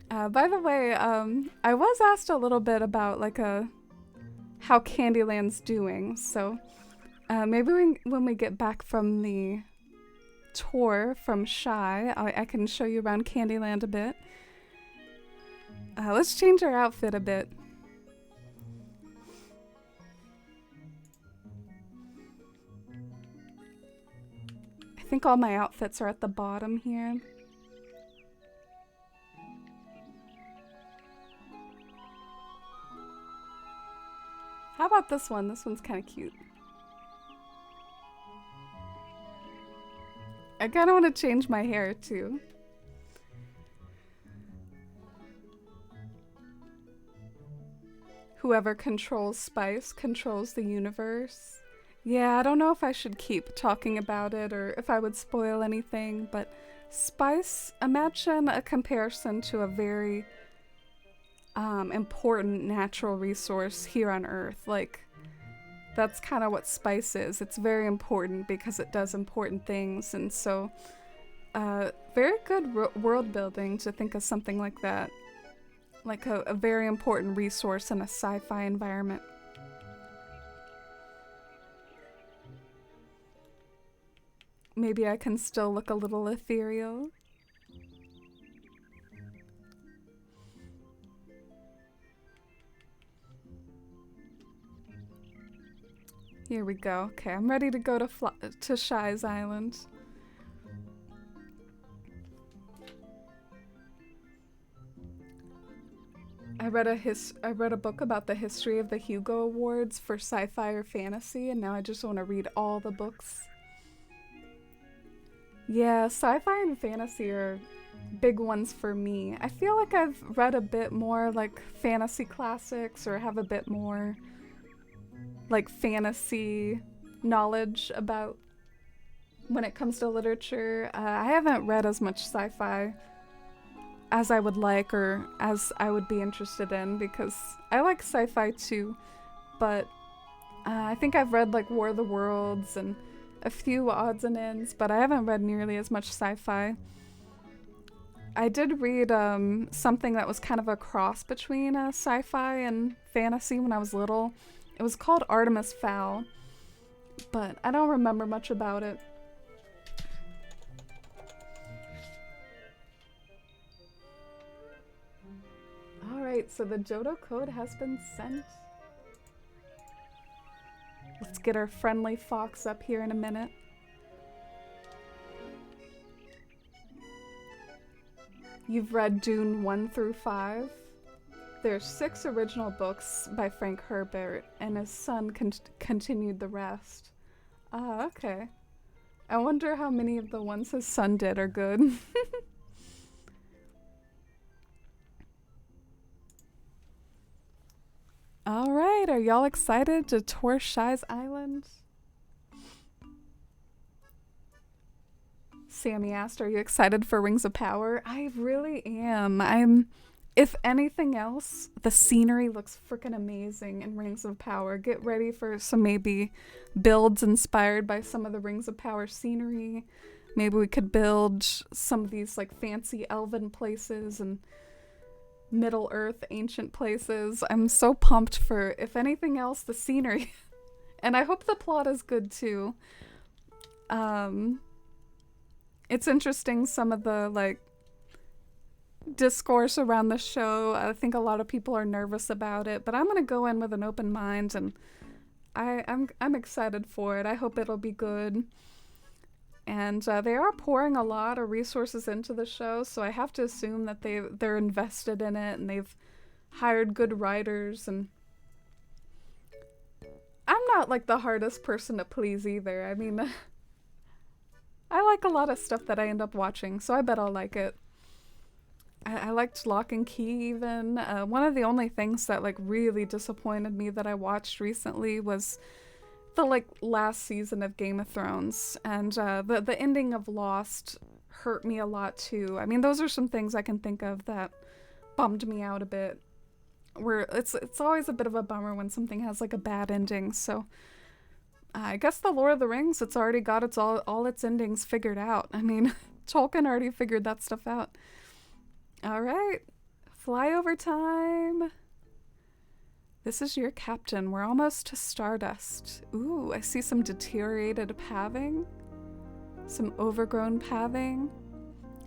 By the way, I was asked a little bit about like how Candyland's doing, so maybe when we get back from the tour from Shy, I can show you around Candyland a bit. Let's change our outfit a bit. I think all my outfits are at the bottom here. How about this one? This one's kind of cute. I kind of want to change my hair too. Whoever controls spice controls the universe. Yeah, I don't know if I should keep talking about it or if I would spoil anything, but spice, imagine a comparison to a very important natural resource here on Earth. Like, that's kind of what spice is. It's very important because it does important things, and so very good world building to think of something like that. Like a very important resource in a sci-fi environment. Maybe I can still look a little ethereal. Here we go. Okay, I'm ready to go to Shy's Island. I read a book about the history of the Hugo Awards for sci-fi or fantasy, and now I just want to read all the books. Yeah, sci-fi and fantasy are big ones for me. I feel like I've read a bit more like fantasy classics or have a bit more like fantasy knowledge about when it comes to literature. I haven't read as much sci-fi as I would like or as I would be interested in because I like sci-fi too, but I think I've read like War of the Worlds and a few odds and ends, but I haven't read nearly as much sci-fi. I did read something that was kind of a cross between sci-fi and fantasy when I was little. It was called Artemis Fowl, but I don't remember much about it. Alright, so the Johto code has been sent. Let's get our friendly fox up here in a minute. You've read Dune 1 through 5? There's 6 original books by Frank Herbert, and his son continued the rest. Ah, okay. I wonder how many of the ones his son did are good. Alright, are y'all excited to tour Shy's Island? Sammy asked, are you excited for Rings of Power? I really am. If anything else, the scenery looks freaking amazing in Rings of Power. Get ready for some maybe builds inspired by some of the Rings of Power scenery. Maybe we could build some of these like fancy elven places and Middle Earth ancient places. I'm so pumped for, if anything else, the scenery. And I hope the plot is good too. It's interesting, some of the like discourse around the show. I think a lot of people are nervous about it, but I'm gonna go in with an open mind, and I'm excited for it. I hope it'll be good. And they are pouring a lot of resources into the show, so I have to assume that they're invested in it and they've hired good writers. And I'm not like the hardest person to please either. I mean, I like a lot of stuff that I end up watching, so I bet I'll like it. I liked Lock and Key even. One of the only things that like really disappointed me that I watched recently was the like last season of Game of Thrones, and the ending of Lost hurt me a lot too. I mean, those are some things I can think of that bummed me out a bit. Where it's always a bit of a bummer when something has like a bad ending. So I guess the Lord of the Rings, it's already got all its endings figured out. I mean, Tolkien already figured that stuff out. All right, flyover time. This is your captain. We're almost to Stardust. Ooh, I see some deteriorated paving. Some overgrown paving.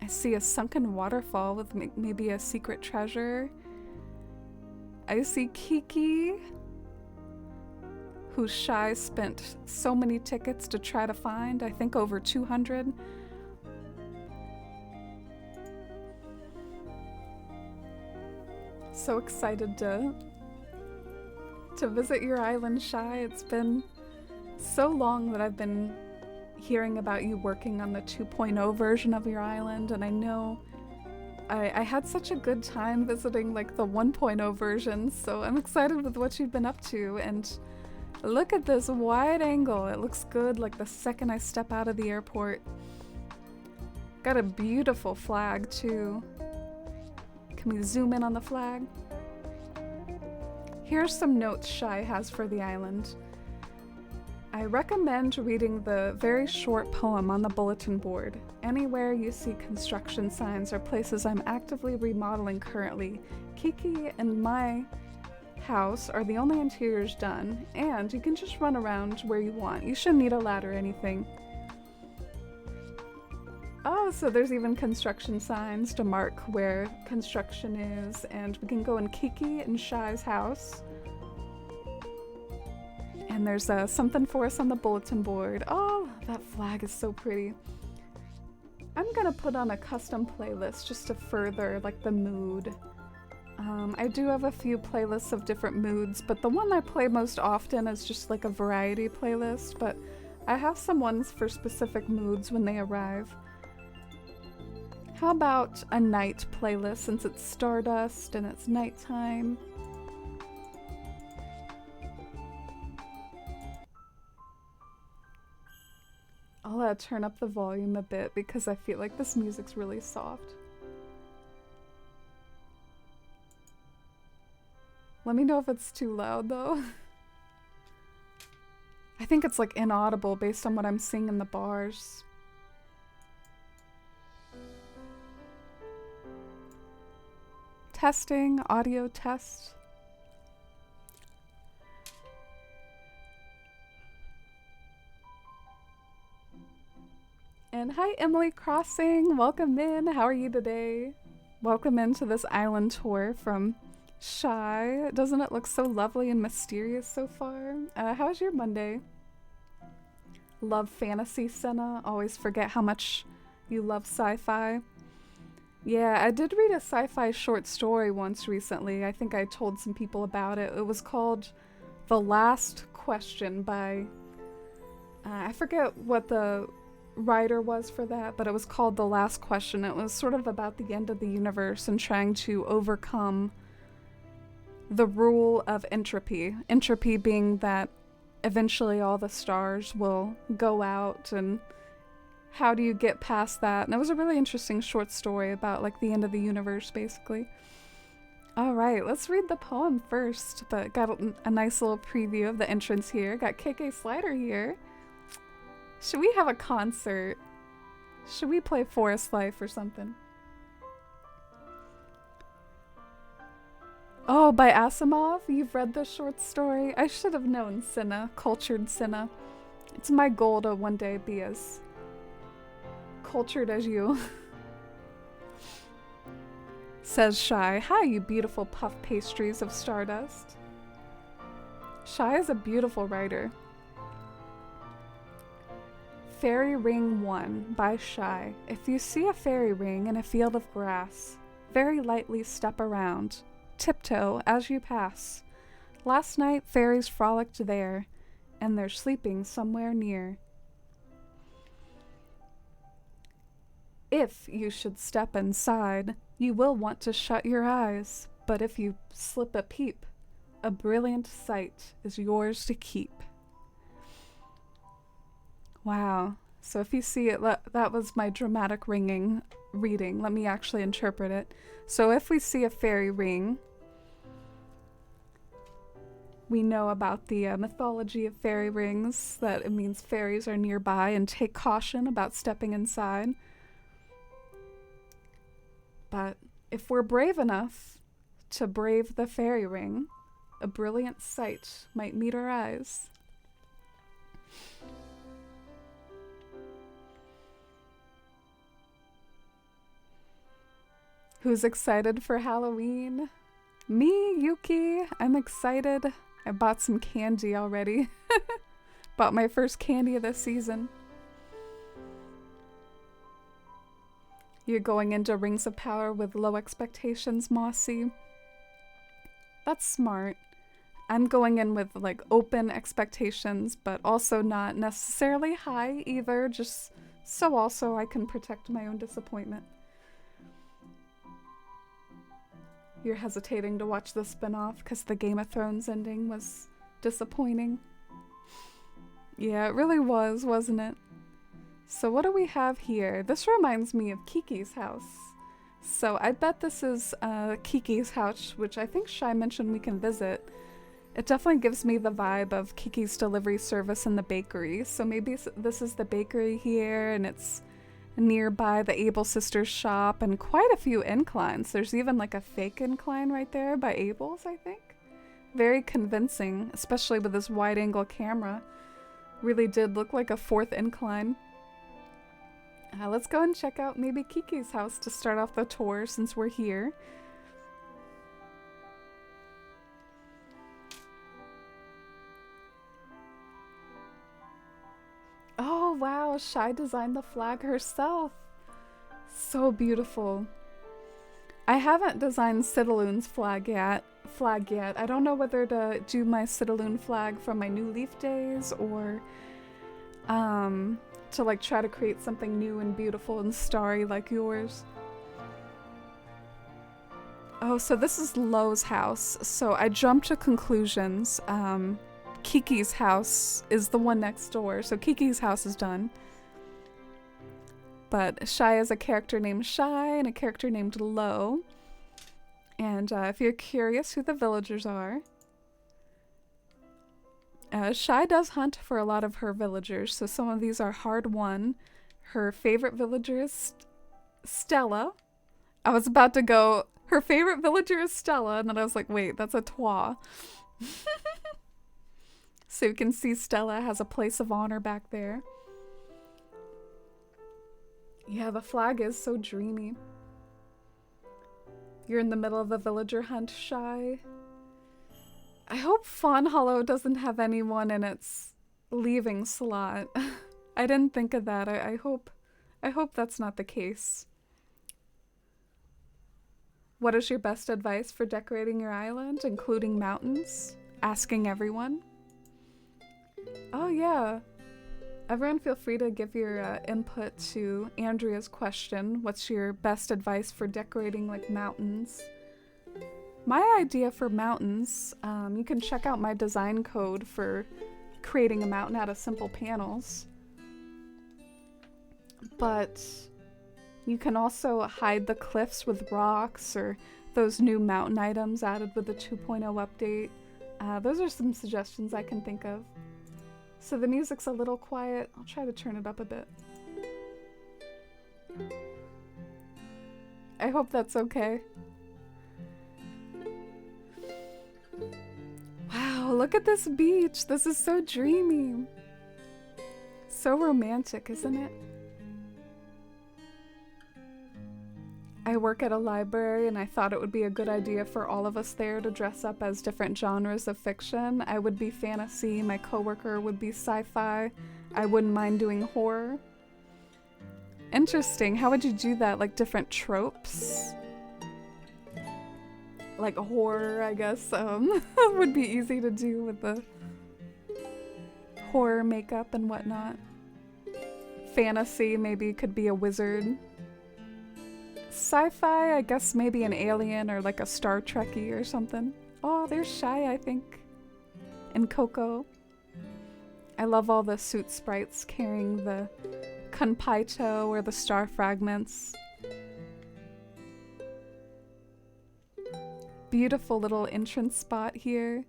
I see a sunken waterfall with maybe a secret treasure. I see Kiki, who Shy spent so many tickets to try to find. I think over 200. So excited to visit your island, Shy. It's been so long that I've been hearing about you working on the 2.0 version of your island, and I know I had such a good time visiting like the 1.0 version, so I'm excited with what you've been up to. And Look at this wide angle. It looks good like the second I step out of the airport. Got a beautiful flag too. Can we zoom in on the flag? Here's some notes Shy has for the island. I recommend reading the very short poem on the bulletin board. Anywhere you see construction signs or places I'm actively remodeling currently, Kiki and my house are the only interiors done, and you can just run around where you want. You shouldn't need a ladder or anything. Oh, so there's even construction signs to mark where construction is, and we can go in Kiki and Shy's house. And there's something for us on the bulletin board. Oh, that flag is so pretty. I'm gonna put on a custom playlist just to further like the mood. I do have a few playlists of different moods, but the one I play most often is just like a variety playlist, but I have some ones for specific moods when they arrive. How about a night playlist since it's Stardust and it's nighttime? I'll turn up the volume a bit because I feel like this music's really soft. Let me know if it's too loud though. I think it's like inaudible based on what I'm seeing in the bars. Testing, audio test. And hi Emily Crossing, welcome in. How are you today? Welcome into this island tour from Shy. Doesn't it look so lovely and mysterious so far? How's your Monday? Love fantasy, Senna. Always forget how much you love sci-fi. Yeah, I did read a sci-fi short story once recently. I think I told some people about it. It was called The Last Question by... I forget what the writer was for that, but it was called The Last Question. It was sort of about the end of the universe and trying to overcome the rule of entropy. Entropy being that eventually all the stars will go out, and how do you get past that? And it was a really interesting short story about like the end of the universe basically. Alright, let's read the poem first, but got a nice little preview of the entrance here. Got KK Slider here. Should we have a concert? Should we play Forest Life or something? Oh, by Asimov? You've read this short story? I should have known, Cinna. Cultured Cinna. It's my goal to one day be as cultured as you. Says Shy. Hi, you beautiful puff pastries of stardust. Shy is a beautiful writer. Fairy Ring 1 by Shy. If you see a fairy ring in a field of grass, very lightly step around. Tiptoe as you pass. Last night fairies frolicked there, and they're sleeping somewhere near. If you should step inside, you will want to shut your eyes, but if you slip a peep, a brilliant sight is yours to keep. Wow. So if you see it, that was my dramatic reading. Let me actually interpret it. So if we see a fairy ring, we know about the mythology of fairy rings, that it means fairies are nearby and take caution about stepping inside. But if we're brave enough to brave the fairy ring, a brilliant sight might meet our eyes. Who's excited for Halloween? Me, Yuki. I'm excited. I bought some candy already. Bought my first candy of the season. You're going into Rings of Power with low expectations, Mossy. That's smart. I'm going in with like open expectations, but also not necessarily high either, just so also I can protect my own disappointment. You're hesitating to watch the spinoff because the Game of Thrones ending was disappointing. Yeah, it really was, wasn't it? So what do we have here? This reminds me of Kiki's house. So I bet this is Kiki's house, which I think Shy mentioned we can visit. It definitely gives me the vibe of Kiki's delivery service in the bakery. So maybe this is the bakery here, and it's nearby the Able Sisters shop and quite a few inclines. There's even like a fake incline right there by Abel's, I think. Very convincing, especially with this wide angle camera. Really did look like a fourth incline. Let's go and check out maybe Kiki's house to start off the tour since we're here. Oh wow, Shy designed the flag herself. So beautiful. I haven't designed Citalune's flag yet. I don't know whether to do my Citalune flag from my New Leaf days or to like try to create something new and beautiful and starry like yours. Oh, so this is Lo's house. So I jumped to conclusions. Kiki's house is the one next door, so Kiki's house is done. But Shy is a character named Shy and a character named Lo. And if you're curious who the villagers are, Shy does hunt for a lot of her villagers, so some of these are hard won. Her favorite villager is Stella. I was about to go, her favorite villager is Stella, and then I was like, wait, that's a twa. So you can see Stella has a place of honor back there. Yeah, the flag is so dreamy. You're in the middle of a villager hunt, Shy. I hope Fawnhollow doesn't have anyone in its leaving slot. I didn't think of that. I hope that's not the case. What is your best advice for decorating your island, including mountains? Asking everyone. Oh yeah. Everyone feel free to give your input to Andrea's question. What's your best advice for decorating like mountains? My idea for mountains, you can check out my design code for creating a mountain out of simple panels. But you can also hide the cliffs with rocks or those new mountain items added with the 2.0 update. Those are some suggestions I can think of. So the music's a little quiet. I'll try to turn it up a bit. I hope that's okay. Wow, look at this beach. This is so dreamy. So romantic, isn't it? I work at a library and I thought it would be a good idea for all of us there to dress up as different genres of fiction. I would be fantasy, my coworker would be sci-fi. I wouldn't mind doing horror. Interesting. How would you do that? Like different tropes? Like horror, I guess, would be easy to do with the horror makeup and whatnot. Fantasy, maybe could be a wizard. Sci-fi, I guess maybe an alien or like a Star Trekkie or something. Oh, there's Shy, I think. And Coco. I love all the suit sprites carrying the Kunpaito or the star fragments. Beautiful little entrance spot here.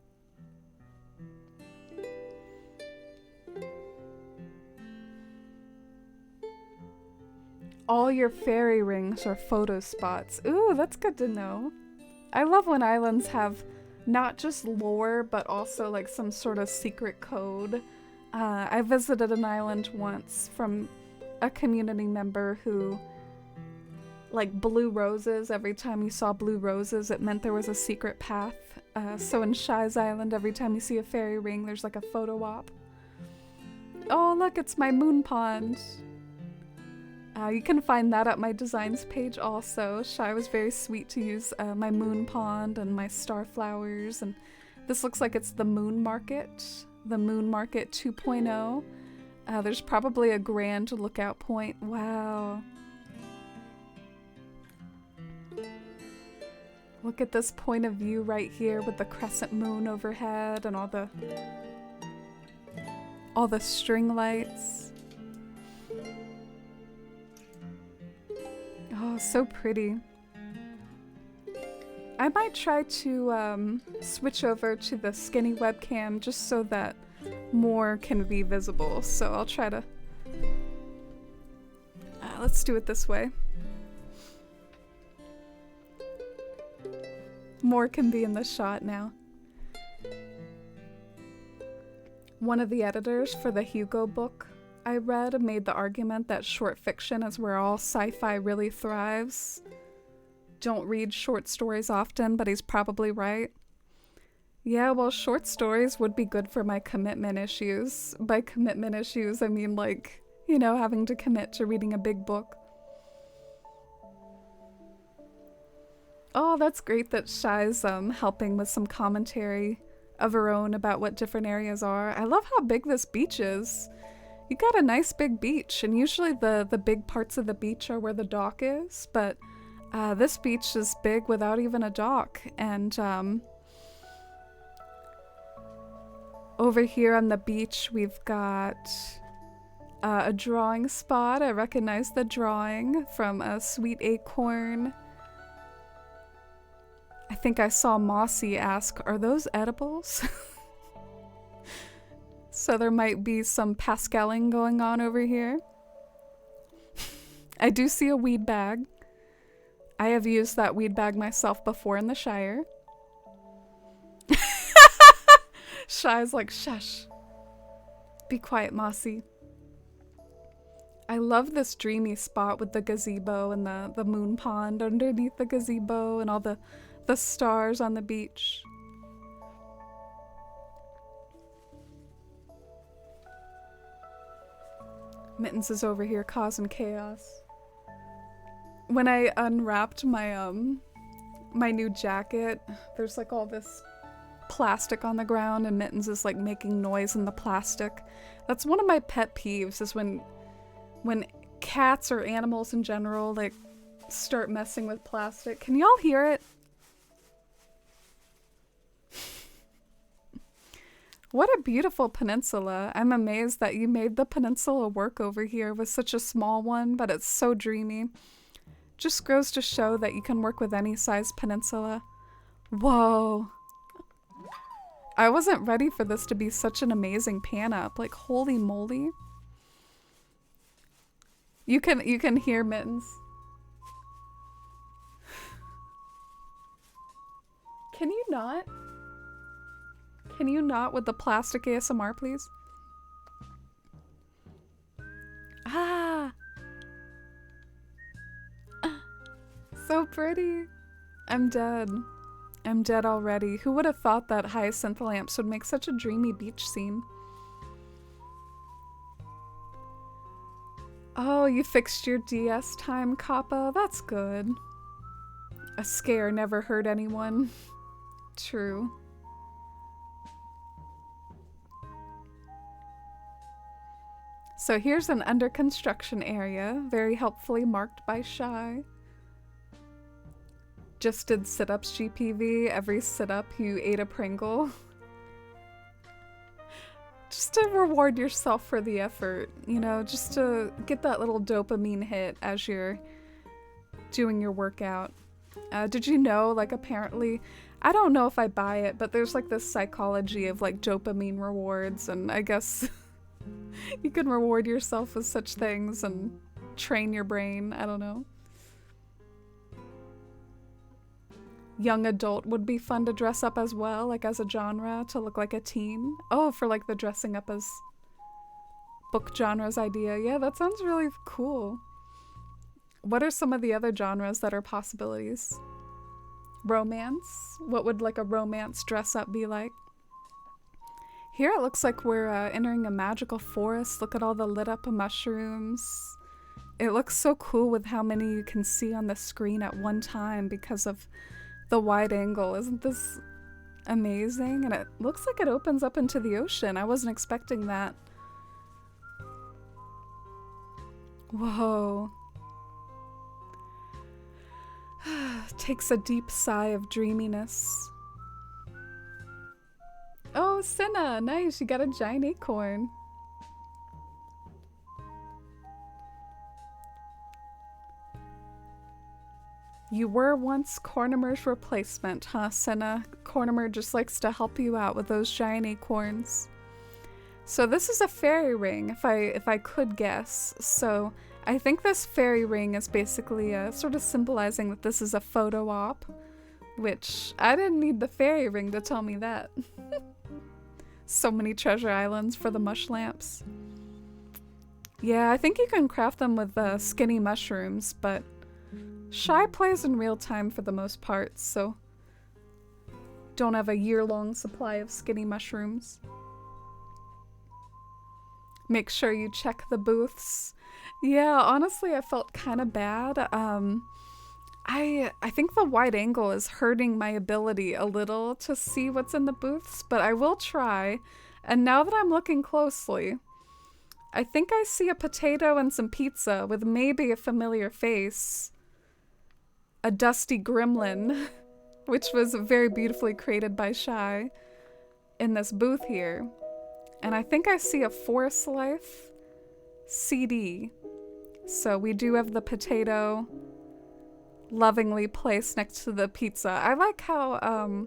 All your fairy rings are photo spots. Ooh, that's good to know. I love when islands have not just lore, but also like some sort of secret code. I visited an island once from a community member who like blue roses. Every time you saw blue roses, it meant there was a secret path. So in Shy's Island, every time you see a fairy ring, there's like a photo op. Oh, look, it's my moon pond. You can find that at my designs page also. Shy was very sweet to use my moon pond and my star flowers. And this looks like it's the Moon Market 2.0. There's probably a grand lookout point. Wow. Look at this point of view right here with the crescent moon overhead and all the All the string lights. Oh, so pretty. I might try to switch over to the skinny webcam just so that more can be visible. So I'll try to... let's do it this way. More can be in the shot now. One of the editors for the Hugo book I read made the argument that short fiction is where all sci-fi really thrives. Don't read short stories often, but he's probably right. Yeah, well, short stories would be good for my commitment issues. By commitment issues, I mean like, you know, having to commit to reading a big book. Oh, that's great that Shy's helping with some commentary of her own about what different areas are. I love how big this beach is. You got a nice big beach, and usually the big parts of the beach are where the dock is, but this beach is big without even a dock. And over here on the beach, we've got a drawing spot. I recognize the drawing from a Sweet Acorn. I think I saw Mossy ask, are those edibles? So there might be some pascaling going on over here. I do see a weed bag. I have used that weed bag myself before in the Shire. Shy's like, shush. Be quiet, Mossy. I love this dreamy spot with the gazebo and the moon pond underneath the gazebo and all the stars on the beach. Mittens is over here causing chaos. When I unwrapped my my new jacket, there's like all this plastic on the ground and Mittens is like making noise in the plastic. That's one of my pet peeves, is when cats or animals in general like start messing with plastic. Can y'all hear it? What a beautiful peninsula. I'm amazed that you made the peninsula work over here with such a small one, but it's so dreamy. Just goes to show that you can work with any size peninsula. Whoa. I wasn't ready for this to be such an amazing pan up. Like, holy moly. You can hear Mittens. Can you not? Can you not with the plastic ASMR, please? Ah! So pretty. I'm dead. I'm dead already. Who would have thought that hyacinth lamps would make such a dreamy beach scene? Oh, you fixed your DS time, Kappa? That's good. A scare never hurt anyone. True. So here's an under construction area, very helpfully marked by Shy. Just did sit-ups GPV. Every sit-up you ate a Pringle. Just to reward yourself for the effort, you know, just to get that little dopamine hit as you're doing your workout. Did you know, like, apparently, I don't know if I buy it, but there's like this psychology of like dopamine rewards, and I guess you can reward yourself with such things and train your brain. I don't know. Young adult would be fun to dress up as well, like as a genre, to look like a teen. Oh, for like the dressing up as book genres idea. Yeah, that sounds really cool. What are some of the other genres that are possibilities? Romance? What would like a romance dress up be like? Here it looks like we're entering a magical forest. Look at all the lit up mushrooms. It looks so cool with how many you can see on the screen at one time because of the wide angle. Isn't this amazing? And it looks like it opens up into the ocean. I wasn't expecting that. Whoa. Takes a deep sigh of dreaminess. Oh, Senna, nice. You got a giant acorn. You were once Cornimer's replacement, huh, Senna? Cornimer just likes to help you out with those giant acorns. So this is a fairy ring, if I could guess. So I think this fairy ring is basically sort of symbolizing that this is a photo op, which I didn't need the fairy ring to tell me that. So many treasure islands for the mush lamps. Yeah, I think you can craft them with skinny mushrooms, but Shy plays in real time for the most part, so don't have a year-long supply of skinny mushrooms. Make sure you check the booths. Yeah, honestly, I felt kind of bad. I think the wide angle is hurting my ability a little to see what's in the booths, but I will try. And now that I'm looking closely, I think I see a potato and some pizza with maybe a familiar face. A dusty gremlin, which was very beautifully created by Shy in this booth here. And I think I see a Forest Life CD. So we do have the potato lovingly placed next to the pizza. I like how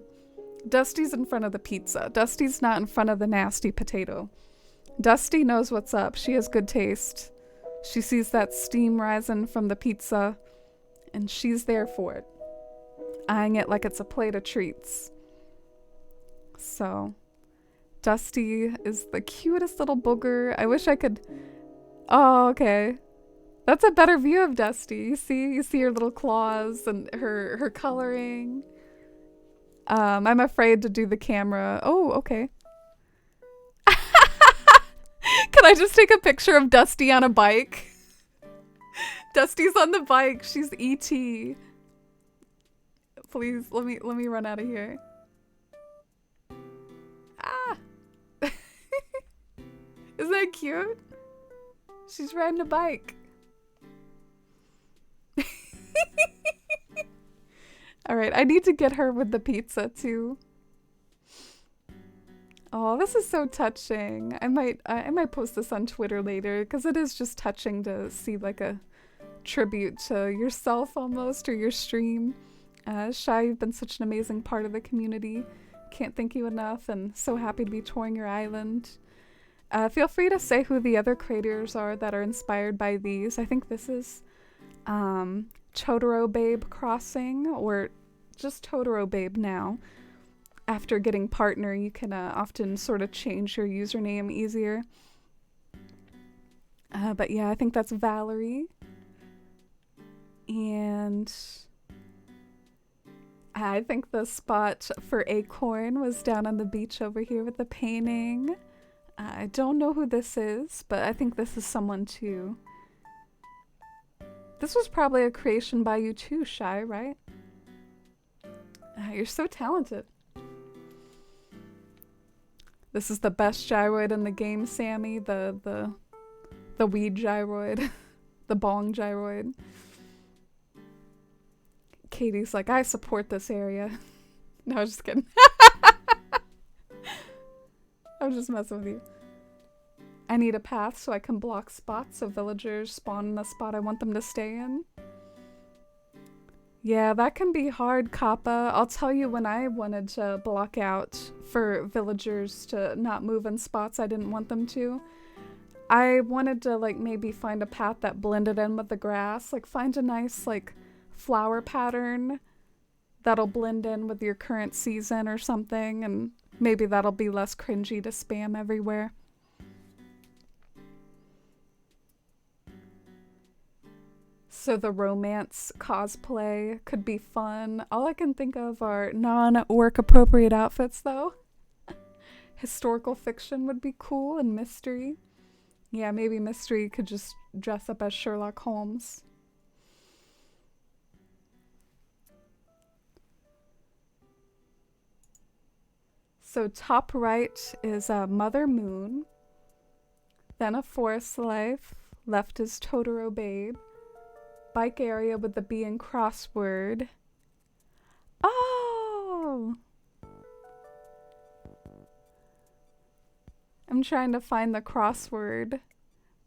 Dusty's in front of the pizza. Dusty's not in front of the nasty potato. Dusty knows what's up. She has good taste. She sees that steam rising from the pizza, and she's there for it, eyeing it like it's a plate of treats. So, Dusty is the cutest little booger. I wish I could... Oh, okay. That's a better view of Dusty. You see her little claws and her coloring. I'm afraid to do the camera. Oh, okay. Can I just take a picture of Dusty on a bike? Dusty's on the bike. She's E.T. Please, let me run out of here. Ah! Isn't that cute? She's riding a bike. Alright, I need to get her with the pizza too. Oh, this is so touching. I might post this on Twitter later because it is just touching to see like a tribute to yourself almost, or your stream. Shy, you've been such an amazing part of the community. Can't thank you enough, and so happy to be touring your island. Feel free to say who the other creators are that are inspired by these. I think this is Totoro Babe Crossing, or just Totoro Babe now. After getting partner, you can often sort of change your username easier. But yeah, I think that's Valerie. And I think the spot for Acorn was down on the beach over here with the painting. I don't know who this is, but I think this is someone too. This was probably a creation by you too, Shy, right? You're so talented. This is the best gyroid in the game, Sammy. The weed gyroid. The bong gyroid. Katie's like, I support this area. No, I was just kidding. I was just messing with you. I need a path so I can block spots so villagers spawn in the spot I want them to stay in. Yeah, that can be hard, Kappa. I'll tell you, when I wanted to block out for villagers to not move in spots I didn't want them to, I wanted to like maybe find a path that blended in with the grass. Like find a nice like flower pattern that'll blend in with your current season or something, and maybe that'll be less cringy to spam everywhere. So the romance cosplay could be fun. All I can think of are non-work appropriate outfits though. Historical fiction would be cool, and mystery. Yeah, maybe mystery could just dress up as Sherlock Holmes. So top right is Mother Moon. Then a Forest Life. Left is Totoro Babe. Bike area with the B in crossword. Oh! I'm trying to find the crossword.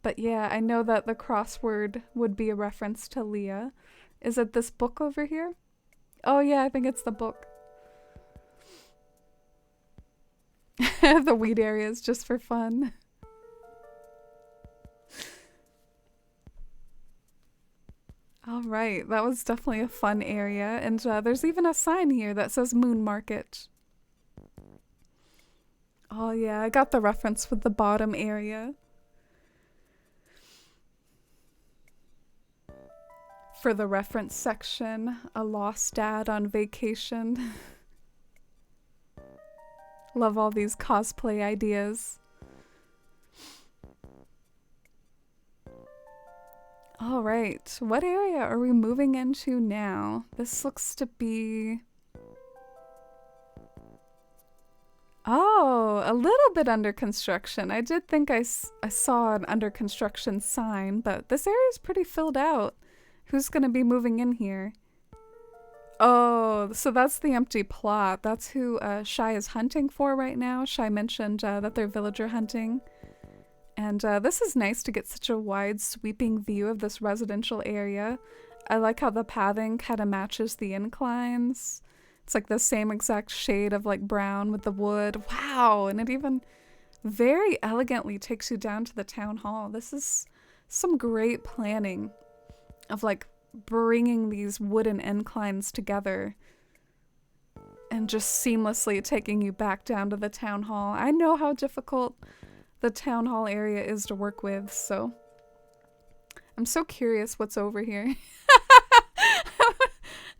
But yeah, I know that the crossword would be a reference to Leah. Is it this book over here? Oh yeah, I think it's the book. The weed area is just for fun. All right, that was definitely a fun area. And there's even a sign here that says Moon Market. Oh yeah, I got the reference with the bottom area. For the reference section, a lost dad on vacation. Love all these cosplay ideas. All right, what area are we moving into now? This looks to be... Oh, a little bit under construction. I did think I saw an under construction sign, but this area is pretty filled out. Who's going to be moving in here? Oh, so that's the empty plot. That's who Shy is hunting for right now. Shy mentioned that they're villager hunting. And this is nice to get such a wide sweeping view of this residential area. I like how the pathing kind of matches the inclines. It's like the same exact shade of like brown with the wood. Wow, and it even very elegantly takes you down to the town hall. This is some great planning of like bringing these wooden inclines together and just seamlessly taking you back down to the town hall. I know how difficult the town hall area is to work with, so I'm so curious what's over here.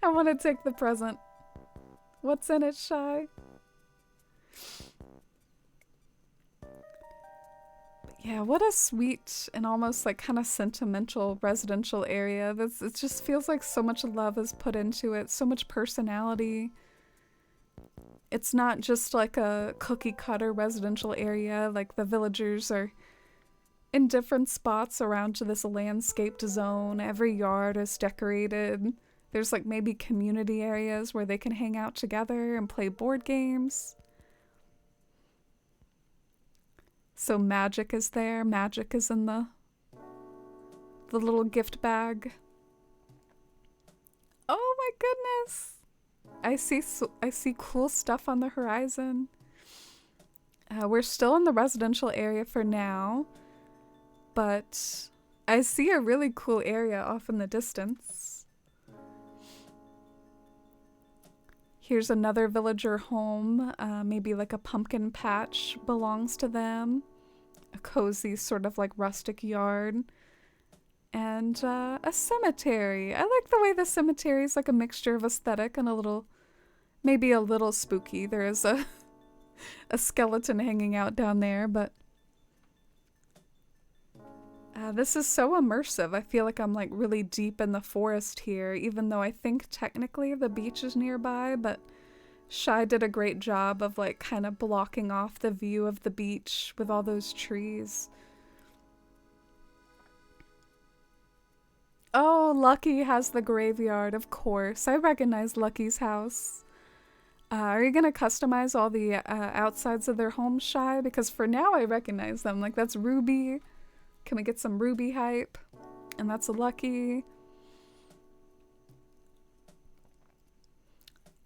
I want to take the present. What's in it, Shy? But yeah, what a sweet and almost like kind of sentimental residential area. It just feels like so much love is put into it, so much personality. It's not just like a cookie cutter residential area, like the villagers are in different spots around to this landscaped zone. Every yard is decorated. There's like maybe community areas where they can hang out together and play board games. So magic is there. Magic is in the little gift bag. Oh my goodness. I see cool stuff on the horizon. We're still in the residential area for now, but I see a really cool area off in the distance. Here's another villager home. Maybe like a pumpkin patch belongs to them. A cozy sort of like rustic yard. And a cemetery. I like the way the cemetery is like a mixture of aesthetic and a little, maybe a little spooky. There is a skeleton hanging out down there, but this is so immersive. I feel like I'm like really deep in the forest here, even though I think technically the beach is nearby, but Shy did a great job of like kind of blocking off the view of the beach with all those trees. Oh, Lucky has the graveyard, of course. I recognize Lucky's house. Are you gonna customize all the outsides of their home, Shy? Because for now I recognize them. Like, that's Ruby. Can we get some Ruby hype? And that's Lucky.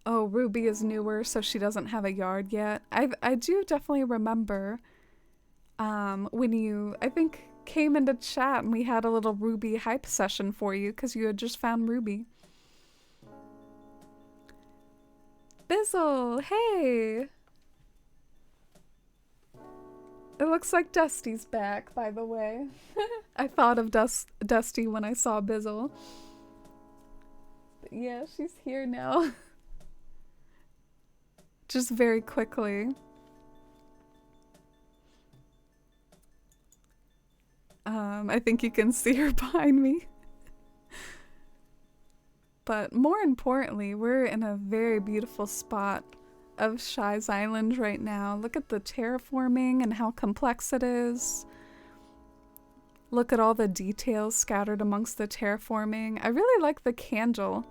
Oh, Ruby is newer, so she doesn't have a yard yet. I do definitely remember when you, I think, came into chat and we had a little Ruby hype session for you because you had just found Ruby. Bizzle, hey! It looks like Dusty's back, by the way. I thought of Dusty when I saw Bizzle. But yeah, she's here now. Just very quickly. I think you can see her behind me. But more importantly, we're in a very beautiful spot of Shy's Island right now. Look at the terraforming and how complex it is. Look at all the details scattered amongst the terraforming. I really like the candle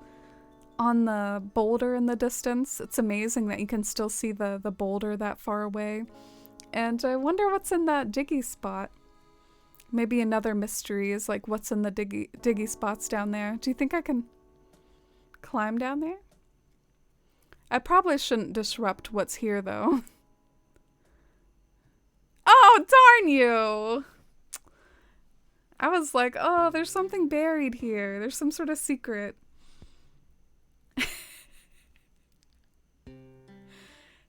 on the boulder in the distance. It's amazing that you can still see the boulder that far away. And I wonder what's in that diggy spot. Maybe another mystery is like what's in the diggy spots down there. Do you think I can climb down there? I probably shouldn't disrupt what's here, though. Oh, darn you! I was like, oh, there's something buried here. There's some sort of secret.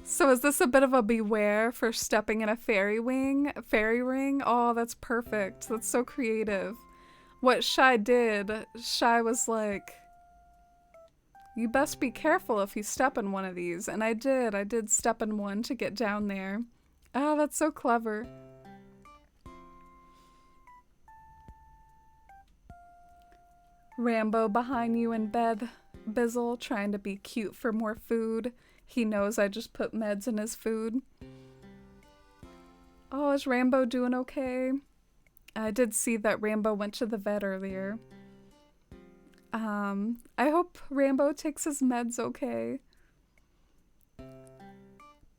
So is this a bit of a beware for stepping in a fairy ring? Oh, that's perfect. That's so creative. What Shy did, Shy was like, you best be careful if you step in one of these. And I did step in one to get down there. Oh, that's so clever. Rambo behind you in bed, Bizzle, trying to be cute for more food. He knows I just put meds in his food. Oh, is Rambo doing okay? I did see that Rambo went to the vet earlier. I hope Rambo takes his meds okay.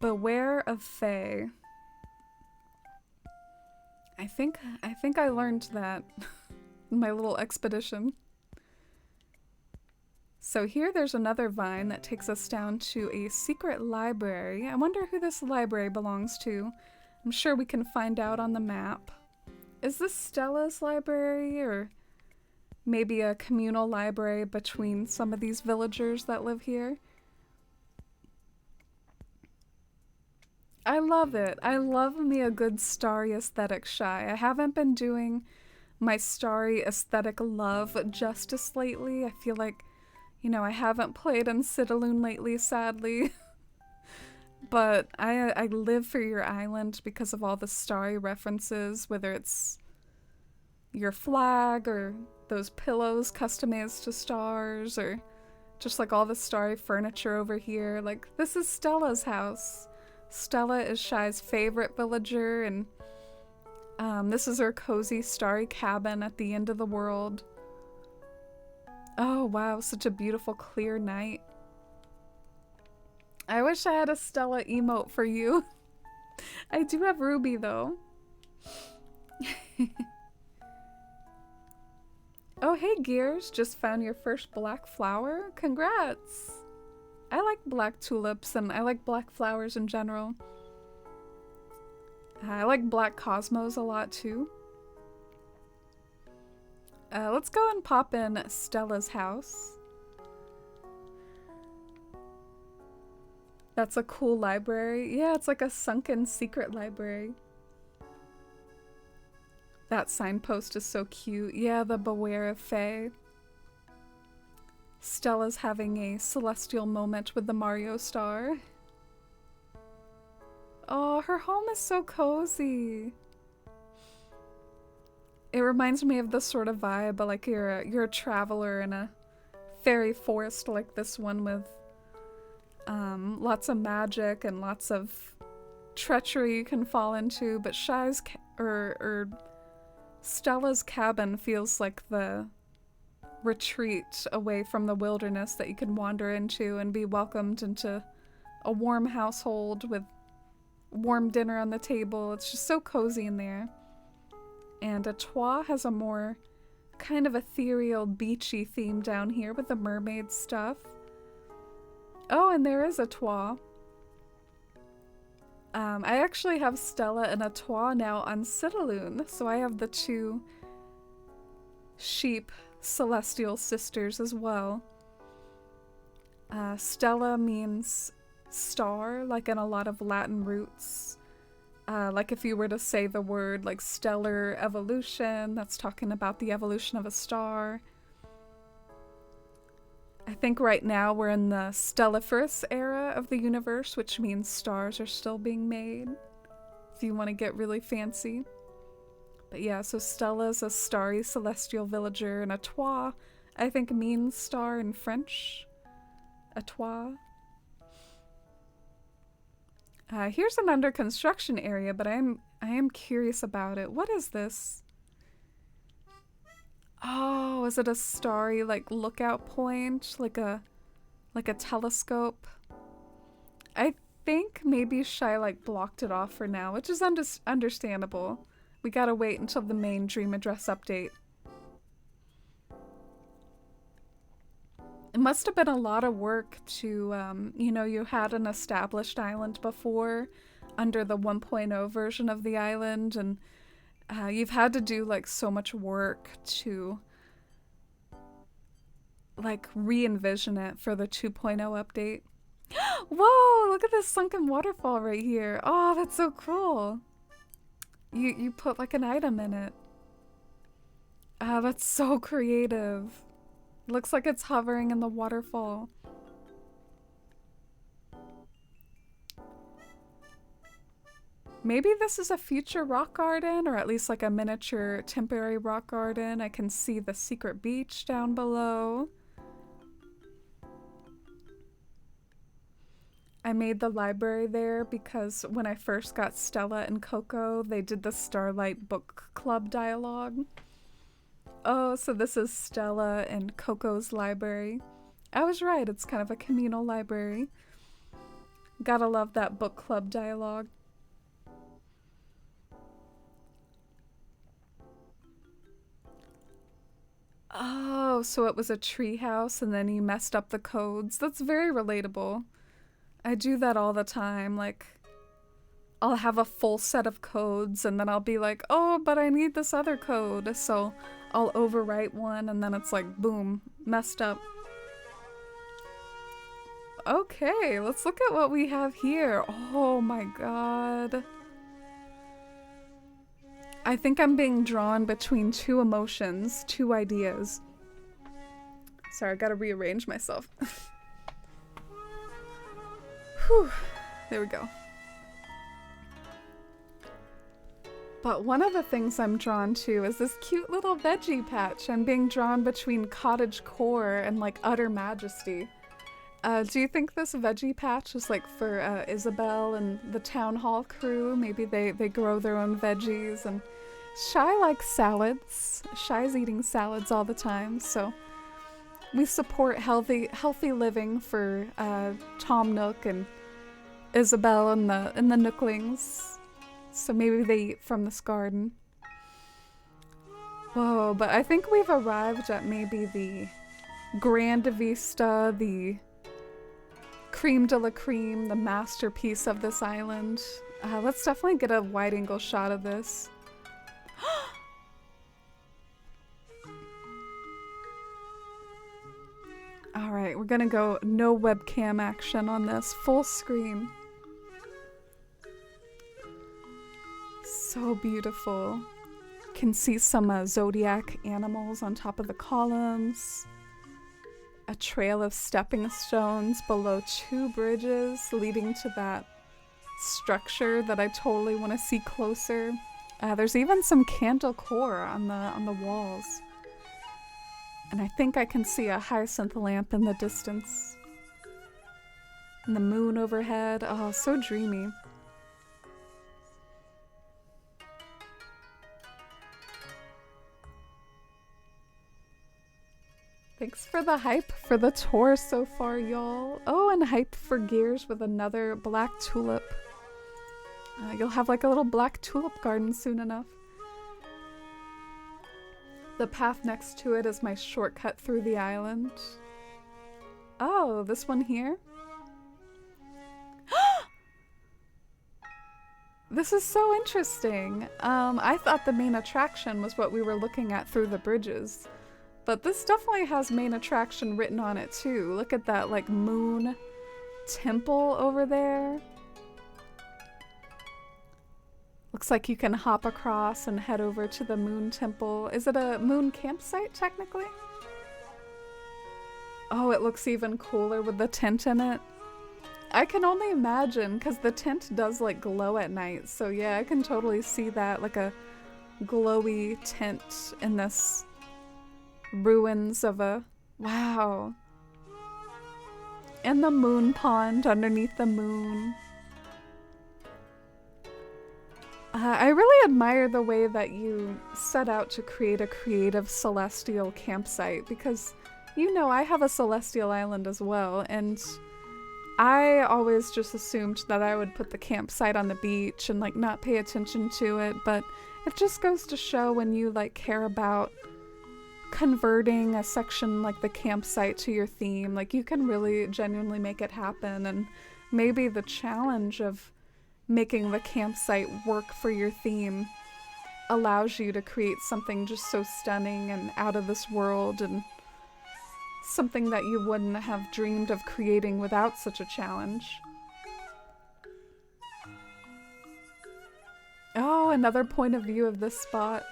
Beware of Fae. I think I learned that in my little expedition. So here there's another vine that takes us down to a secret library. I wonder who this library belongs to. I'm sure we can find out on the map. Is this Stella's library, or maybe a communal library between some of these villagers that live here? I love it. I love me a good starry aesthetic, Shy. I haven't been doing my starry aesthetic love justice lately. I feel like, you know, I haven't played in Citalune lately, sadly. But I live for your island because of all the starry references, whether it's your flag or those pillows customized to stars, or just like all the starry furniture over here. Like, this is Stella's house. Stella is Shy's favorite villager, and this is her cozy starry cabin at the end of the world. Oh wow, such a beautiful clear night. I wish I had a Stella emote for you. I do have Ruby though. Oh hey Gears, just found your first black flower? Congrats! I like black tulips and I like black flowers in general. I like black cosmos a lot too. Let's go and pop in Stella's house. That's a cool library. Yeah, it's like a sunken secret library. That signpost is so cute. Yeah, the Beware of Fae. Stella's having a celestial moment with the Mario star. Oh, her home is so cozy. It reminds me of the sort of vibe, like you're a traveler in a fairy forest like this one, with lots of magic and lots of treachery you can fall into. But Shy's Stella's cabin feels like the retreat away from the wilderness that you can wander into and be welcomed into a warm household with warm dinner on the table. It's just so cozy in there. And Atois has a more kind of ethereal, beachy theme down here with the mermaid stuff. Oh, and there is Atois. I actually have Stella and Atois now on Citalune, so I have the two sheep celestial sisters as well. Stella means star, like in a lot of Latin roots. Like if you were to say the word like stellar evolution, that's talking about the evolution of a star. I think right now we're in the Stelliferous era of the universe, which means stars are still being made, if you want to get really fancy. But yeah, so Stella's a starry celestial villager, and Atois, I think, means star in French. Atois. Here's an under construction area, but I am curious about it. What is this? Oh, is it a starry like lookout point, like a telescope? I think maybe Shy like blocked it off for now, which is understandable. We gotta wait until the main Dream Address update. It must have been a lot of work to, you know, you had an established island before under the 1.0 version of the island, and you've had to do like so much work to like re-envision it for the 2.0 update. Whoa, look at this sunken waterfall right here. Oh, that's so cool. You put like an item in it. Ah, that's so creative. Looks like it's hovering in the waterfall. Maybe this is a future rock garden, or at least like a miniature temporary rock garden. I can see the secret beach down below. I made the library there because when I first got Stella and Coco, they did the Starlight Book Club dialogue. Oh, so this is Stella and Coco's library. I was right, it's kind of a communal library. Gotta love that book club dialogue. Oh, so it was a treehouse and then you messed up the codes. That's very relatable. I do that all the time. Like, I'll have a full set of codes and then I'll be like, oh, but I need this other code. So I'll overwrite one and then it's like, boom, messed up. Okay, let's look at what we have here. Oh my god. I think I'm being drawn between two emotions, two ideas. Sorry, I gotta rearrange myself. Whew, there we go. But one of the things I'm drawn to is this cute little veggie patch. I'm being drawn between cottagecore and like utter majesty. Do you think this veggie patch is like for Isabel and the town hall crew? Maybe they grow their own veggies, and Shy likes salads. Shy's eating salads all the time, so we support healthy living for Tom Nook and Isabel and the Nooklings. So maybe they eat from this garden. Whoa, but I think we've arrived at maybe the Grande Vista, the creme de la creme, the masterpiece of this island. Let's definitely get a wide angle shot of this. Alright, we're gonna go no webcam action on this, full screen. So beautiful. Can see some zodiac animals on top of the columns. A trail of stepping stones below two bridges leading to that structure that I totally want to see closer. There's even some candle core on the walls. And I think I can see a hyacinth lamp in the distance. And the moon overhead. Oh, so dreamy. Thanks for the hype for the tour so far, y'all. Oh, and hype for Gears with another black tulip. You'll have like a little black tulip garden soon enough. The path next to it is my shortcut through the island. Oh, this one here? This is so interesting. I thought the main attraction was what we were looking at through the bridges. But this definitely has main attraction written on it too. Look at that like moon temple over there. Looks like you can hop across and head over to the moon temple. Is it a moon campsite technically? Oh, it looks even cooler with the tent in it. I can only imagine because the tent does like glow at night. So yeah, I can totally see that, like a glowy tent in this ruins of a... Wow. And the moon pond underneath the moon. I really admire the way that you set out to create a creative celestial campsite because, you know, I have a celestial island as well, and I always just assumed that I would put the campsite on the beach and like not pay attention to it, but it just goes to show when you like care about converting a section like the campsite to your theme. Like, you can really genuinely make it happen, and maybe the challenge of making the campsite work for your theme allows you to create something just so stunning and out of this world, and something that you wouldn't have dreamed of creating without such a challenge. Oh, another point of view of this spot.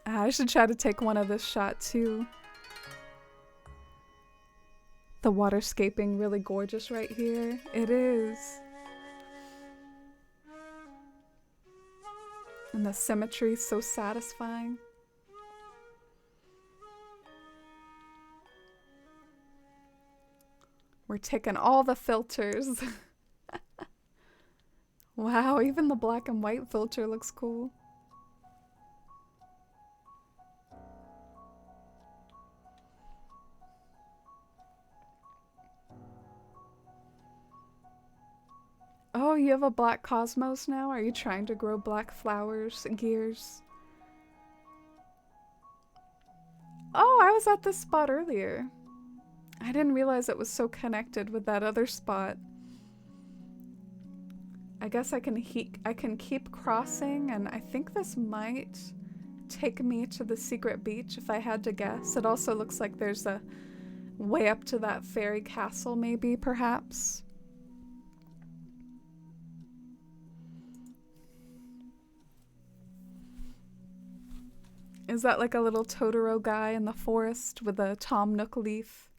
I should try to take one of this shot too. The waterscaping really gorgeous right here. It is. And the symmetry is so satisfying. We're taking all the filters. Wow, even the black and white filter looks cool. Oh, you have a black cosmos now? Are you trying to grow black flowers, gears? Oh, I was at this spot earlier. I didn't realize it was so connected with that other spot. I guess I can keep crossing, and I think this might take me to the secret beach if I had to guess. It also looks like there's a way up to that fairy castle, maybe, perhaps. Is that like a little Totoro guy in the forest with a Tom Nook leaf?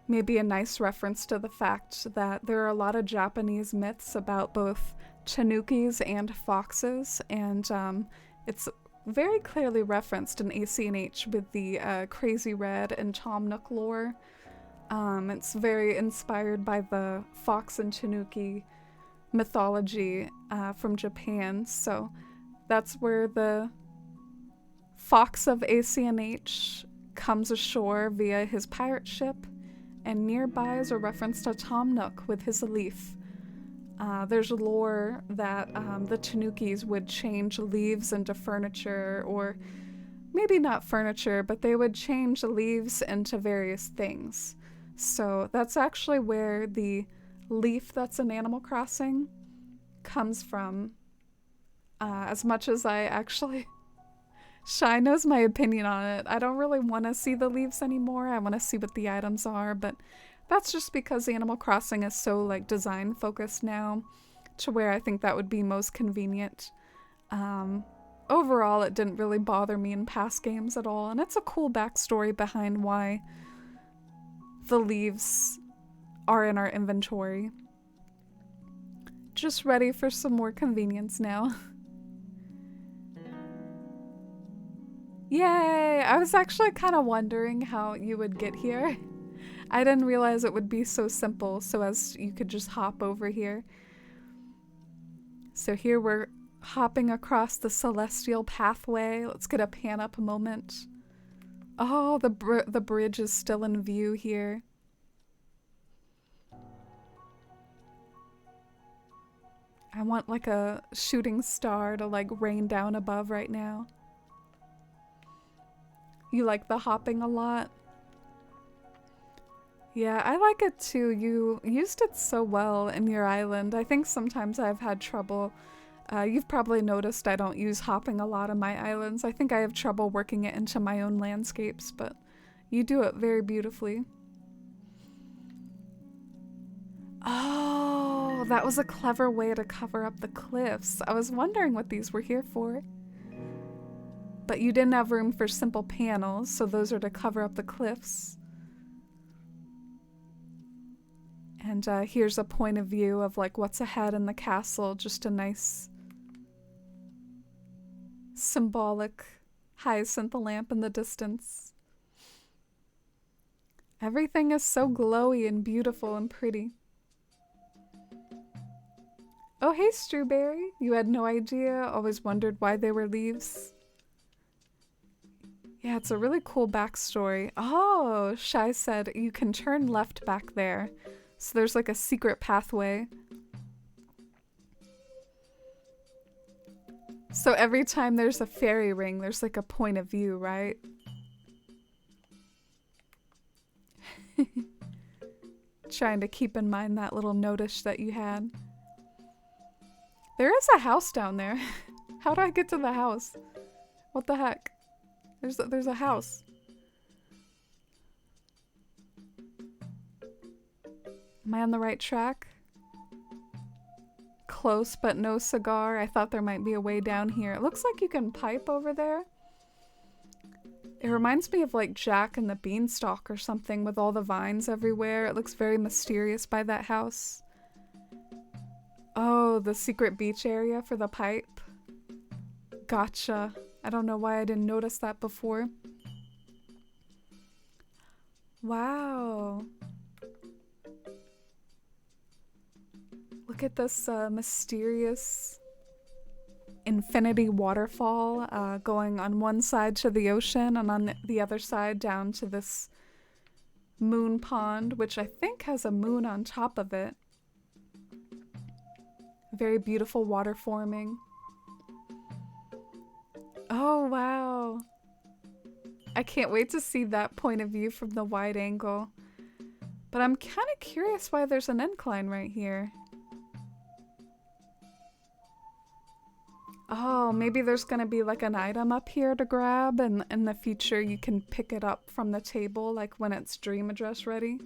Maybe a nice reference to the fact that there are a lot of Japanese myths about both tanukis and foxes, and it's very clearly referenced in ACNH with the Crazy Red and Tom Nook lore. It's very inspired by the fox and tanuki mythology from Japan, so that's where the Fox of ACNH comes ashore via his pirate ship, and nearby is a reference to Tom Nook with his leaf. There's lore that the Tanukis would change leaves into furniture, or maybe not furniture, but they would change leaves into various things. So that's actually where the leaf that's in Animal Crossing comes from. As much as I actually... Shy knows my opinion on it. I don't really want to see the leaves anymore. I want to see what the items are, but that's just because Animal Crossing is so like design focused now, to where I think that would be most convenient. Overall, it didn't really bother me in past games at all, and it's a cool backstory behind why the leaves are in our inventory. Just ready for some more convenience now. Yay! I was actually kind of wondering how you would get here. I didn't realize it would be so simple, so as you could just hop over here. So here we're hopping across the celestial pathway. Let's get a pan up moment. Oh, the bridge is still in view here. I want like a shooting star to like rain down above right now. You like the hopping a lot? Yeah, I like it too. You used it so well in your island. I think sometimes I've had trouble. You've probably noticed I don't use hopping a lot on my islands. I think I have trouble working it into my own landscapes, but you do it very beautifully. Oh, that was a clever way to cover up the cliffs. I was wondering what these were here for. But you didn't have room for simple panels, so those are to cover up the cliffs. And here's a point of view of like what's ahead in the castle, just a nice symbolic hyacinth lamp in the distance. Everything is so glowy and beautiful and pretty. Oh, hey, Strawberry. You had no idea, always wondered why they were leaves. Yeah, it's a really cool backstory. Oh, Shy said you can turn left back there. So there's like a secret pathway. So every time there's a fairy ring, there's like a point of view, right? Trying to keep in mind that little notice that you had. There is a house down there. How do I get to the house? What the heck? There's a house. Am I on the right track? Close, but no cigar. I thought there might be a way down here. It looks like you can pipe over there. It reminds me of like Jack and the Beanstalk or something with all the vines everywhere. It looks very mysterious by that house. Oh, the secret beach area for the pipe. Gotcha. I don't know why I didn't notice that before. Wow. Look at this mysterious infinity waterfall going on one side to the ocean and on the other side down to this moon pond, which I think has a moon on top of it. Very beautiful water forming. Oh, wow. I can't wait to see that point of view from the wide angle. But I'm kind of curious why there's an incline right here. Oh, maybe there's gonna be like an item up here to grab, and in the future you can pick it up from the table, like when it's dream address ready.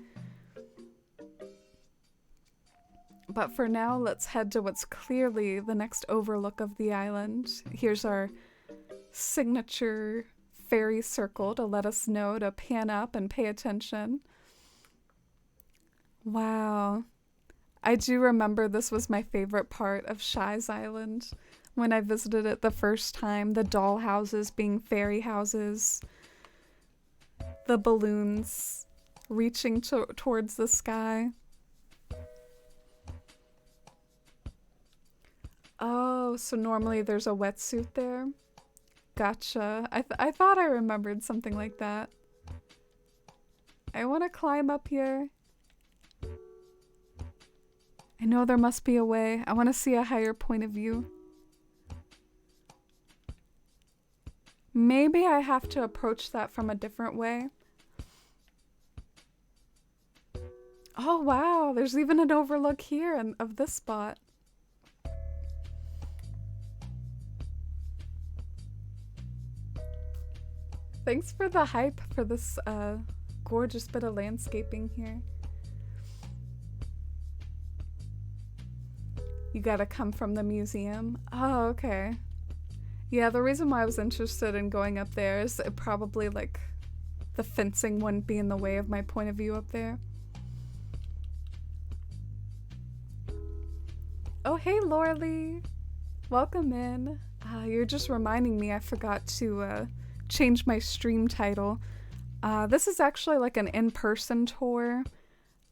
But for now, let's head to what's clearly the next overlook of the island. Here's our signature fairy circle to let us know to pan up and pay attention. Wow. I do remember this was my favorite part of Shy's Island. When I visited it the first time, the doll houses being fairy houses, the balloons reaching towards the sky. Oh, so normally there's a wetsuit there? Gotcha. I thought I remembered something like that. I want to climb up here. I know there must be a way. I want to see a higher point of view. Maybe I have to approach that from a different way. Oh wow, there's even an overlook here of this spot. Thanks for the hype for this gorgeous bit of landscaping here. You gotta come from the museum. Oh, okay. Yeah, the reason why I was interested in going up there is it probably like the fencing wouldn't be in the way of my point of view up there. Oh, hey, Lorley. Welcome in. You're just reminding me I forgot to change my stream title. This is actually like an in-person tour.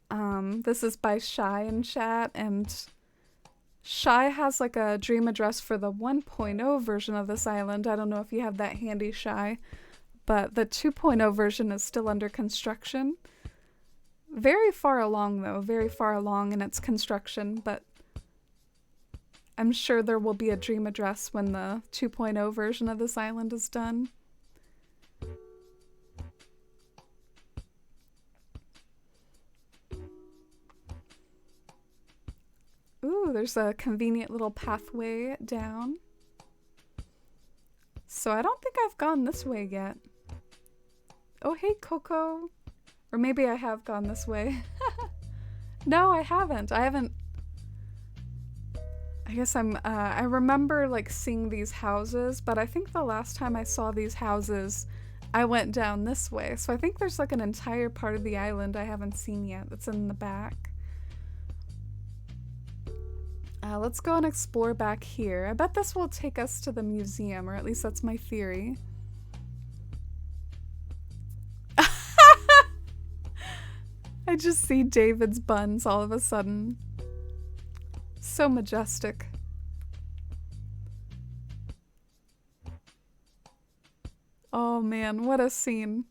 This is by Shy in chat, and Shy has like a dream address for the 1.0 version of this island. I don't know if you have that handy, Shy, but the 2.0 version is still under construction. Very far along though, very far along in its construction, but I'm sure there will be a dream address when the 2.0 version of this island is done. Ooh, there's a convenient little pathway down. So I don't think I've gone this way yet. Oh, hey, Coco. Or maybe I have gone this way. No, I haven't. I guess I remember like seeing these houses, but I think the last time I saw these houses, I went down this way. So I think there's like an entire part of the island I haven't seen yet that's in the back. Let's go and explore back here. I bet this will take us to the museum, or at least that's my theory. I just see David's buns all of a sudden. So majestic. Oh man, what a scene.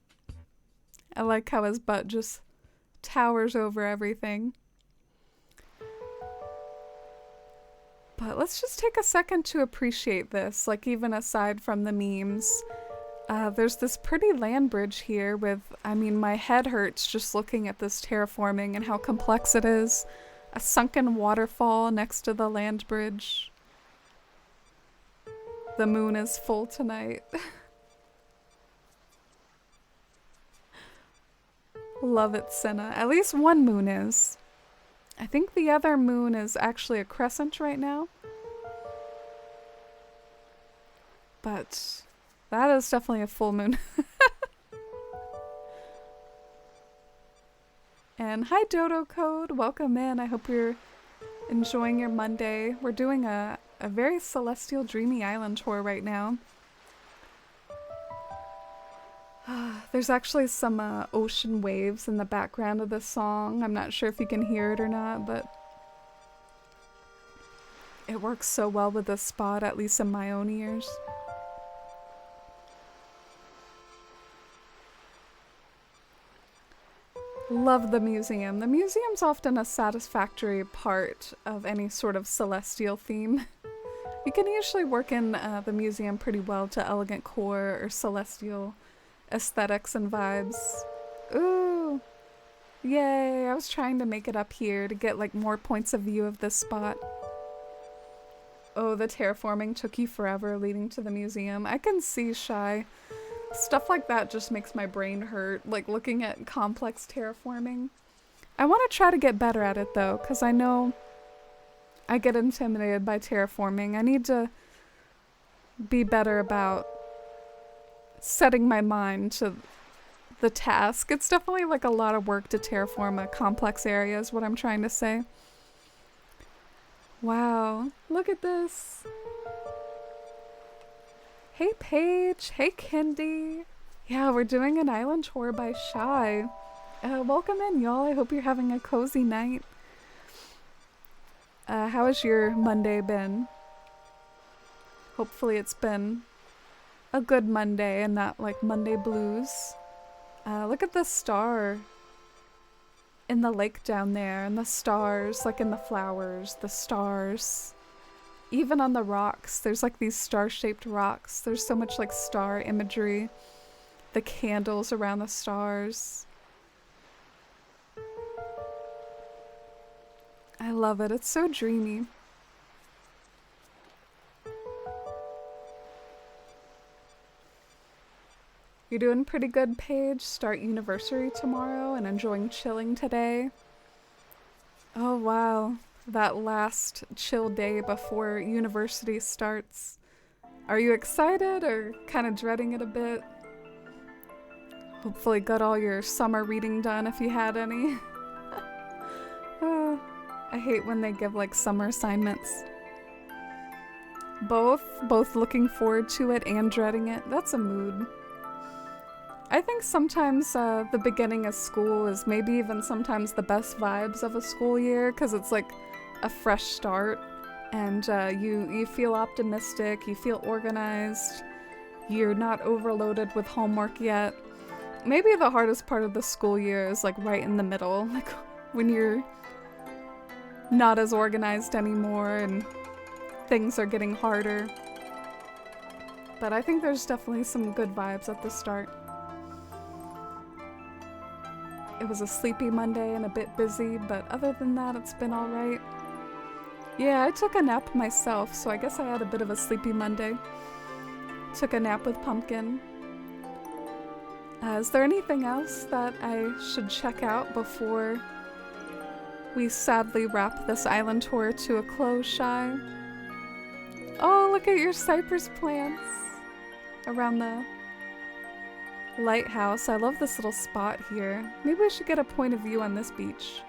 I like how his butt just towers over everything. But let's just take a second to appreciate this, like even aside from the memes. There's this pretty land bridge here with, I mean, my head hurts just looking at this terraforming and how complex it is. A sunken waterfall next to the land bridge. The moon is full tonight. Love it, Senna. At least one moon is. I think the other moon is actually a crescent right now. But that is definitely a full moon. And hi Dodo Code, welcome in. I hope you're enjoying your Monday. We're doing a very celestial dreamy island tour right now. There's actually some ocean waves in the background of the song. I'm not sure if you can hear it or not, but it works so well with this spot, at least in my own ears. Love the museum. The museum's often a satisfactory part of any sort of celestial theme. You can usually work in the museum pretty well to elegant core or celestial aesthetics and vibes. Ooh! Yay! I was trying to make it up here to get like more points of view of this spot. Oh, the terraforming took you forever leading to the museum. I can see, Shy. Stuff like that just makes my brain hurt, like looking at complex terraforming. I want to try to get better at it though, because I know I get intimidated by terraforming. I need to be better about setting my mind to the task. It's definitely like a lot of work to terraform a complex area is what I'm trying to say. Wow, look at this. Hey Paige, hey Kendi. Yeah, we're doing an island tour by Shy. Welcome in, y'all. I hope you're having a cozy night. How has your Monday been? Hopefully it's been a good Monday and not like Monday blues. Look at the star in the lake down there, and the stars, like in the flowers, the stars. Even on the rocks, there's like these star-shaped rocks. There's so much like star imagery. The candles around the stars. I love it. It's so dreamy. You're doing pretty good, Paige. Start university tomorrow and enjoying chilling today. Oh, wow. That last chill day before university starts. Are you excited or kind of dreading it a bit? Hopefully got all your summer reading done if you had any. I hate when they give like summer assignments. Both looking forward to it and dreading it. That's a mood. I think sometimes the beginning of school is maybe even sometimes the best vibes of a school year, because it's like a fresh start and you feel optimistic, you feel organized, you're not overloaded with homework yet. Maybe the hardest part of the school year is like right in the middle, like when you're not as organized anymore and things are getting harder. But I think there's definitely some good vibes at the start. It was a sleepy Monday and a bit busy, but other than that, it's been alright. Yeah, I took a nap myself, so I guess I had a bit of a sleepy Monday. Took a nap with Pumpkin. Is there anything else that I should check out before we sadly wrap this island tour to a close, Shy? Oh, look at your cypress plants around the lighthouse. I love this little spot here. Maybe we should get a point of view on this beach.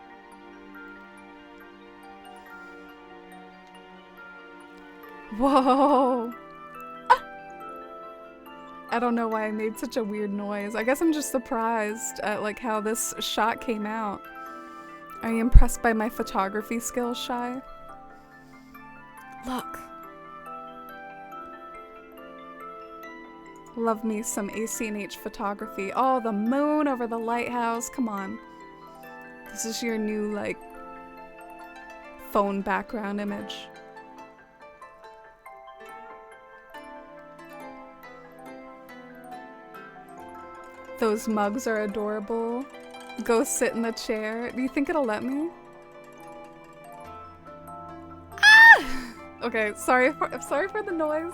Whoa! Ah! I don't know why I made such a weird noise. I guess I'm just surprised at like how this shot came out. Are you impressed by my photography skills, Shy? Look. Love me some AC&H photography. Oh, the moon over the lighthouse. Come on. This is your new, like, phone background image. Those mugs are adorable. Go sit in the chair. Do you think it'll let me? Ah! Okay, sorry for the noise.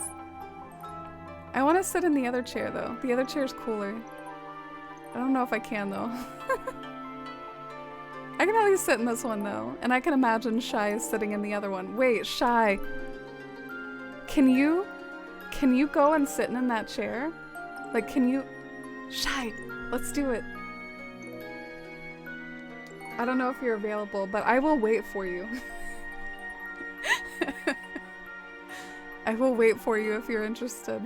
I want to sit in the other chair though. The other chair's cooler. I don't know if I can though. I can at least sit in this one though. And I can imagine Shy is sitting in the other one. Wait, Shy. Can you go and sit in that chair? Like, can you? Shy, let's do it. I don't know if you're available, but I will wait for you. I will wait for you if you're interested.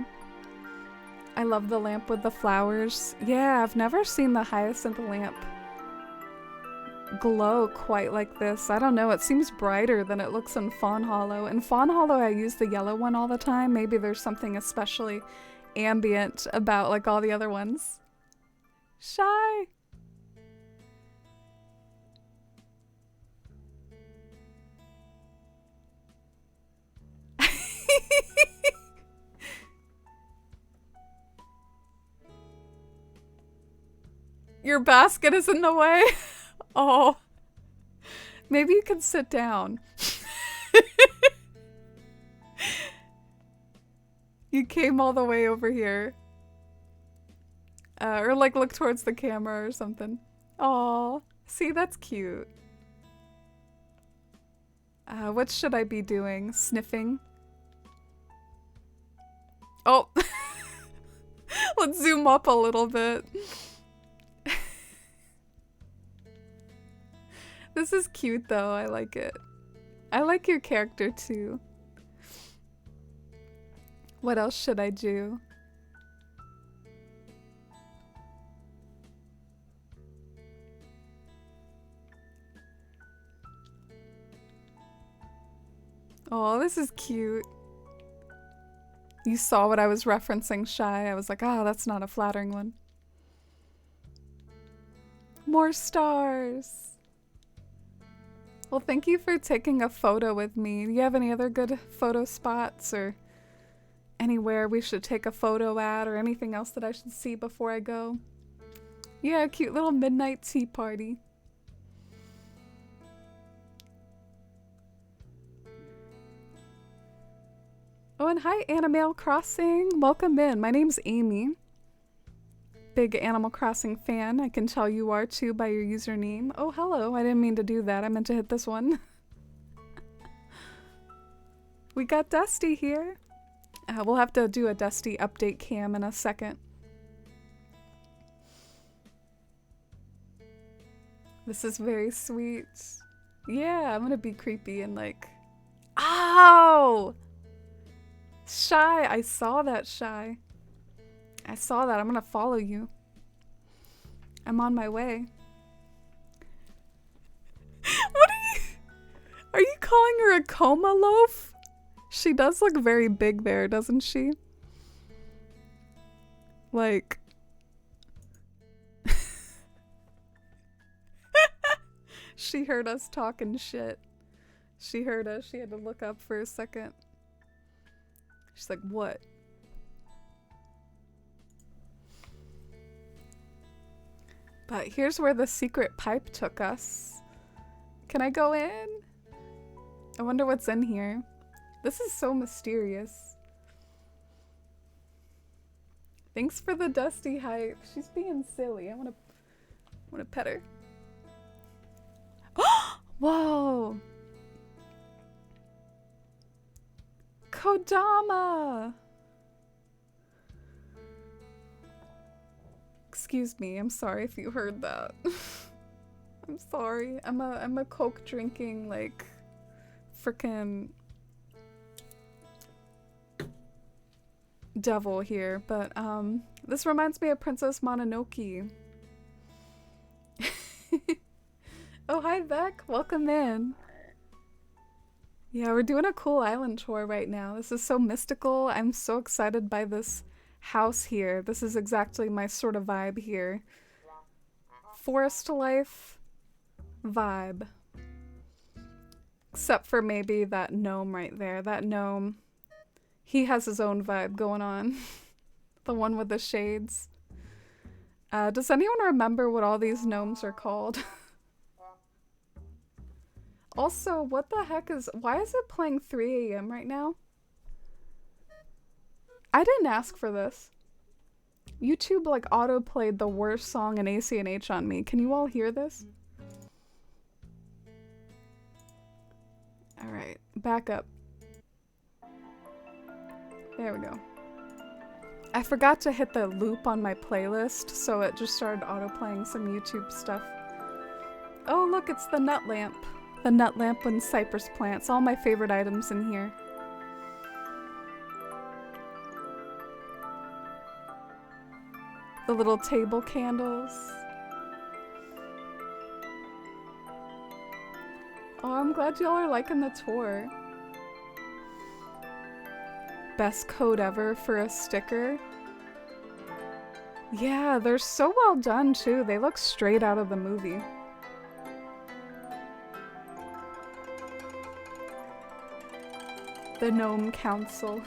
I love the lamp with the flowers. Yeah, I've never seen the hyacinth lamp glow quite like this. I don't know, it seems brighter than it looks in Fawnhollow. In Fawnhollow, I use the yellow one all the time. Maybe there's something especially ambient about like all the other ones. Shy! Your basket is in the way? Oh. Maybe you can sit down. You came all the way over here. Or like look towards the camera or something. Oh, see, that's cute. What should I be doing? Sniffing? Oh. Let's zoom up a little bit. This is cute though, I like it. I like your character too. What else should I do? Oh, this is cute. You saw what I was referencing, Shy. I was like, oh, that's not a flattering one. More stars. Well, thank you for taking a photo with me. Do you have any other good photo spots or anywhere we should take a photo at or anything else that I should see before I go? Yeah, a cute little midnight tea party. Oh, and hi, Animal Crossing. Welcome in. My name's Amy. Big Animal Crossing fan. I can tell you are too by your username. Oh, hello. I didn't mean to do that. I meant to hit this one. We got Dusty here. We'll have to do a Dusty update cam in a second. This is very sweet. Yeah, I'm gonna be creepy and like... Ow! Shy! I saw that, Shy. I saw that. I'm gonna follow you. I'm on my way. What are you calling her a coma loaf? She does look very big there, doesn't she? Like... She heard us talking shit. She heard us. She had to look up for a second. She's like, what? But here's where the secret pipe took us. Can I go in? I wonder what's in here. This is so mysterious. Thanks for the Dusty hype. She's being silly. I wanna pet her. Whoa! Kodama! Excuse me, I'm sorry if you heard that. I'm sorry. I'm a Coke drinking, like, frickin' devil here, but this reminds me of Princess Mononoke. Oh, hi Beck, welcome in. Yeah, we're doing a cool island tour right now. This is so mystical. I'm so excited by this house here. This is exactly my sort of vibe here. Forest life vibe. Except for maybe that gnome right there. That gnome, he has his own vibe going on. The one with the shades. Does anyone remember what all these gnomes are called? Also, what the heck why is it playing 3 a.m. right now? I didn't ask for this. YouTube like auto-played the worst song in ACNH on me. Can you all hear this? Alright, back up. There we go. I forgot to hit the loop on my playlist, so it just started auto-playing some YouTube stuff. Oh look, it's the nut lamp. The nut lamp and cypress plants. All my favorite items in here. The little table candles. Oh, I'm glad y'all are liking the tour. Best code ever for a sticker. Yeah, they're so well done too. They look straight out of the movie. The Gnome Council.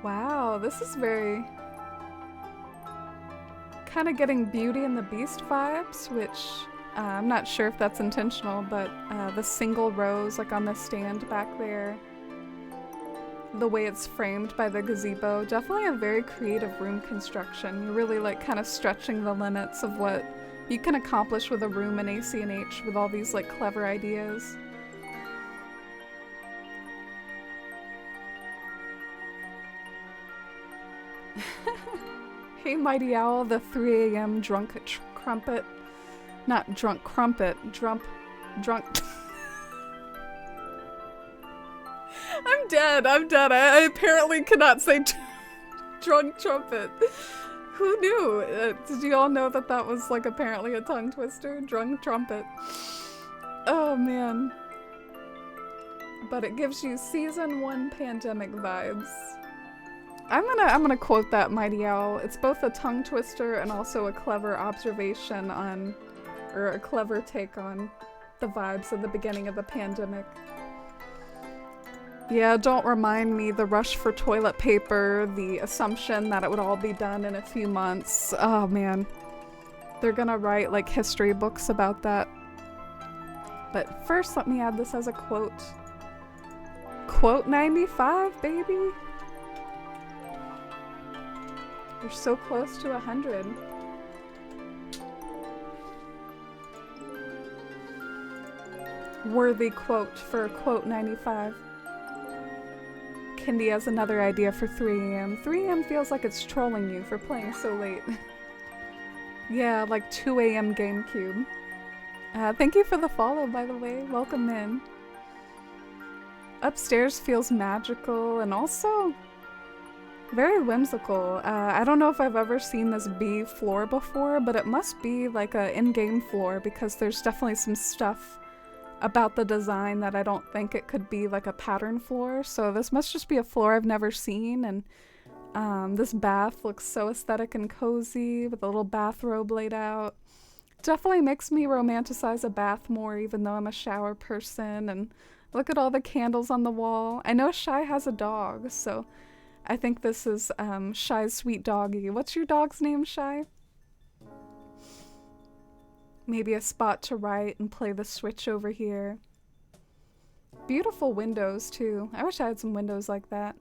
Wow, this is very... kind of getting Beauty and the Beast vibes, which I'm not sure if that's intentional, but the single rose like on the stand back there, the way it's framed by the gazebo, definitely a very creative room construction. You're really like kind of stretching the limits of what you can accomplish with a room in ACNH with all these like clever ideas. Hey Mighty Owl, the 3 a.m. drunk crumpet. Not drunk crumpet, drunk. I'm dead. I apparently cannot say drunk trumpet. Who knew? Did you all know that that was like apparently a tongue twister? Drunk trumpet. Oh man. But it gives you season 1 pandemic vibes. I'm gonna quote that Mighty Owl. It's both a tongue twister and also a clever observation on, or a clever take on, the vibes of the beginning of the pandemic. Yeah, don't remind me, the rush for toilet paper, the assumption that it would all be done in a few months. Oh man. They're gonna write like history books about that. But first, let me add this as a quote. Quote 95, baby! We're so close to 100. Worthy quote for quote 95. Kindy has another idea for 3 a.m. 3 a.m. feels like it's trolling you for playing so late. Yeah, like 2 a.m. GameCube. Thank you for the follow, by the way. Welcome in. Upstairs feels magical and also very whimsical. I don't know if I've ever seen this be floor before, but it must be like a in-game floor because there's definitely some stuff about the design that I don't think it could be like a pattern floor. So this must just be a floor I've never seen, and this bath looks so aesthetic and cozy with a little bathrobe laid out. Definitely makes me romanticize a bath more even though I'm a shower person, and look at all the candles on the wall. I know Shy has a dog, so I think this is Shy's sweet doggy. What's your dog's name, Shy? Maybe a spot to write and play the Switch over here. Beautiful windows, too. I wish I had some windows like that.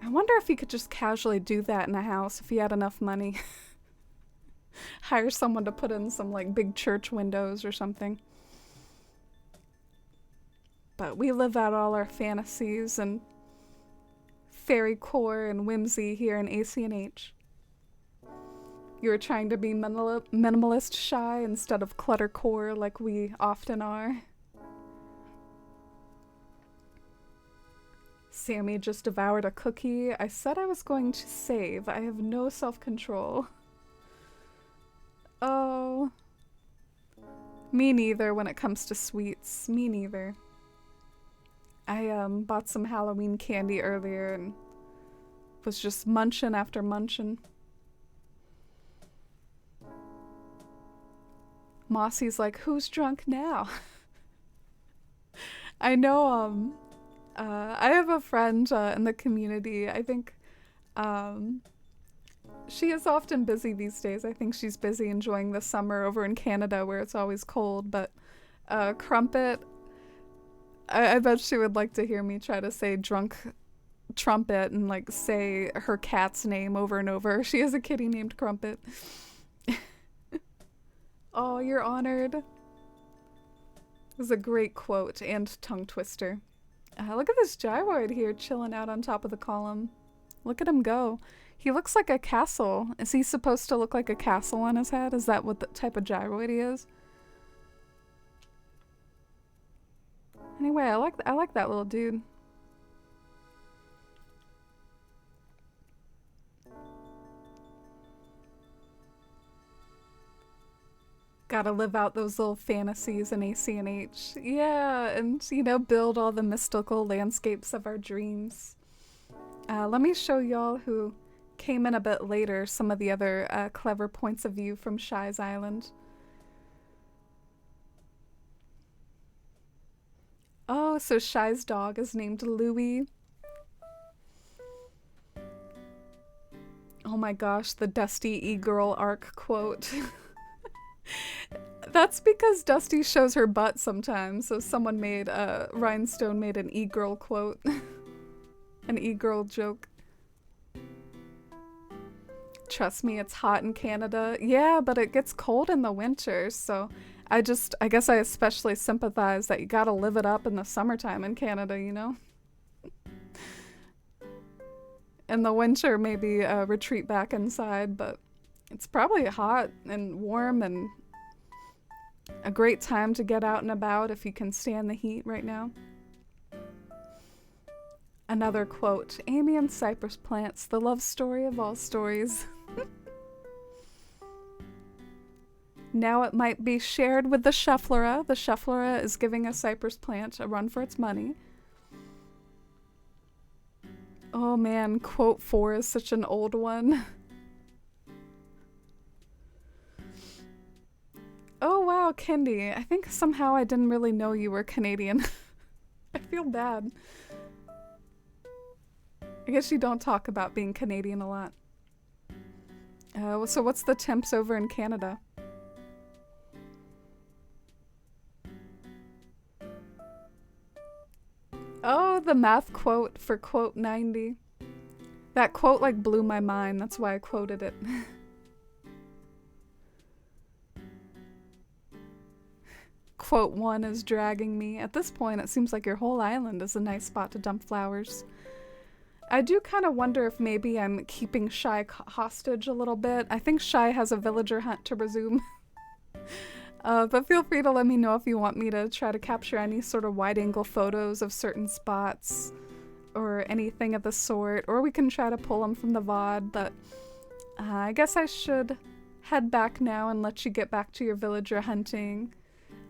I wonder if you could just casually do that in a house if you had enough money. Hire someone to put in some, like, big church windows or something. But we live out all our fantasies and fairy core and whimsy here in ACNH. You were trying to be minimalist Shy instead of cluttercore like we often are. Sammy just devoured a cookie. I said I was going to save. I have no self-control. Oh. Me neither when it comes to sweets. Me neither. I bought some Halloween candy earlier and was just munching after munching. Mossy's like, who's drunk now? I know, I have a friend in the community. I think um, she is often busy these days. I think she's busy enjoying the summer over in Canada where it's always cold. But Crumpet, I bet she would like to hear me try to say drunk trumpet and like say her cat's name over and over. She has a kitty named Crumpet. Oh, you're honored. It was a great quote and tongue twister. Look at this gyroid here chilling out on top of the column. Look at him go. He looks like a castle. Is he supposed to look like a castle on his head? Is that what the type of gyroid he is? Anyway, I like that little dude. Gotta live out those little fantasies in ACNH. Yeah, and, you know, build all the mystical landscapes of our dreams. Let me show y'all who came in a bit later some of the other clever points of view from Shy's Island. Oh, so Shy's dog is named Louie. Oh my gosh, the Dusty e-girl arc quote. That's because Dusty shows her butt sometimes, so someone made, Rhinestone made an e-girl quote. An e-girl joke. Trust me, it's hot in Canada. Yeah, but it gets cold in the winter, so I guess I especially sympathize that you gotta live it up in the summertime in Canada, you know? In the winter, maybe retreat back inside, but it's probably hot and warm and a great time to get out and about if you can stand the heat right now. Another quote, Amy and Cypress Plants, the love story of all stories. Now it might be shared with the Shufflera. The Shufflera is giving a cypress plant a run for its money. Oh man, quote 4 is such an old one. Oh wow, Kendi. I think somehow I didn't really know you were Canadian. I feel bad. I guess you don't talk about being Canadian a lot. So what's the temps over in Canada? Oh, the math quote for quote 90. That quote like blew my mind. That's why I quoted it. Quote 1 is dragging me. At this point, it seems like your whole island is a nice spot to dump flowers. I do kind of wonder if maybe I'm keeping Shy hostage a little bit. I think Shy has a villager hunt to resume. But feel free to let me know if you want me to try to capture any sort of wide-angle photos of certain spots or anything of the sort, or we can try to pull them from the VOD, but I guess I should head back now and let you get back to your villager hunting.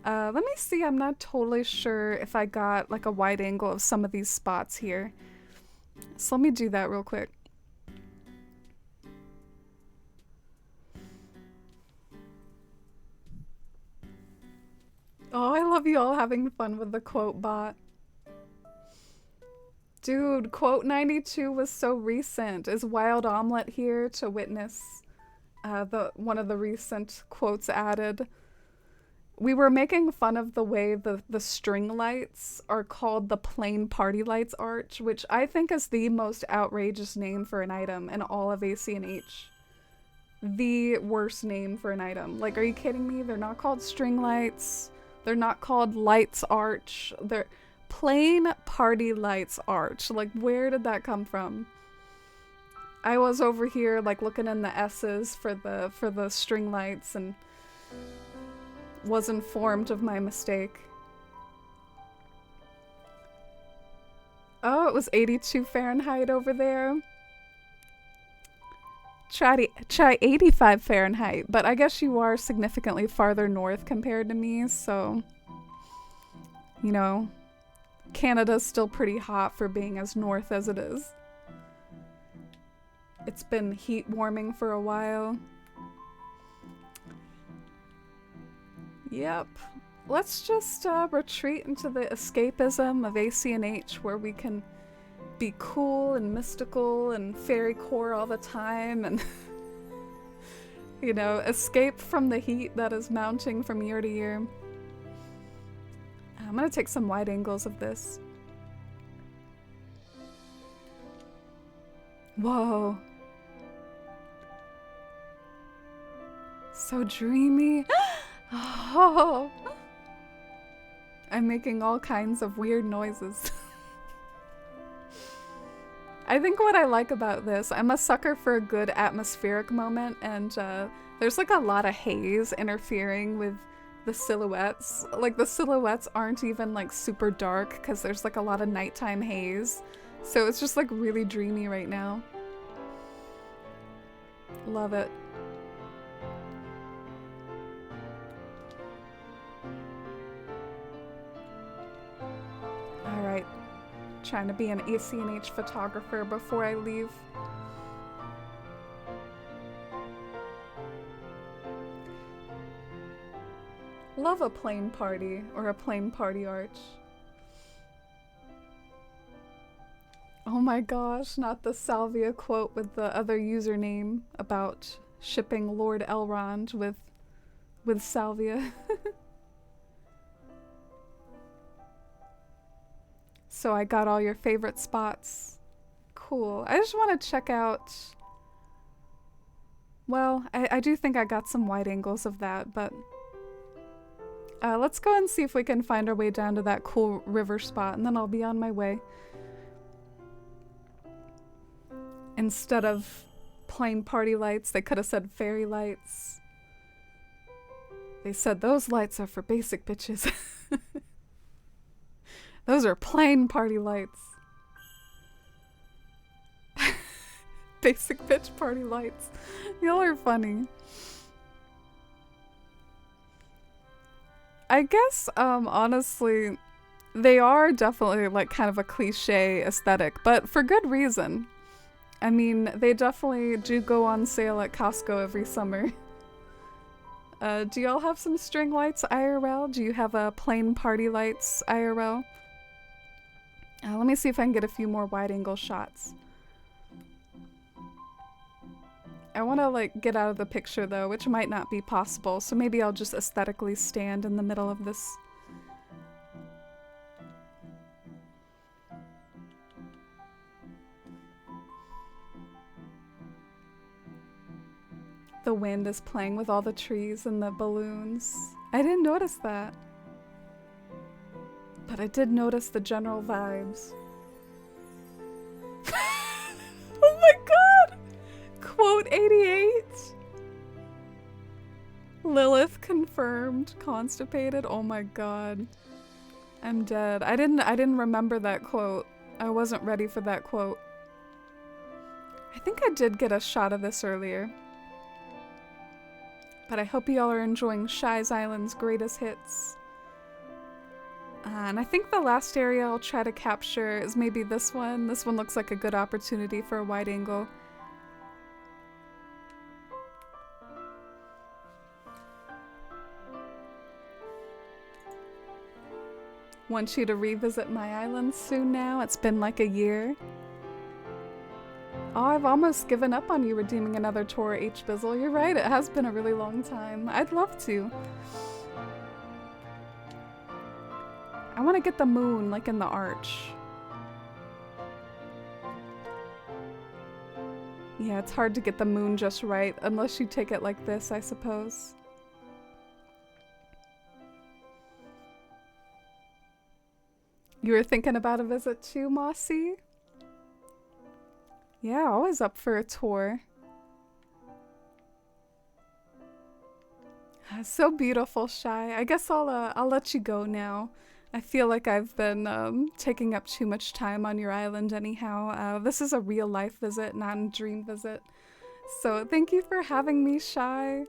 Let me see, I'm not totally sure if I got like a wide angle of some of these spots here. So let me do that real quick. Oh, I love you all having fun with the quote bot. Dude, quote 92 was so recent. Is Wild Omelette here to witness one of the recent quotes added? We were making fun of the way the string lights are called the plain party lights arch, which I think is the most outrageous name for an item in all of ACNH. The worst name for an item. Like, are you kidding me? They're not called string lights. They're not called lights arch. They're plain party lights arch. Like, where did that come from? I was over here like looking in the S's for the string lights and was informed of my mistake. Oh, it was 82 Fahrenheit over there. Try 85 Fahrenheit, but I guess you are significantly farther north compared to me, so, you know, Canada's still pretty hot for being as north as it is. It's been heat warming for a while. Yep. let's just retreat into the escapism of ACNH where we can be cool and mystical and fairy core all the time and you know, escape from the heat that is mounting from year to year. I'm gonna take some wide angles of this. Whoa. So dreamy. Oh. I'm making all kinds of weird noises. I think what I like about this, I'm a sucker for a good atmospheric moment, and there's like a lot of haze interfering with the silhouettes. Like the silhouettes aren't even like super dark because there's like a lot of nighttime haze. So it's just like really dreamy right now. Love it. Alright. Trying to be an ACNH photographer before I leave. Love a plain party or a plain party arch. Oh my gosh, not the Salvia quote with the other username about shipping Lord Elrond with Salvia. So I got all your favorite spots. Cool. I just want to check out... Well, I do think I got some wide angles of that, but... let's go and see if we can find our way down to that cool river spot, and then I'll be on my way. Instead of plain party lights, they could have said fairy lights. They said those lights are for basic bitches. Those are plain party lights. Basic bitch party lights. Y'all are funny. I guess, honestly, they are definitely like kind of a cliche aesthetic, but for good reason. I mean, they definitely do go on sale at Costco every summer. Do y'all have some string lights IRL? Do you have a plain party lights IRL? Let me see if I can get a few more wide angle shots. I want to like get out of the picture though, which might not be possible, so maybe I'll just aesthetically stand in the middle of this. The wind is playing with all the trees and the balloons. I didn't notice that. But I did notice the general vibes. Oh my god! Quote 88? Lilith confirmed constipated. Oh my god. I'm dead. I didn't remember that quote. I wasn't ready for that quote. I think I did get a shot of this earlier. But I hope y'all are enjoying Shy's Island's greatest hits. And I think the last area I'll try to capture is maybe this one. This one looks like a good opportunity for a wide angle. Want you to revisit my island soon now. It's been like a year. Oh, I've almost given up on you redeeming another tour, H. Bizzle. You're right, it has been a really long time. I'd love to. I want to get the moon, like in the arch. Yeah, it's hard to get the moon just right, unless you take it like this, I suppose. You were thinking about a visit too, Mossy? Yeah, always up for a tour. So beautiful, Shy. I guess I'll let you go now. I feel like I've been taking up too much time on your island anyhow. This is a real life visit, not a dream visit. So thank you for having me, Shy.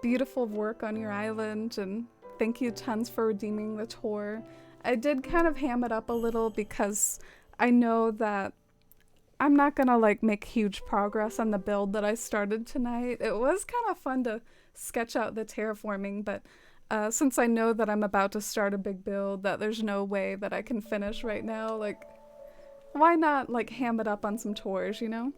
Beautiful work on your island, and thank you tons for redeeming the tour. I did kind of ham it up a little because I know that I'm not gonna like make huge progress on the build that I started tonight. It was kind of fun to sketch out the terraforming, but since I know that I'm about to start a big build that there's no way that I can finish right now, like, why not, like, ham it up on some tours, you know?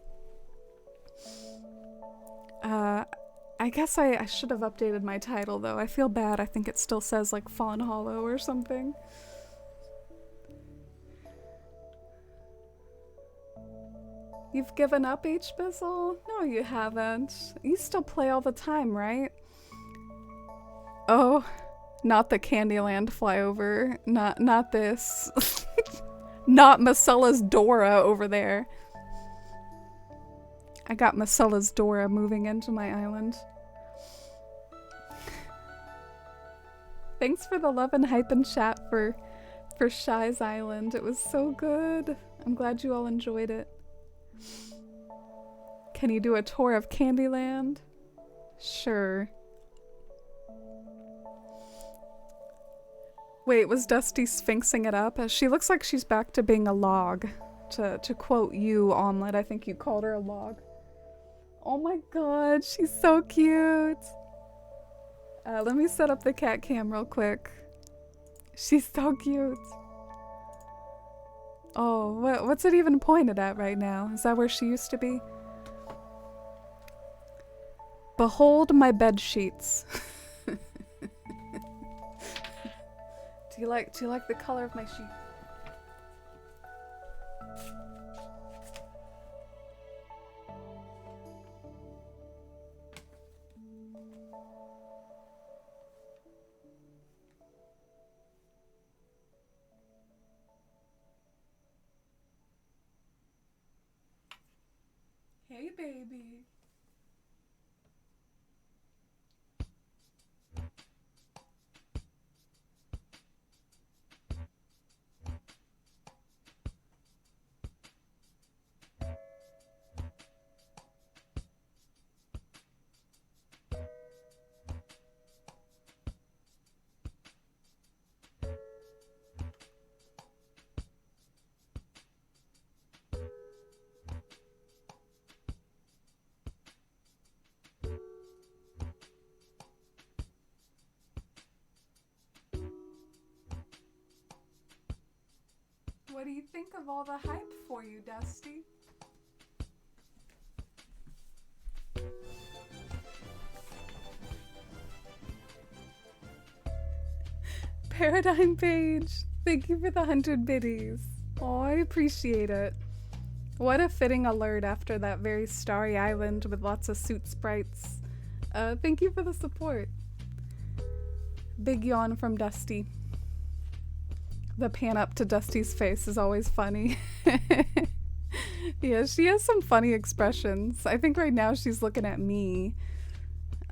I guess I should have updated my title, though. I feel bad. I think it still says, like, Fawnhollow or something. You've given up, H-Bizzle? No, you haven't. You still play all the time, right? Oh, not the Candyland flyover. Not this. Not Macella's Dora over there. I got Macella's Dora moving into my island. Thanks for the love and hype and chat for Shy's Island. It was so good. I'm glad you all enjoyed it. Can you do a tour of Candyland? Sure. Wait, was Dusty sphinxing it up? She looks like she's back to being a log. To quote you, Omelette, I think you called her a log. Oh my god, she's so cute. Let me set up the cat cam real quick. She's so cute. Oh, what's it even pointed at right now? Is that where she used to be? Behold my bed sheets. Do you like the color of my sheet? Hey, baby. What do you think of all the hype for you, Dusty? Paradigm Page, thank you for the 100 biddies. Oh, I appreciate it. What a fitting alert after that very starry island with lots of suit sprites. Thank you for the support. Big yawn from Dusty. The pan up to Dusty's face is always funny. Yeah, she has some funny expressions. I think right now she's looking at me.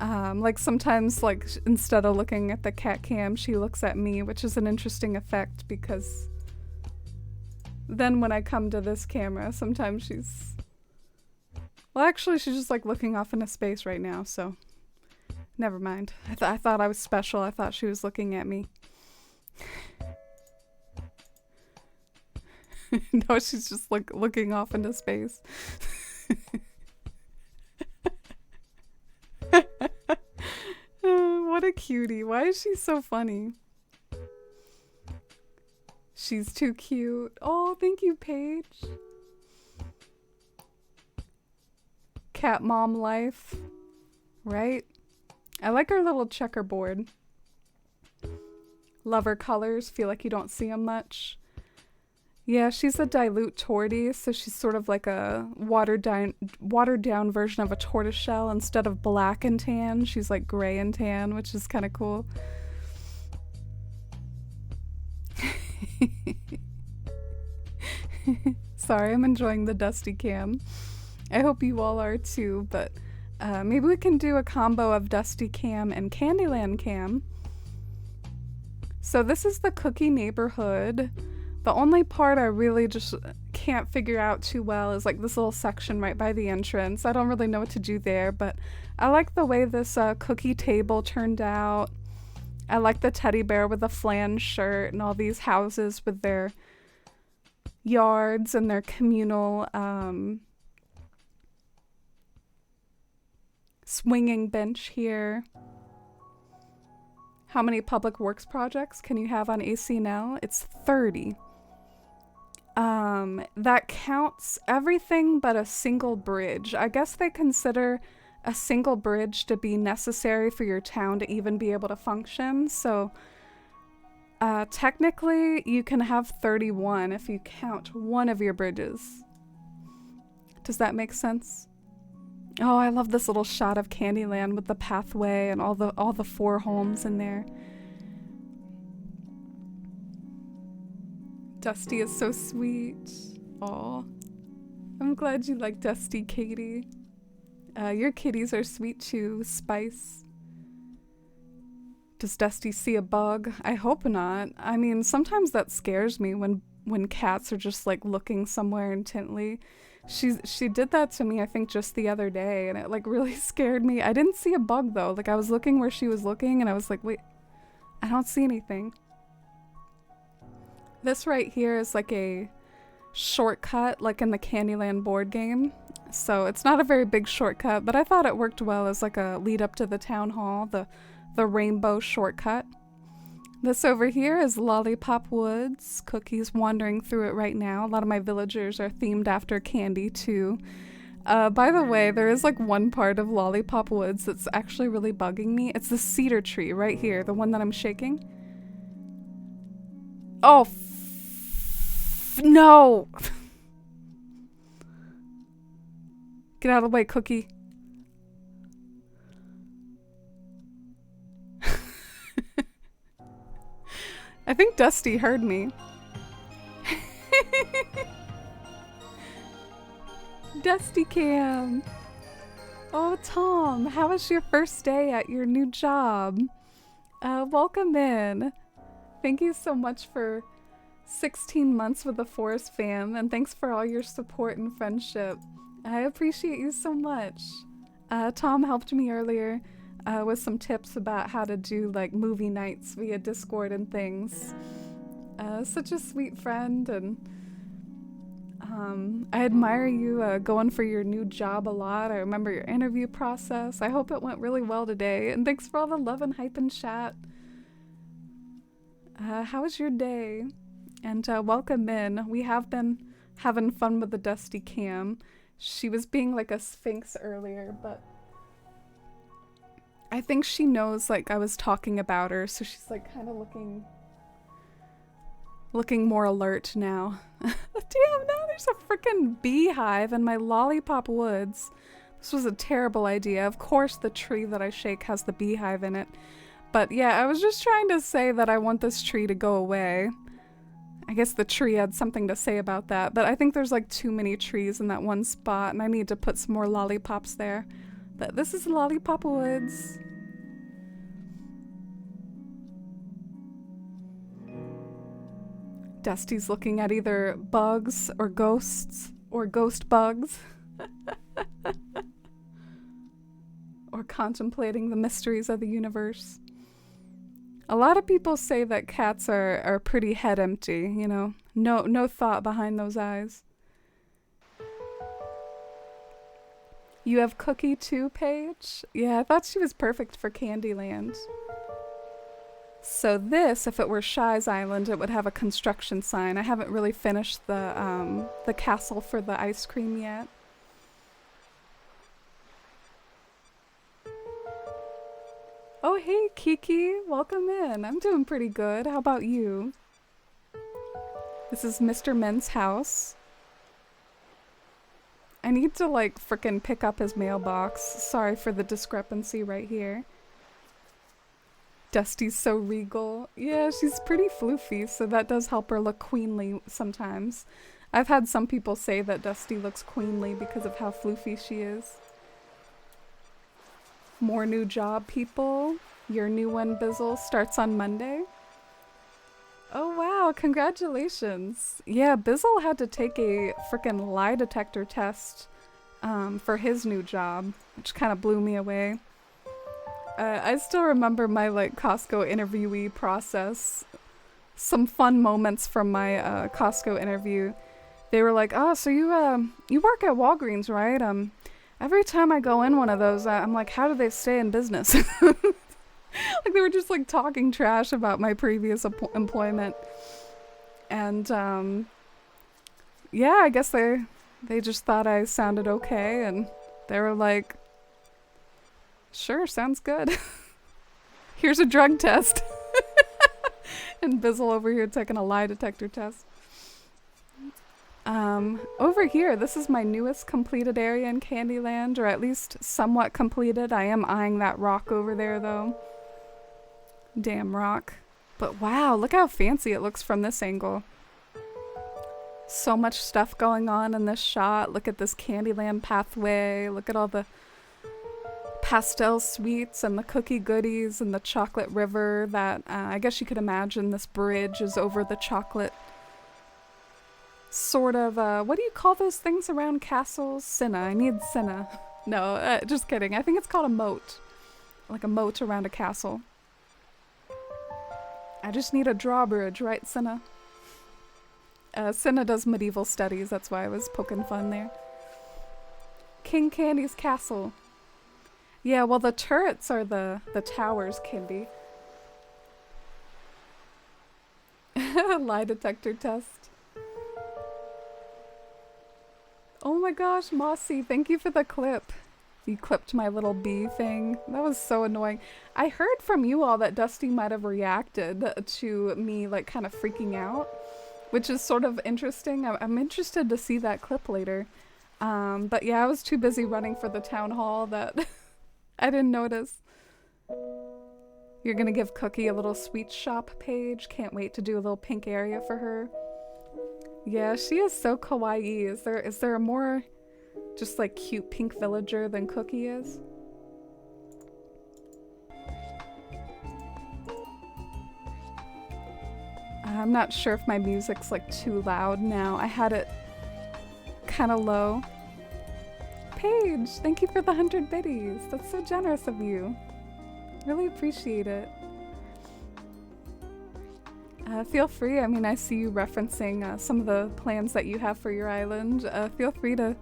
Like sometimes, like instead of looking at the cat cam, she looks at me, which is an interesting effect because then when I come to this camera, sometimes she's... Well, actually, she's just like looking off into space right now, so never mind. I thought I was special. I thought she was looking at me. No, she's just like looking off into space. What a cutie. Why is she so funny? She's too cute. Oh, thank you, Paige. Cat mom life. Right? I like her little checkerboard. Love her colors. Feel like you don't see them much. Yeah, she's a dilute tortie, so she's sort of like a watered down version of a tortoiseshell. Instead of black and tan, she's like gray and tan, which is kind of cool. Sorry, I'm enjoying the Dusty cam. I hope you all are too, but maybe we can do a combo of Dusty cam and Candyland cam. So this is the Cookie neighborhood. The only part I really just can't figure out too well is like this little section right by the entrance. I don't really know what to do there, but I like the way this cookie table turned out. I like the teddy bear with the flange shirt and all these houses with their yards and their communal swinging bench here. How many public works projects can you have on ACNL? It's 30. That counts everything but a single bridge. I guess they consider a single bridge to be necessary for your town to even be able to function. So technically you can have 31 if you count one of your bridges. Does that make sense? Oh, I love this little shot of Candyland with the pathway and all the 4 homes in there. Dusty is so sweet. Aw. I'm glad you like Dusty, Katie. Your kitties are sweet too, Spice. Does Dusty see a bug? I hope not. I mean, sometimes that scares me when cats are just like looking somewhere intently. She did that to me, I think, just the other day, and it like really scared me. I didn't see a bug though. Like I was looking where she was looking and I was like, wait, I don't see anything. This right here is like a shortcut, like in the Candyland board game. So it's not a very big shortcut, but I thought it worked well as like a lead up to the town hall, the rainbow shortcut. This over here is Lollipop Woods. Cookie's wandering through it right now. A lot of my villagers are themed after candy too. By the way, there is like one part of Lollipop Woods that's actually really bugging me. It's the cedar tree right here, the one that I'm shaking. Oh, no! Get out of the way, Cookie. I think Dusty heard me. Dusty Cam. Oh, Tom, how was your first day at your new job? Welcome in. Thank you so much for 16 months with the Forest fam, and thanks for all your support and friendship. I appreciate you so much. Tom helped me earlier with some tips about how to do like movie nights via Discord and things. Such a sweet friend, and I admire you going for your new job a lot. I remember your interview process. I hope it went really well today, and thanks for all the love and hype and chat. How was your day? And welcome in. We have been having fun with the Dusty Cam. She was being like a sphinx earlier, but I think she knows like I was talking about her, so she's like kind of looking more alert now. Damn, now there's a freaking beehive in my Lollipop Woods. This was a terrible idea. Of course the tree that I shake has the beehive in it. But yeah, I was just trying to say that I want this tree to go away. I guess the tree had something to say about that, but I think there's like too many trees in that one spot, and I need to put some more lollipops there. But this is Lollipop Woods. Dusty's looking at either bugs or ghosts, or ghost bugs. Or contemplating the mysteries of the universe. A lot of people say that cats are pretty head empty, you know, no thought behind those eyes. You have Cookie too, Paige? Yeah, I thought she was perfect for Candyland. So this, if it were Shy's Island, it would have a construction sign. I haven't really finished the castle for the ice cream yet. Oh, hey, Kiki. Welcome in. I'm doing pretty good. How about you? This is Mr. Men's house. I need to, like, frickin' pick up his mailbox. Sorry for the discrepancy right here. Dusty's so regal. Yeah, she's pretty floofy, so that does help her look queenly sometimes. I've had some people say that Dusty looks queenly because of how floofy she is. More new job, people. Your new one, Bizzle, starts on Monday. Oh wow, congratulations. Yeah, Bizzle had to take a frickin' lie detector test for his new job, which kind of blew me away. I still remember my like Costco interviewee process. Some fun moments from my Costco interview. They were like, "Oh, so you work at Walgreens, right? Every time I go in one of those, I'm like, how do they stay in business?" Like they were just like talking trash about my previous employment. And yeah, I guess they just thought I sounded okay, and they were like, sure, sounds good. Here's a drug test. And Bizzle over here taking a lie detector test. Over here, this is my newest completed area in Candyland, or at least somewhat completed. I am eyeing that rock over there, though. Damn rock. But wow, look how fancy it looks from this angle. So much stuff going on in this shot. Look at this Candyland pathway. Look at all the pastel sweets and the cookie goodies and the chocolate river that I guess you could imagine this bridge is over the chocolate sort of, what do you call those things around castles? Cinna. I need cinna. No, just kidding. I think it's called a moat. Like a moat around a castle. I just need a drawbridge, right, Cinna? Cinna does medieval studies, that's why I was poking fun there. King Candy's castle. Yeah, well the turrets are the towers, Candy. Lie detector test. Oh my gosh, Mossy, thank you for the clip. You clipped my little bee thing. That was so annoying. I heard from you all that Dusty might have reacted to me like kind of freaking out, which is sort of interesting. I'm interested to see that clip later. But yeah, I was too busy running for the town hall that I didn't notice. You're gonna give Cookie a little sweet shop page. Can't wait to do a little pink area for her. Yeah, she is so kawaii. Is there a more just like cute pink villager than Cookie is? I'm not sure if my music's like too loud now. I had it kind of low. Paige, thank you for the 100 biddies. That's so generous of you. Really appreciate it. Feel free, I mean, I see you referencing some of the plans that you have for your island. Feel free to,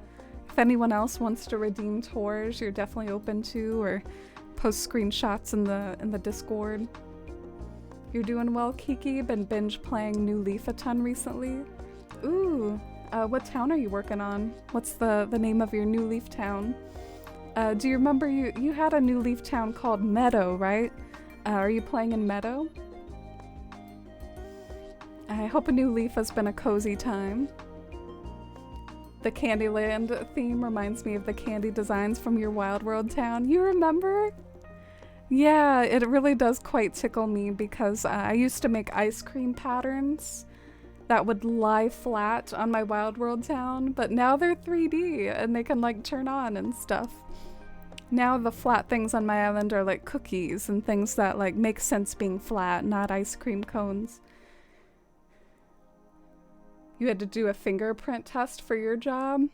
if anyone else wants to redeem tours, you're definitely open to, or post screenshots in the Discord. You're doing well, Kiki. Been binge playing New Leaf a ton recently. Ooh, what town are you working on? What's the name of your New Leaf town? Do you remember you had a New Leaf town called Meadow, right? Are you playing in Meadow? I hope a New Leaf has been a cozy time. The Candyland theme reminds me of the candy designs from your Wild World town. You remember? Yeah, it really does quite tickle me because I used to make ice cream patterns that would lie flat on my Wild World town, but now they're 3D and they can like turn on and stuff. Now the flat things on my island are like cookies and things that like make sense being flat, not ice cream cones. You had to do a fingerprint test for your job?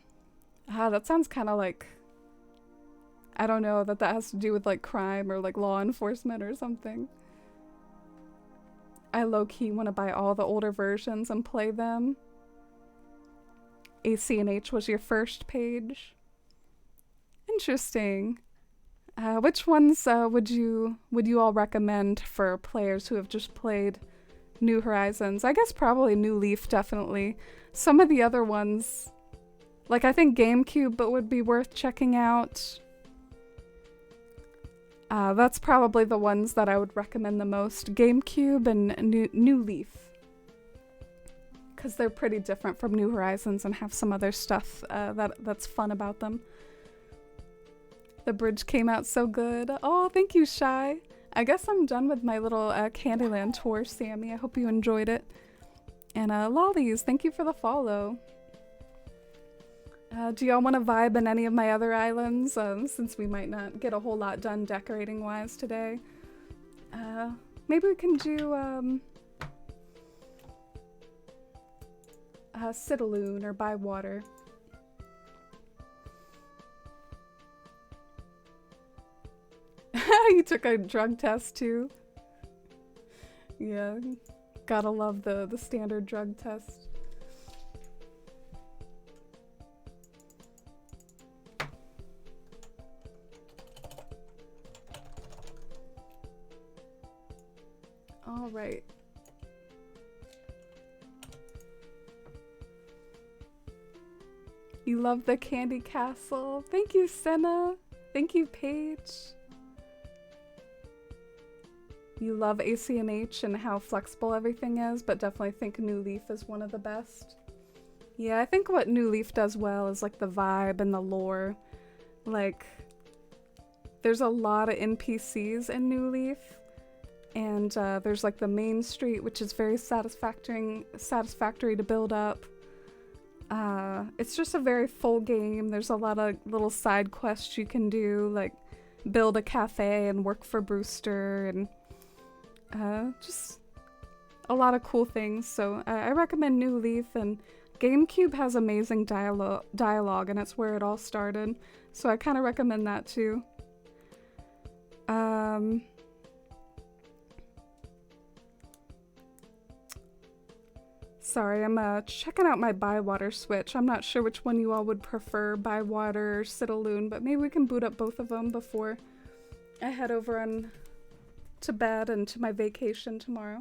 Ah, that sounds kind of like, I don't know, that has to do with like crime or like law enforcement or something. I low-key want to buy all the older versions and play them. ACNH was your first page. Interesting. Which ones would you all recommend for players who have just played New Horizons? I guess probably New Leaf, definitely. Some of the other ones, like I think GameCube, but would be worth checking out. That's probably the ones that I would recommend the most. GameCube and New Leaf. Because they're pretty different from New Horizons and have some other stuff that's fun about them. The bridge came out so good. Oh, thank you, Shy. I guess I'm done with my little Candyland tour, Sammy. I hope you enjoyed it. And Lollies, thank you for the follow. Do y'all want to vibe in any of my other islands? Since we might not get a whole lot done decorating-wise today. Maybe we can do Citalune or Bywater. You took a drug test too? Yeah, gotta love the standard drug test. All right. You love the Candy Castle. Thank you, Senna. Thank you, Paige. You love ACNH and how flexible everything is, but definitely think New Leaf is one of the best. Yeah, I think what New Leaf does well is like the vibe and the lore. Like, there's a lot of NPCs in New Leaf, and there's like the main street, which is very satisfactory to build up. It's just a very full game. There's a lot of little side quests you can do, like build a cafe and work for Brewster, and just a lot of cool things. So I recommend New Leaf, and GameCube has amazing dialogue, and it's where it all started. So I kind of recommend that too. Sorry, I'm checking out my Bywater Switch. I'm not sure which one you all would prefer, Bywater or Citalune, but maybe we can boot up both of them before I head over to bed and to my vacation tomorrow.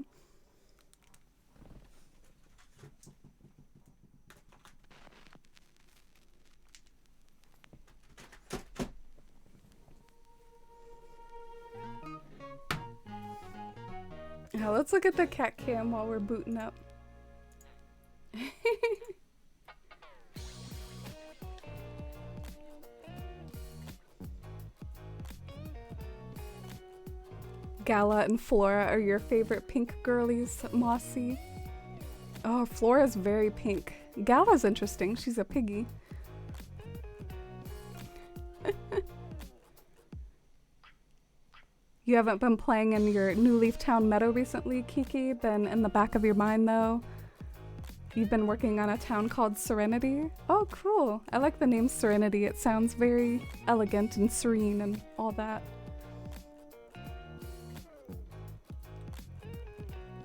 Yeah, let's look at the cat cam while we're booting up. Gala and Flora are your favorite pink girlies, Mossy. Oh, Flora's very pink. Gala's interesting. She's a piggy. You haven't been playing in your New Leaf Town Meadow recently, Kiki? Been in the back of your mind, though? You've been working on a town called Serenity? Oh, cool. I like the name Serenity. It sounds very elegant and serene and all that.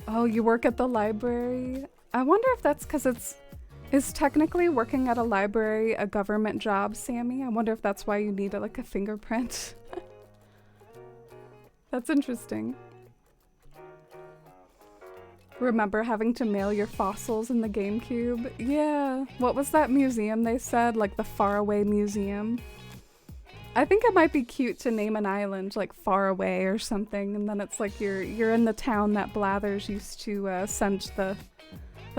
Oh, you work at the library? I wonder if that's because is technically working at a library a government job, Sammy? I wonder if that's why you need like a fingerprint. That's interesting. Remember having to mail your fossils in the GameCube? Yeah. What was that museum they said? Like the Faraway Museum? I think it might be cute to name an island like Faraway or something, and then it's like you're in the town that Blathers used to send the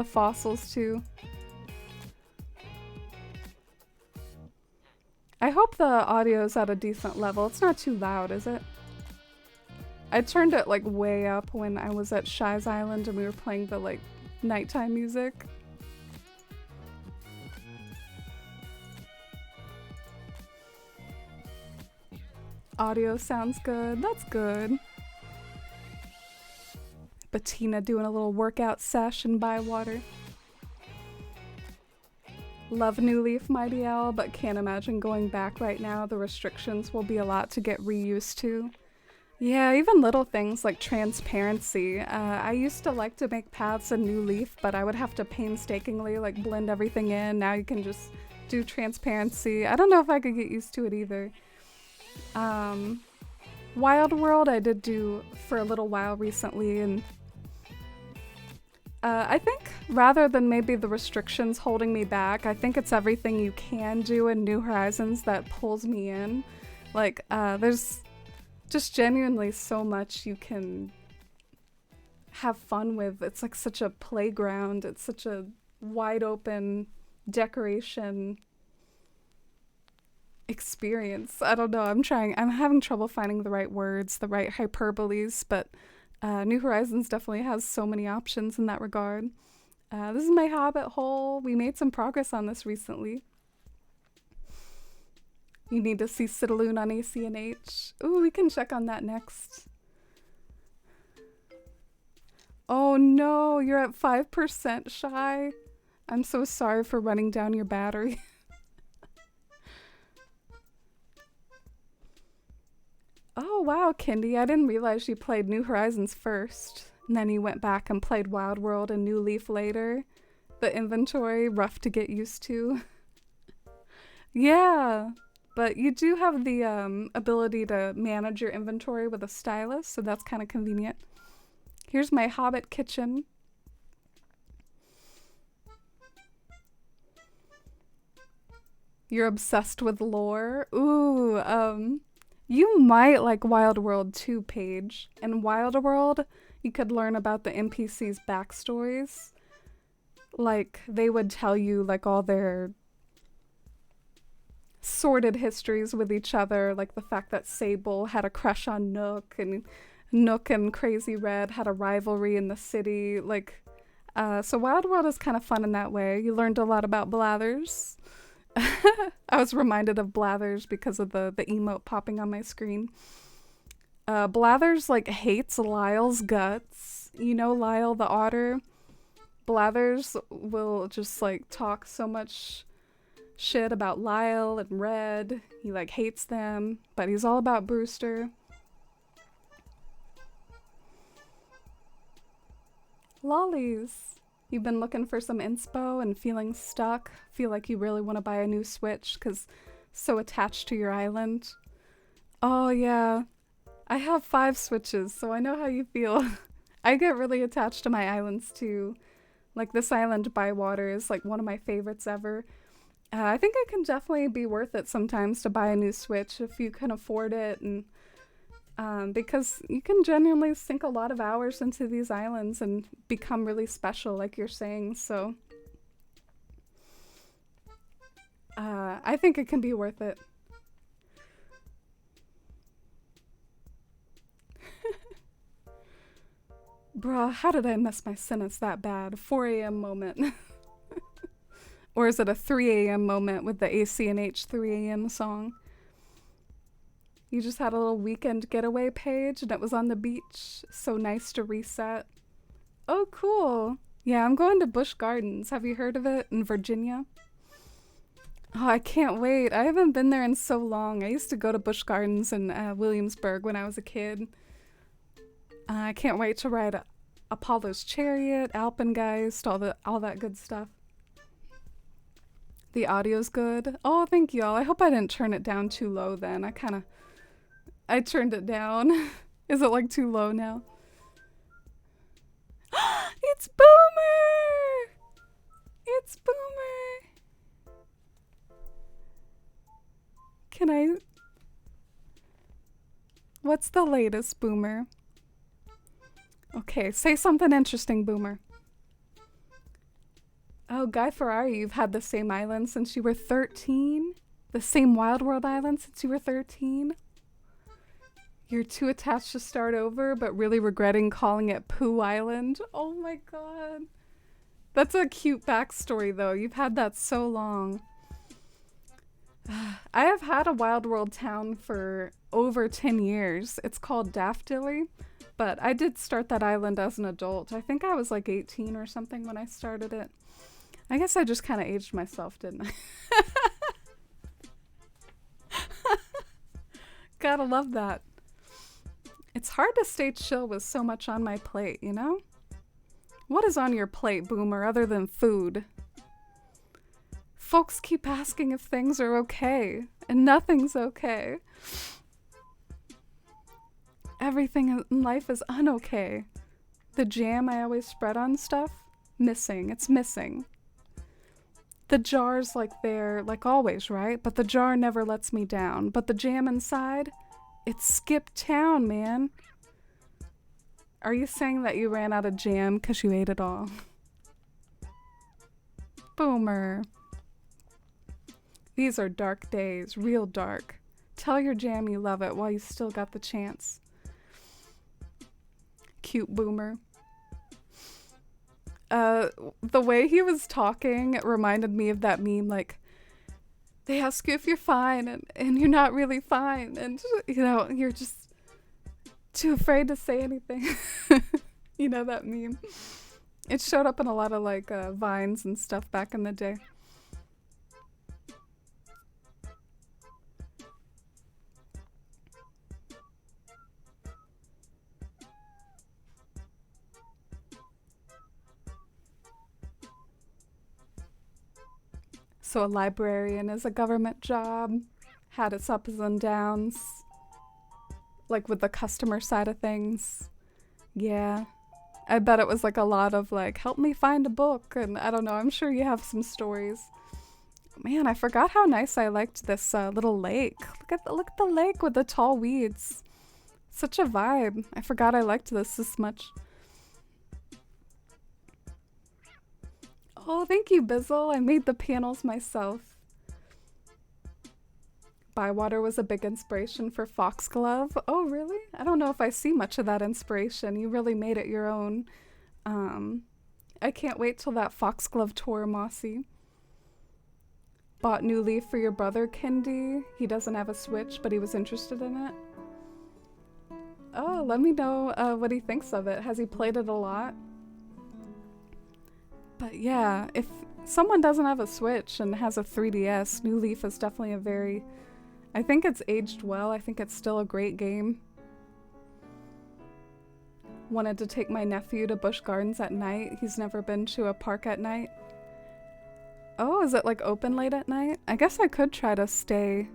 fossils to. I hope the audio's at a decent level. It's not too loud, is it? I turned it like way up when I was at Shy's Island and we were playing the like nighttime music. Audio sounds good. That's good. Bettina doing a little workout sesh in Bywater. Love New Leaf, Mighty Owl, but can't imagine going back right now. The restrictions will be a lot to get reused to. Yeah, even little things like transparency. I used to like to make paths in New Leaf, but I would have to painstakingly like blend everything in. Now you can just do transparency. I don't know if I could get used to it either. Wild World I did do for a little while recently, and I think rather than maybe the restrictions holding me back, I think it's everything you can do in New Horizons that pulls me in. Like, there's just genuinely so much you can have fun with. It's like such a playground. It's such a wide open decoration experience. I don't know. I'm having trouble finding the right words, the right hyperboles, but New Horizons definitely has so many options in that regard. This is my Hobbit hole. We made some progress on this recently. You need to see Citalune on ACNH. Ooh, we can check on that next. Oh no, you're at 5% Shy. I'm so sorry for running down your battery. Oh wow, Kindy, I didn't realize you played New Horizons first. And then you went back and played Wild World and New Leaf later. The inventory, rough to get used to. Yeah. But you do have the ability to manage your inventory with a stylus, so that's kind of convenient. Here's my hobbit kitchen. You're obsessed with lore? Ooh, you might like Wild World 2, Paige. In Wild World, you could learn about the NPCs' backstories. Like, they would tell you, like, all their sordid histories with each other, like the fact that Sable had a crush on Nook, and Nook and Crazy Red had a rivalry in the city. Like, so Wild World is kind of fun in that way. You learned a lot about Blathers. I was reminded of Blathers because of the emote popping on my screen. Blathers, like, hates Lyle's guts. You know Lyle the otter? Blathers will just, like, talk so much shit about Lyle and Red. He, like, hates them, but he's all about Brewster. Lollies. You've been looking for some inspo and feeling stuck? Feel like you really want to buy a new Switch because so attached to your island? Oh yeah, I have 5 Switches, so I know how you feel. I get really attached to my islands too. Like, this island, Bywater, is like one of my favorites ever. I think it can definitely be worth it sometimes to buy a new Switch if you can afford it, and because you can genuinely sink a lot of hours into these islands and become really special, like you're saying. So I think it can be worth it. Bruh, how did I mess my sentence that bad? 4 a.m. moment. Or is it a 3 a.m. moment with the ACNH 3 a.m. song? You just had a little weekend getaway, Paige, and it was on the beach. So nice to reset. Oh, cool. Yeah, I'm going to Busch Gardens. Have you heard of it? In Virginia? Oh, I can't wait. I haven't been there in so long. I used to go to Busch Gardens in Williamsburg when I was a kid. I can't wait to ride Apollo's Chariot, Alpengeist, all that good stuff. The audio's good. Oh, thank y'all. I hope I didn't turn it down too low then. I turned it down. Is it like too low now? It's Boomer! It's Boomer! Can I... What's the latest, Boomer? Okay, say something interesting, Boomer. Oh, Guy Ferrari, you've had the same island since you were 13? The same Wild World island since you were 13? You're too attached to start over, but really regretting calling it Pooh Island? Oh my god. That's a cute backstory, though. You've had that so long. I have had a Wild World town for over 10 years. It's called Daftily, but I did start that island as an adult. I think I was like 18 or something when I started it. I guess I just kind of aged myself, didn't I? Gotta love that. It's hard to stay chill with so much on my plate, you know? What is on your plate, Boomer, other than food? Folks keep asking if things are okay, and nothing's okay. Everything in life is unokay. The jam I always spread on stuff? Missing. It's missing. The jar's like there, like always, right? But the jar never lets me down. But the jam inside? It skipped town, man. Are you saying that you ran out of jam because you ate it all? Boomer. These are dark days, real dark. Tell your jam you love it while you still got the chance. Cute Boomer. The way he was talking reminded me of that meme, like, they ask you if you're fine, and you're not really fine, and, you know, you're just too afraid to say anything. You know that meme? It showed up in a lot of, like, Vines and stuff back in the day. So a librarian is a government job, had its ups and downs, like with the customer side of things. Yeah, I bet it was like a lot of like, help me find a book, and I don't know, I'm sure you have some stories. Man, I forgot how nice I liked this little lake. Look at the lake with the tall weeds. Such a vibe. I forgot I liked this much. Oh, thank you, Bizzle. I made the panels myself. Bywater was a big inspiration for Foxglove. Oh, really? I don't know if I see much of that inspiration. You really made it your own. I can't wait till that Foxglove tour, Mossy. Bought New Leaf for your brother, Kendi. He doesn't have a Switch, but he was interested in it. Oh, let me know what he thinks of it. Has he played it a lot? But yeah, if someone doesn't have a Switch and has a 3DS, New Leaf is definitely a very... I think it's aged well. I think it's still a great game. Wanted to take my nephew to Busch Gardens at night. He's never been to a park at night. Oh, is it like open late at night? I guess I could try to stay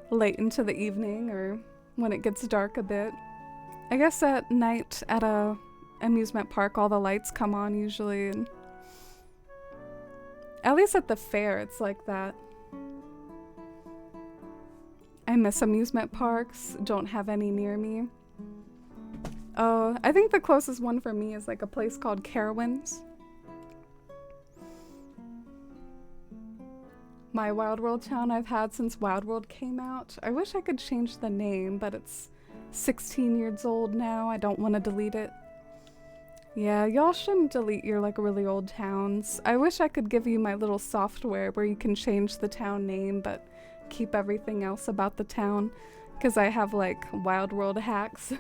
late into the evening or when it gets dark a bit. I guess at night at a amusement park all the lights come on usually, and at least at the fair it's like that. I miss amusement parks, don't have any near me. Oh, I think the closest one for me is like a place called Carowinds. My Wild World town I've had since Wild World came out. I wish I could change the name, but it's 16 years old now. I don't want to delete it. Yeah, y'all shouldn't delete your like really old towns. I wish I could give you my little software where you can change the town name, but keep everything else about the town, because I have like Wild World hacks.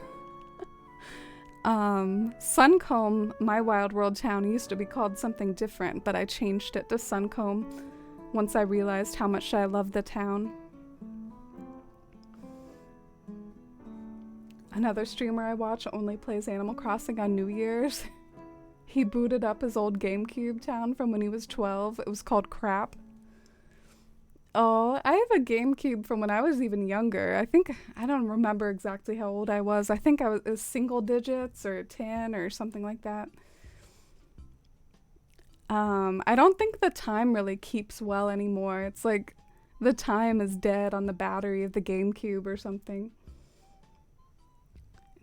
Suncombe, my Wild World town, used to be called something different, but I changed it to Suncombe once I realized how much I love the town. Another streamer I watch only plays Animal Crossing on New Year's. He booted up his old GameCube town from when he was 12. It was called Crap. Oh, I have a GameCube from when I was even younger. I don't remember exactly how old I was. I think it was single digits or 10 or something like that. I don't think the time really keeps well anymore. It's like the time is dead on the battery of the GameCube or something.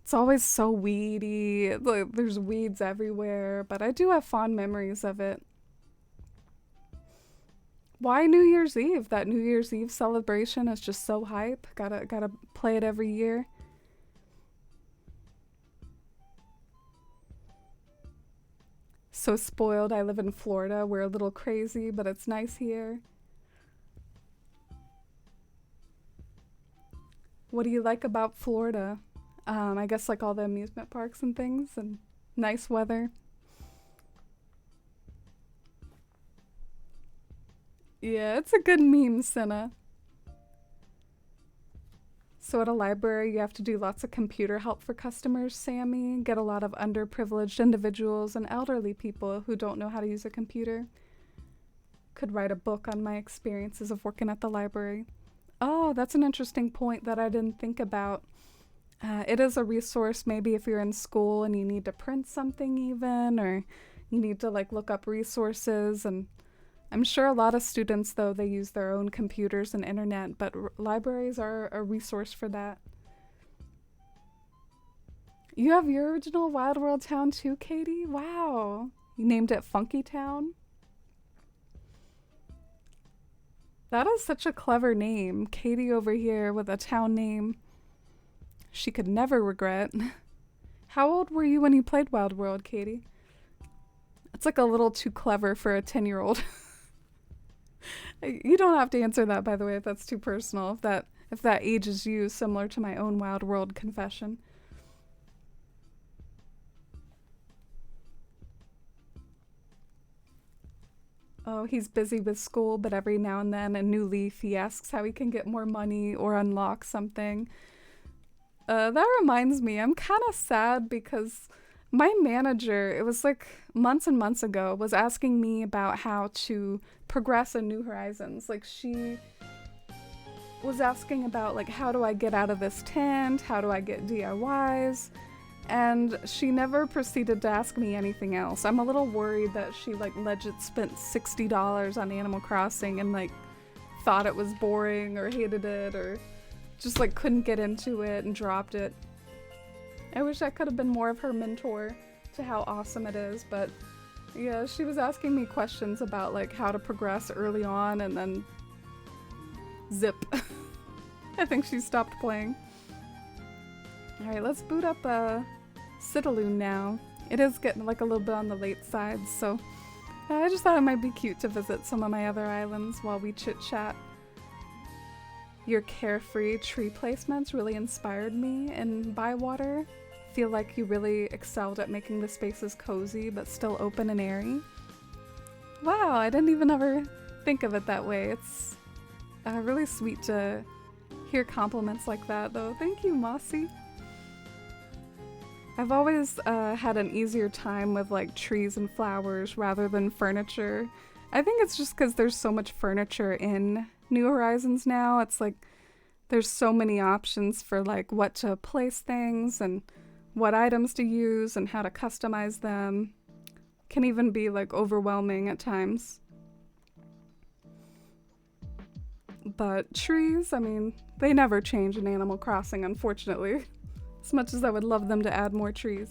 It's always so weedy. Like, there's weeds everywhere, but I do have fond memories of it. Why New Year's Eve? That New Year's Eve celebration is just so hype. Gotta play it every year. So spoiled. I live in Florida. We're a little crazy, but it's nice here. What do you like about Florida? I guess like all the amusement parks and things and nice weather. Yeah, it's a good meme, Senna. So at a library, you have to do lots of computer help for customers, Sammy. Get a lot of underprivileged individuals and elderly people who don't know how to use a computer. Could write a book on my experiences of working at the library. Oh, that's an interesting point that I didn't think about. It is a resource maybe if you're in school and you need to print something even, or you need to like look up resources. And I'm sure a lot of students, though, they use their own computers and internet, but libraries are a resource for that. You have your original Wild World town too, Katie? Wow. You named it Funky Town? That is such a clever name. Katie over here with a town name she could never regret. How old were you when you played Wild World, Katie? It's like a little too clever for a 10-year-old. You don't have to answer that, by the way, if that's too personal. If that ages you, similar to my own Wild World confession. Oh, he's busy with school, but every now and then in New Leaf, he asks how he can get more money or unlock something. That reminds me, I'm kind of sad because my manager, it was like months and months ago, was asking me about how to progress in New Horizons. Like, she was asking about, like, how do I get out of this tent? How do I get DIYs? And she never proceeded to ask me anything else. I'm a little worried that she like legit spent $60 on Animal Crossing and like thought it was boring or hated it or just like couldn't get into it and dropped it. I wish I could have been more of her mentor to how awesome it is, but yeah, she was asking me questions about like how to progress early on and then zip. I think she stopped playing. Alright, let's boot up Citalune now. It is getting like a little bit on the late side, so I just thought it might be cute to visit some of my other islands while we chit-chat. Your carefree tree placements really inspired me in Bywater. Feel like you really excelled at making the spaces cozy but still open and airy. Wow, I didn't even ever think of it that way. It's really sweet to hear compliments like that, though. Thank you, Mossy. I've always had an easier time with like trees and flowers rather than furniture. I think it's just because there's so much furniture in New Horizons now. It's like there's so many options for like what to place things and what items to use and how to customize them. Can even be like overwhelming at times. But trees, I mean, they never change in Animal Crossing, unfortunately. As much as I would love them to add more trees.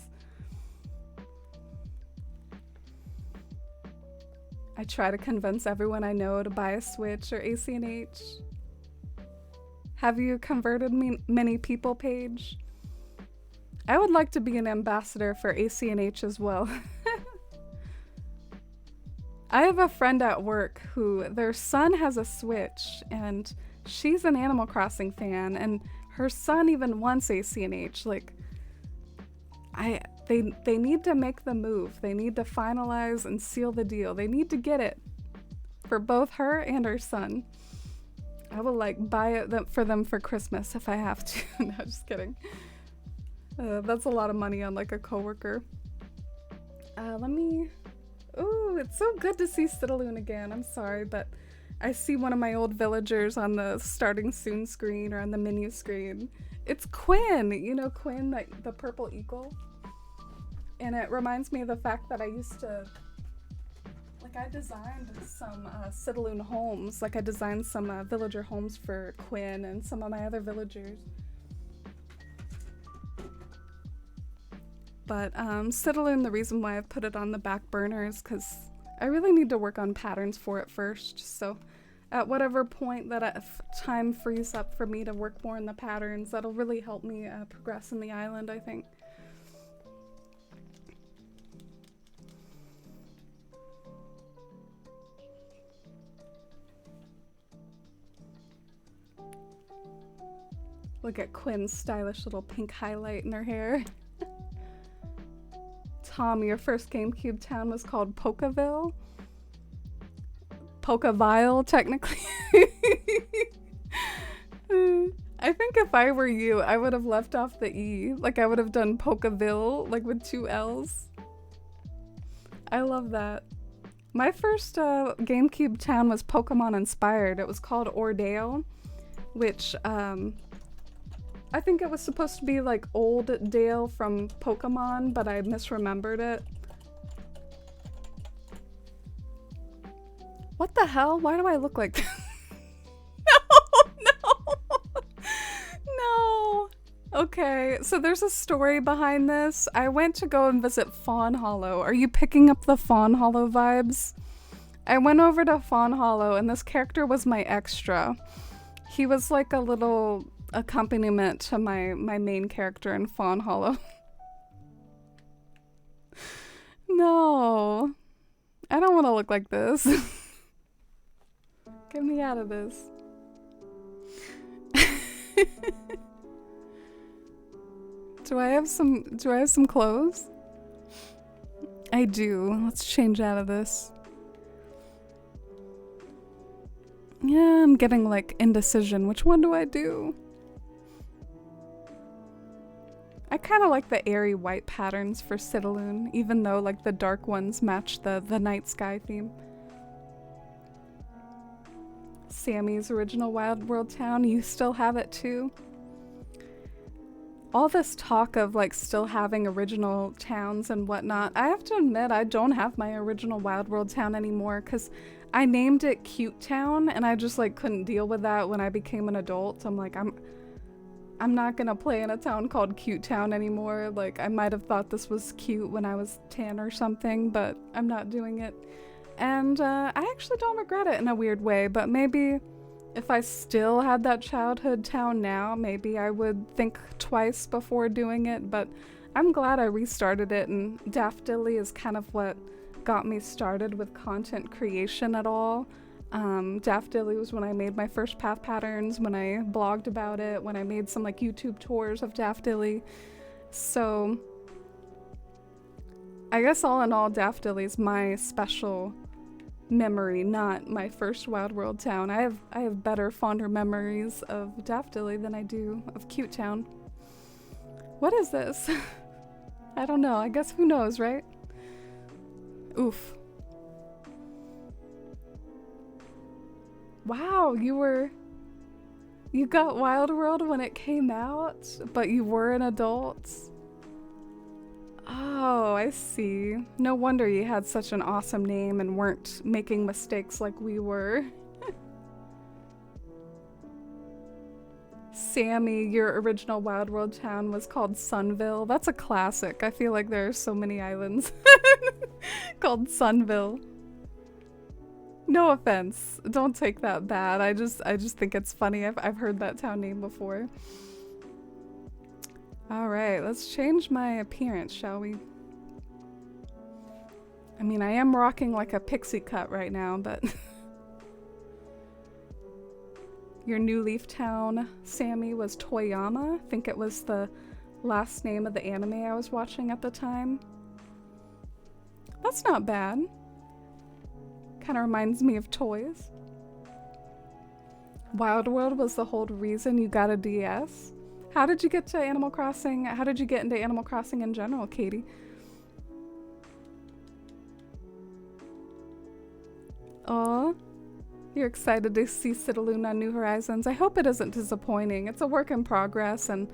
I try to convince everyone I know to buy a Switch or ACNH. Have you converted many people, Paige? I would like to be an ambassador for ACNH as well. I have a friend at work who their son has a Switch and she's an Animal Crossing fan and her son even wants ACNH. Like, they need to make the move. They need to finalize and seal the deal. They need to get it for both her and her son. I will like buy it for them for Christmas if I have to. No, just kidding. That's a lot of money on like a coworker. Ooh, it's so good to see Citalune again. I'm sorry, but I see one of my old villagers on the starting soon screen or on the menu screen. It's Quinn, you know Quinn, like the purple eagle. And it reminds me of the fact that I used to, like I designed some Citalune homes. Like I designed some villager homes for Quinn and some of my other villagers. But Citalune, the reason why I've put it on the back burner is because I really need to work on patterns for it first. So at whatever point that time frees up for me to work more in the patterns, that'll really help me progress in the island, I think. Look at Quinn's stylish little pink highlight in her hair. Tom, your first GameCube town was called Pokaville? Pokavile, technically. I think if I were you, I would have left off the E. Like I would have done Pokaville, like with 2 L's. I love that. My first GameCube town was Pokemon inspired. It was called Ordale, which I think it was supposed to be like Old Dale from Pokemon, but I misremembered it. What the hell? Why do I look like this? No. Okay, so there's a story behind this. I went to go and visit Fawnhollow. Are you picking up the Fawnhollow vibes? I went over to Fawnhollow and this character was my extra. He was like a little accompaniment to my main character in Fawnhollow. No. I don't want to look like this. Get me out of this. Do I have some clothes? I do. Let's change out of this. Yeah, I'm getting like indecision. Which one do I do? I kind of like the airy white patterns for Citalune, even though like the dark ones match the night sky theme. Sammy's original Wild World town, you still have it too? all this talk of like still having original towns and whatnot, I have to admit I don't have my original Wild World town anymore because I named it Cute Town and I just like couldn't deal with that when I became an adult. I'm like, I'm not gonna play in a town called Cute Town anymore. Like, I might have thought this was cute when I was 10 or something, but I'm not doing it. And I actually don't regret it in a weird way, but maybe if I still had that childhood town now, maybe I would think twice before doing it, but I'm glad I restarted it, and Daffodilly is kind of what got me started with content creation at all. Daffodilly was when I made my first path patterns, when I blogged about it, when I made some like YouTube tours of Daffodilly. So I guess all in all, Daffodilly is my special memory, not my first Wild World town. I have better, fonder memories of Daffodilly than I do of Cute Town. What is this? I don't know. I guess who knows, right? Oof. Wow, you got Wild World when it came out, but you were an adult? Oh, I see. No wonder you had such an awesome name and weren't making mistakes like we were. Sammy, your original Wild World town was called Sunville. That's a classic. I feel like there are so many islands called Sunville. No offense. Don't take that bad. I just think it's funny. I've heard that town name before. All right, let's change my appearance, shall we? I mean, I am rocking like a pixie cut right now, but your New Leaf town, Sammy, was Toyama. I think it was the last name of the anime I was watching at the time. That's not bad. Kind of reminds me of toys. Wild World was the whole reason you got a DS. How did you get to Animal Crossing? How did you get into Animal Crossing in general, Katie? Aw, you're excited to see Citalune on New Horizons. I hope it isn't disappointing. It's a work in progress, and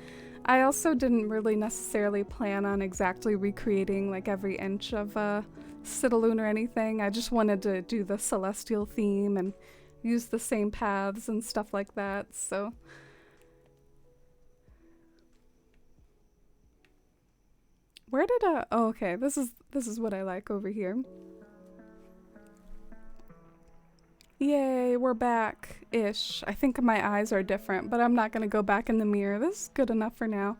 I also didn't really necessarily plan on exactly recreating like every inch of Citalune or anything. I just wanted to do the celestial theme and use the same paths and stuff like that, so. Where did oh, okay, this is what I like over here. Yay, we're back-ish. I think my eyes are different, but I'm not gonna go back in the mirror. This is good enough for now.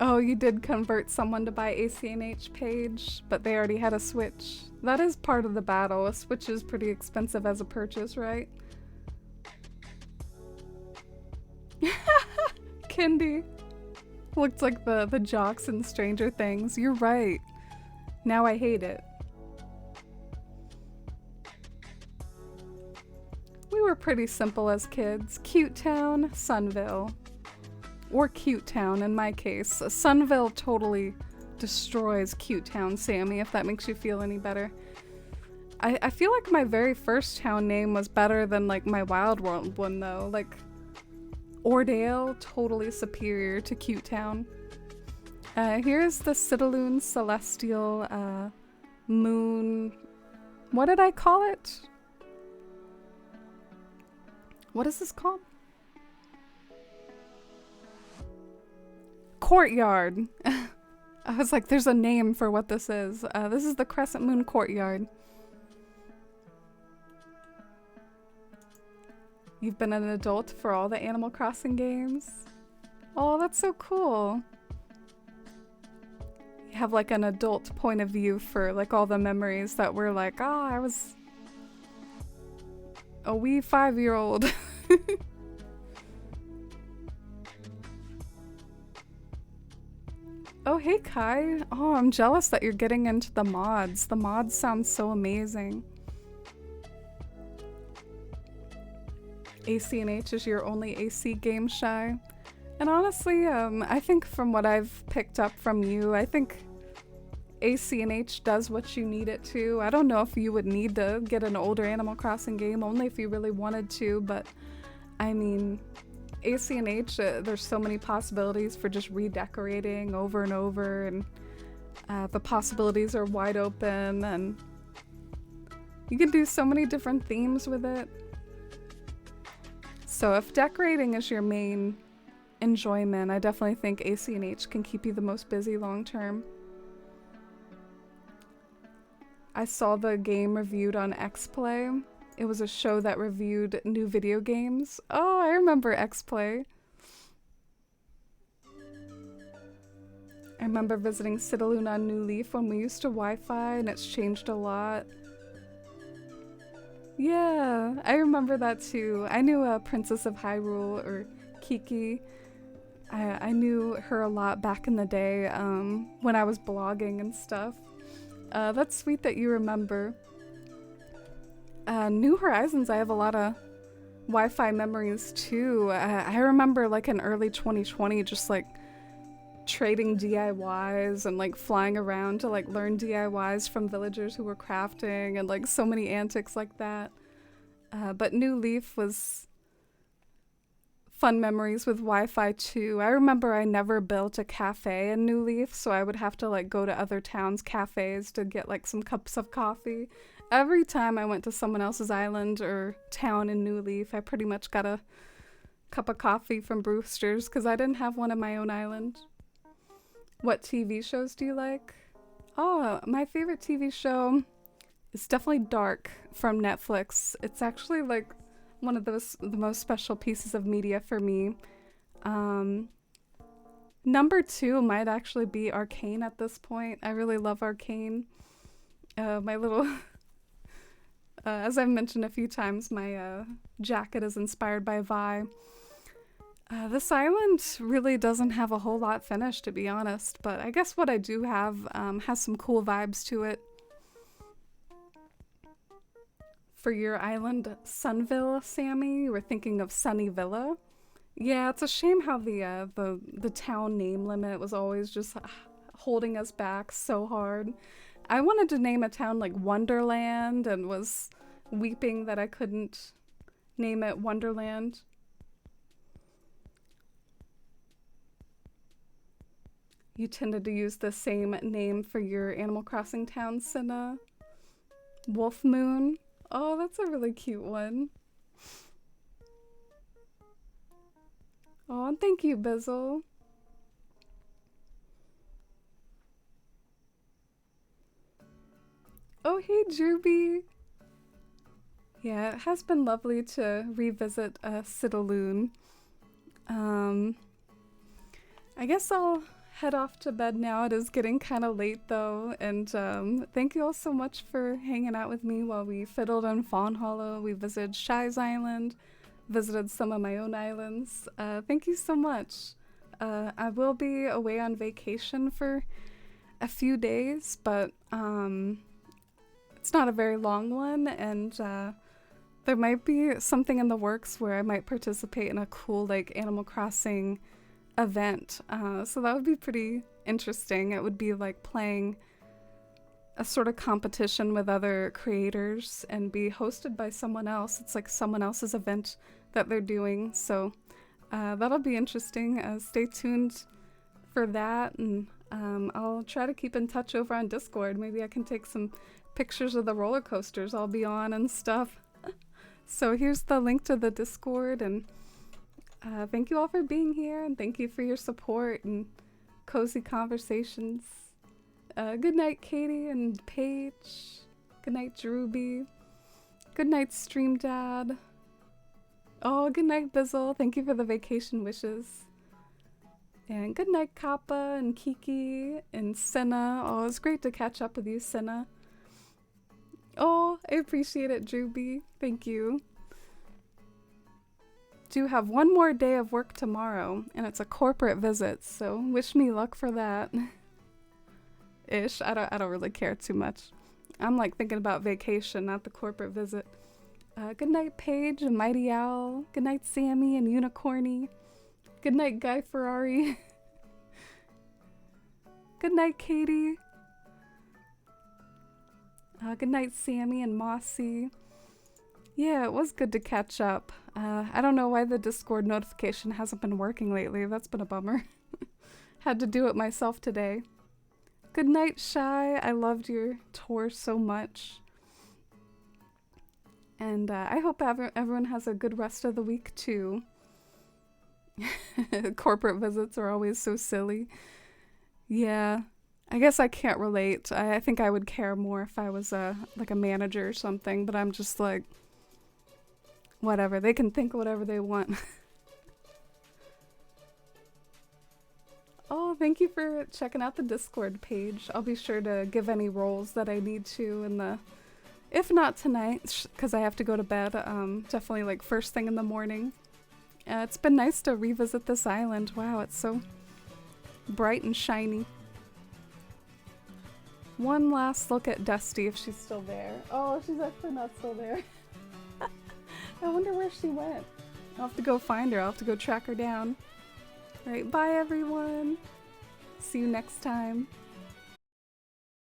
Oh, you did convert someone to buy ACNH page, but they already had a Switch. That is part of the battle. A Switch is pretty expensive as a purchase, right? Kindy. Looked like the jocks in Stranger Things. You're right. Now I hate it. We were pretty simple as kids. Cute Town, Sunville. Or Cute Town in my case. Sunville totally destroys Cute Town, Sammy, if that makes you feel any better. I feel like my very first town name was better than like my Wild World one though. Like Ordale, totally superior to Cute Town. Here's the Citalune Celestial Moon. What did I call it? What is this called? Courtyard. I was like, there's a name for what this is. This is the Crescent Moon Courtyard. You've been an adult for all the Animal Crossing games? Oh, that's so cool. You have like an adult point of view for like all the memories that were like, ah, I was a wee 5-year-old. Oh, hey Kai. Oh, I'm jealous that you're getting into the mods. The mods sound so amazing. ACNH is your only AC game, Shy? And honestly, I think from what I've picked up from you, I think ACNH does what you need it to. I don't know if you would need to get an older Animal Crossing game, only if you really wanted to, but I mean, ACNH, there's so many possibilities for just redecorating over and over, and the possibilities are wide open, and you can do so many different themes with it. So if decorating is your main enjoyment, I definitely think ACNH can keep you the most busy long term. I saw the game reviewed on XPlay. It was a show that reviewed new video games. Oh, I remember XPlay. I remember visiting Citalune on New Leaf when we used to Wi-Fi, and it's changed a lot. Yeah, I remember that too. I knew Princess of Hyrule, or Kiki. I knew her a lot back in the day when I was blogging and stuff. That's sweet that you remember. New Horizons, I have a lot of Wi-Fi memories too. I remember like in early 2020 just like trading DIYs and like flying around to like learn DIYs from villagers who were crafting, and like so many antics like that. But New Leaf was fun memories with Wi-Fi too. I remember I never built a cafe in New Leaf, so I would have to like go to other towns' cafes to get like some cups of coffee. Every time I went to someone else's island or town in New Leaf, I pretty much got a cup of coffee from Brewster's because I didn't have one on my own island. What TV shows do you like? Oh, my favorite TV show is definitely Dark from Netflix. It's actually like one of the most special pieces of media for me. Number 2 might actually be Arcane at this point. I really love Arcane. My little, as I've mentioned a few times, my jacket is inspired by Vi. This island really doesn't have a whole lot finished, to be honest, but I guess what I do have has some cool vibes to it. For your island, Sunville, Sammy, you were thinking of Sunny Villa. Yeah, it's a shame how the town name limit was always just holding us back so hard. I wanted to name a town like Wonderland and was weeping that I couldn't name it Wonderland. You tended to use the same name for your Animal Crossing town, Cinna. Wolf Moon. Oh, that's a really cute one. Oh, and thank you, Bizzle. Oh, hey, Juby. Yeah, it has been lovely to revisit Citalune. I guess I'll head off to bed now. It is getting kind of late though, and thank you all so much for hanging out with me while we fiddled on Fawnhollow. We visited Shy's Island, visited some of my own islands. Thank you so much. I will be away on vacation for a few days, but it's not a very long one, and there might be something in the works where I might participate in a cool like Animal Crossing event, so that would be pretty interesting. It would be like playing a sort of competition with other creators and be hosted by someone else. It's like someone else's event that they're doing, so that'll be interesting. Stay tuned for that, and I'll try to keep in touch over on Discord. Maybe I can take some pictures of the roller coasters I'll be on and stuff. So here's the link to the Discord, and thank you all for being here, and thank you for your support and cozy conversations. Good night, Katie and Paige. Good night, Druby. Good night, Stream Dad. Oh, good night, Bizzle. Thank you for the vacation wishes. And good night, Kappa and Kiki and Senna. Oh, it's great to catch up with you, Senna. Oh, I appreciate it, Druby. Thank you. Do have one more day of work tomorrow, and it's a corporate visit, so wish me luck for that. Ish. I don't really care too much. I'm like thinking about vacation, not the corporate visit. Good night, Paige and Mighty Owl. Good night, Sammy and Unicorny. Good night, Guy Ferrari. Good night, Katie. Good night, Sammy and Mossy. Yeah, it was good to catch up. I don't know why the Discord notification hasn't been working lately. That's been a bummer. Had to do it myself today. Good night, Shy. I loved your tour so much. And I hope everyone has a good rest of the week, too. Corporate visits are always so silly. Yeah. I guess I can't relate. I think I would care more if I was like a manager or something, but I'm just like, whatever. They can think whatever they want. Oh, thank you for checking out the Discord page. I'll be sure to give any roles that I need to in the, if not tonight, because I have to go to bed, definitely like first thing in the morning. It's been nice to revisit this island. Wow, it's so bright and shiny. One last look at Dusty if she's still there. Oh, she's actually not still there. I wonder where she went. I'll have to go find her. I'll have to go track her down. Alright, bye everyone. See you next time.